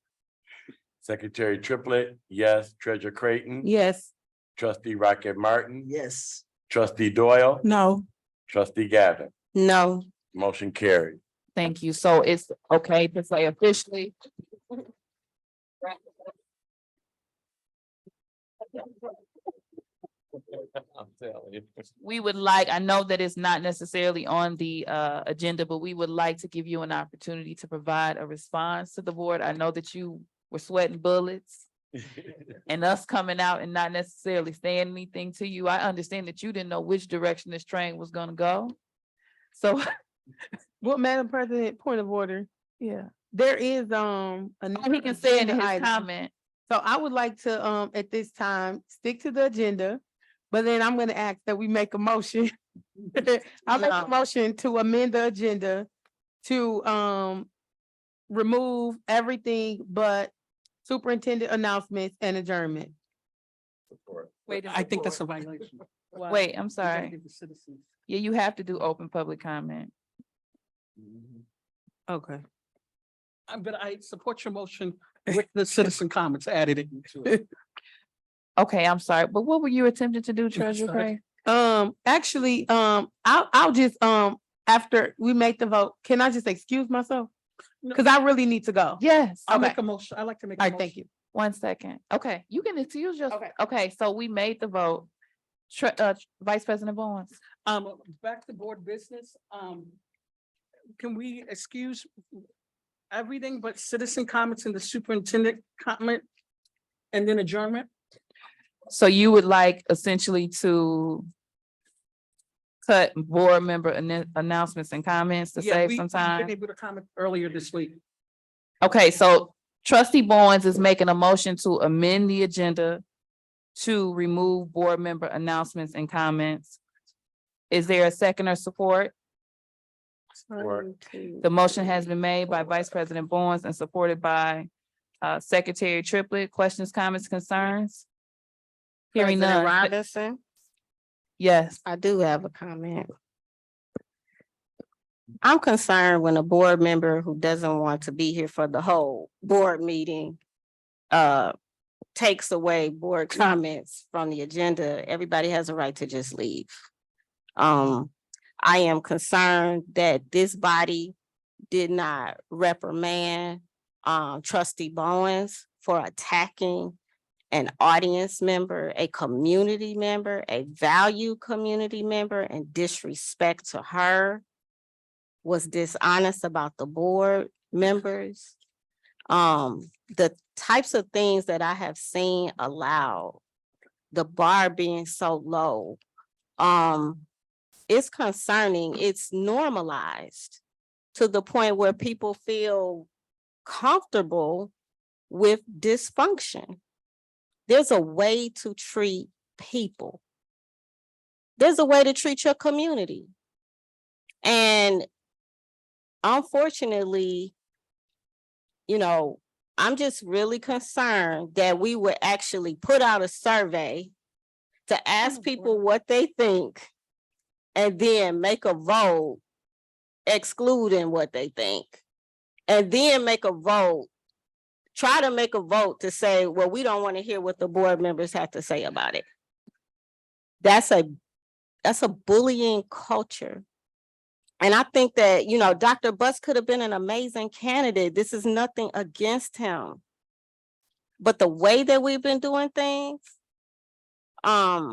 Secretary Triplett, yes. Treasurer Creighton. Yes. Trustee Rocket Martin. Yes. Trustee Doyle. No. Trustee Gavin. No. Motion carried. Thank you. So it's okay to say officially. I'm telling you. We would like, I know that it's not necessarily on the agenda, but we would like to give you an opportunity to provide a response to the board. I know that you were sweating bullets and us coming out and not necessarily saying anything to you. I understand that you didn't know which direction this train was gonna go. So, Well, Madam President, point of order. yeah, There is he can say it in his item. comment. So I would like to at this time stick to the agenda, but then I'm gonna ask that we make a motion. I'll make a motion to amend the agenda to remove everything but superintendent announcements and adjournment. Wait, I think that's a violation. wait, I'm We gotta sorry. give the citizens- Yeah, you have to do open public comment. Okay. But I support your motion with the citizen comments added into it. Okay, I'm sorry, but what were you attempting to do, Treasurer sorry. Craig? Actually, I'll just, after we make the vote, can I just excuse myself? No. Cause I really need to go. Yes. I'll Okay. make a motion. I like to make. a All right, thank motion. you. 1 second. Okay, you can excuse yourself. Okay. Okay, so we made the vote. Vice President Bowens. Back to board business, can we excuse everything but citizen comments and the superintendent comment and then adjournment? So you would like essentially to cut board member announcements and comments to Yeah, save we've some been time? able to comment earlier this week. Okay, so trustee Bowens is making a motion to amend the agenda to remove board member announcements and comments. Is there a second or support? The motion has been made by Vice President Bowens and supported by Secretary Triplett. Questions, comments, concerns? Hearing President none. Robinson, Yes. I do have a comment. I'm concerned when a board member who doesn't want to be here for the whole board meeting takes away board comments from the agenda. Everybody has a right to just leave. I am concerned that this body did not reprimand trustee Bowens for attacking an audience member, a community member, a value community member, and disrespect to her, was dishonest about the board members. The types of things that I have seen allowed, the bar being so low, it's concerning. It's normalized to the point where people feel comfortable with dysfunction. There's a way to treat people. There's a way to treat your community. And unfortunately, I'm just really concerned that we would actually put out a survey to ask people what they think and then make a vote excluding what they think. And then make a vote, try to make a vote to say, well, we don't want to hear what the board members have to say about it. That's a bullying culture. And I think that, Dr. Butts could have been an amazing candidate. This is nothing against him. But the way that we've been doing things, as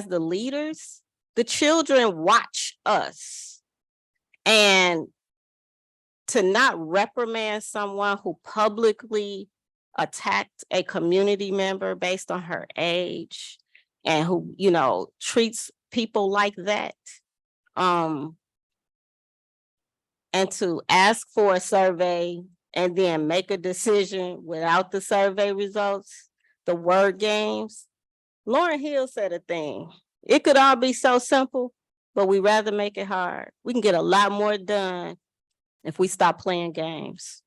the leaders, the children watch us. And to not reprimand someone who publicly attacked a community member based on her age and who, treats people like that. And to ask for a survey and then make a decision without the survey results, the word games. Lauryn Hill said a thing. It could all be so simple, but we rather make it hard. We can get a lot more done if we stop playing games.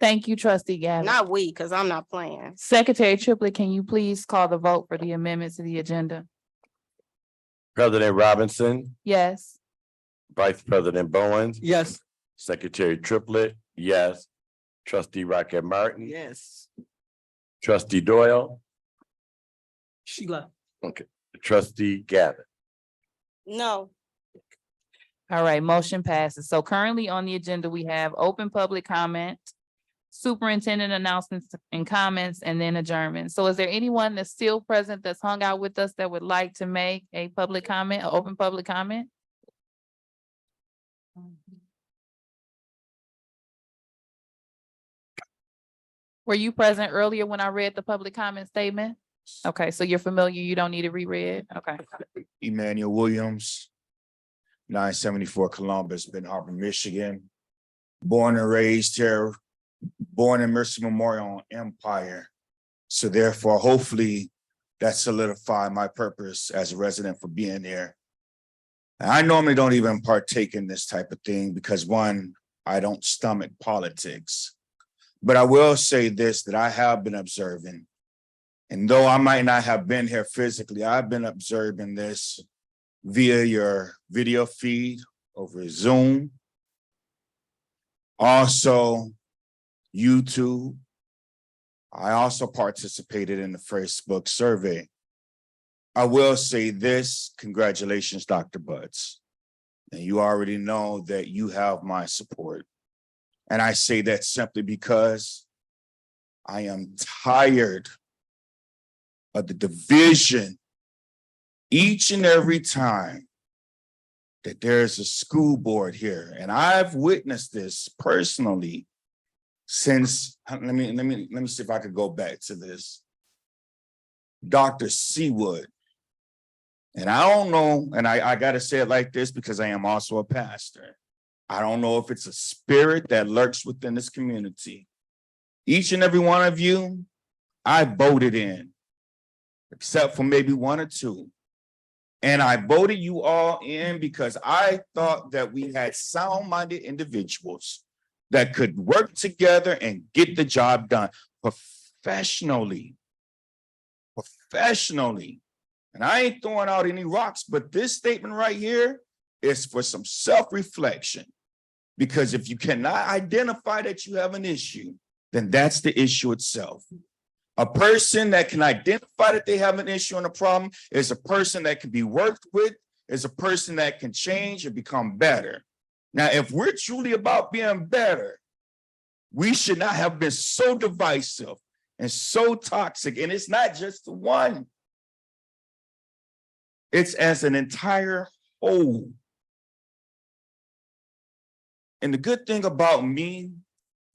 Thank you, trustee Gavin. Not we, because I'm not playing. Secretary Triplett, can you please call the vote for the amendments to the agenda? President Robinson, Yes. Vice President Bowens, Yes. Secretary Triplett, yes. Trustee Rocket Martin, Yes. Trustee Doyle, She left. okay, Trustee Gavin. No. All right, motion passes. So currently on the agenda, we have open public comment, superintendent announcements and comments, and then adjournment. So is there anyone that's still present that's hung out with us that would like to make a public comment, an open public comment? Were you present earlier when I read the public comment statement? Okay, so you're familiar, you don't need it reread? Okay. Emmanuel Williams, 974 Columbus, Benton Harbor, Michigan. Born and raised here, born in Mercy Memorial on Empire. So therefore, hopefully that solidified my purpose as a resident for being here. And I normally don't even partake in this type of thing because one, I don't stomach politics. But I will say this, that I have been observing. And though I might not have been here physically, I've been observing this via your video feed over Zoom. Also, YouTube. I also participated in the Facebook survey. I will say this, congratulations, Dr. Butts. And you already know that you have my support. And I say that simply because I am tired of the division each and every time that there's a school board here. And I've witnessed this personally since, let me see if I could go back to this. Dr. Seawood. And I don't know, and I gotta say it like this because I am also a pastor. I don't know if it's a spirit that lurks within this community. Each and every one of you, I voted in, except for maybe one or two. And I voted you all in because I thought that we had sound-minded individuals that could work together and get the job done professionally. And I ain't throwing out any rocks, but this statement right here is for some self-reflection. Because if you cannot identify that you have an issue, then that's the issue itself. A person that can identify that they have an issue and a problem is a person that can be worked with, is a person that can change and become better. Now, if we're truly about being better, we should not have been so divisive and so toxic. And it's not just the one. It's as an entire whole. And the good thing about me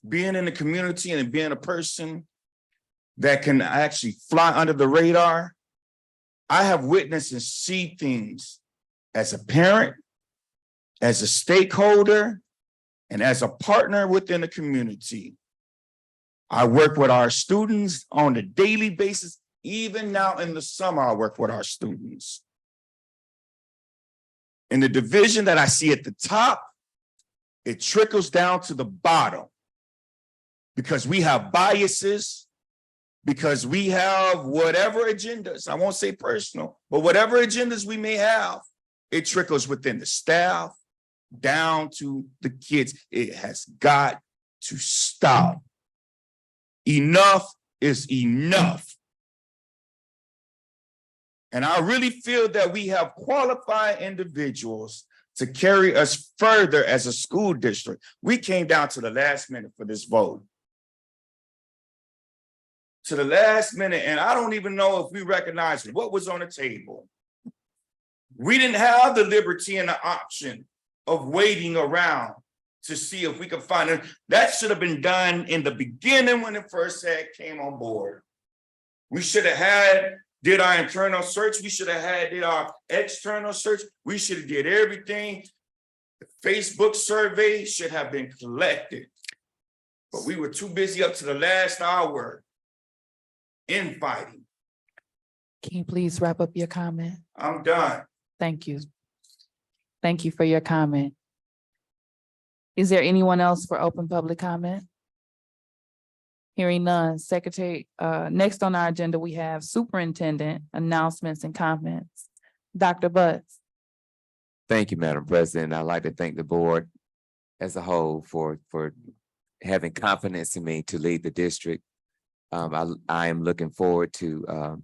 being in the community and being a person that can actually fly under the radar, I have witnessed and see things as a parent, as a stakeholder, and as a partner within the community. I work with our students on a daily basis. Even now in the summer, I work with our students. In the division that I see at the top, it trickles down to the bottom because we have biases, because we have whatever agendas, I won't say personal, but whatever agendas we may have, it trickles within the staff down to the kids. It has got to stop. Enough is enough. And I really feel that we have qualified individuals to carry us further as a school district. We came down to the last minute for this vote. To the last minute, and I don't even know if we recognize what was on the table. We didn't have the liberty and the option of waiting around to see if we could find it. That should have been done in the beginning when it first came on board. We should have did our internal search. We should have did our external search. We should have did everything. The Facebook survey should have been collected. But we were too busy up to the last hour infighting. Can you please wrap up your comment? I'm done. Thank you. Thank you for your comment. Is there anyone else for open public comment? Hearing none, Secretary, next on our agenda, we have superintendent announcements and comments. Dr. Butts. Thank you, Madam President. I'd like to thank the board as a whole for having confidence in me to lead the district. I am looking forward to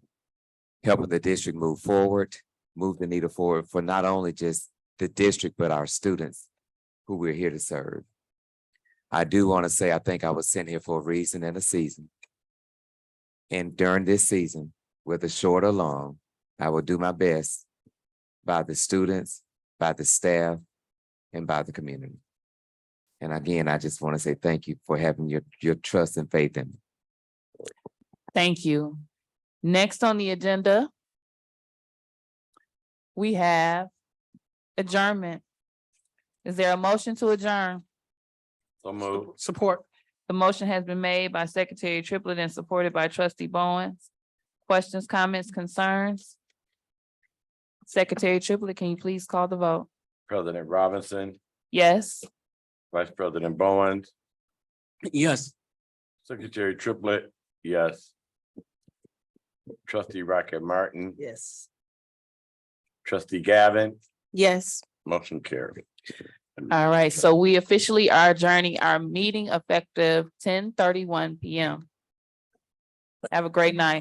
helping the district move forward, move the needle forward for not only just the district, but our students who we're here to serve. I do want to say, I think I was sent here for a reason and a season. And during this season, whether short or long, I will do my best by the students, by the staff, and by the community. And again, I just want to say thank you for having your trust and faith in me. Thank you. Next on the agenda, we have adjournment. Is there a motion to adjourn? So move. Support. The motion has been made by Secretary Triplett and supported by Trustee Bowens. Questions, comments, concerns? Secretary Triplett, can you please call the vote? President Robinson, Yes. Vice President Bowens, Yes. Secretary Triplett, yes. Trustee Rocket Martin, Yes. Trustee Gavin, Yes. motion carried. All right, so we officially are adjourning our meeting effective 10:31 PM. Have a great night.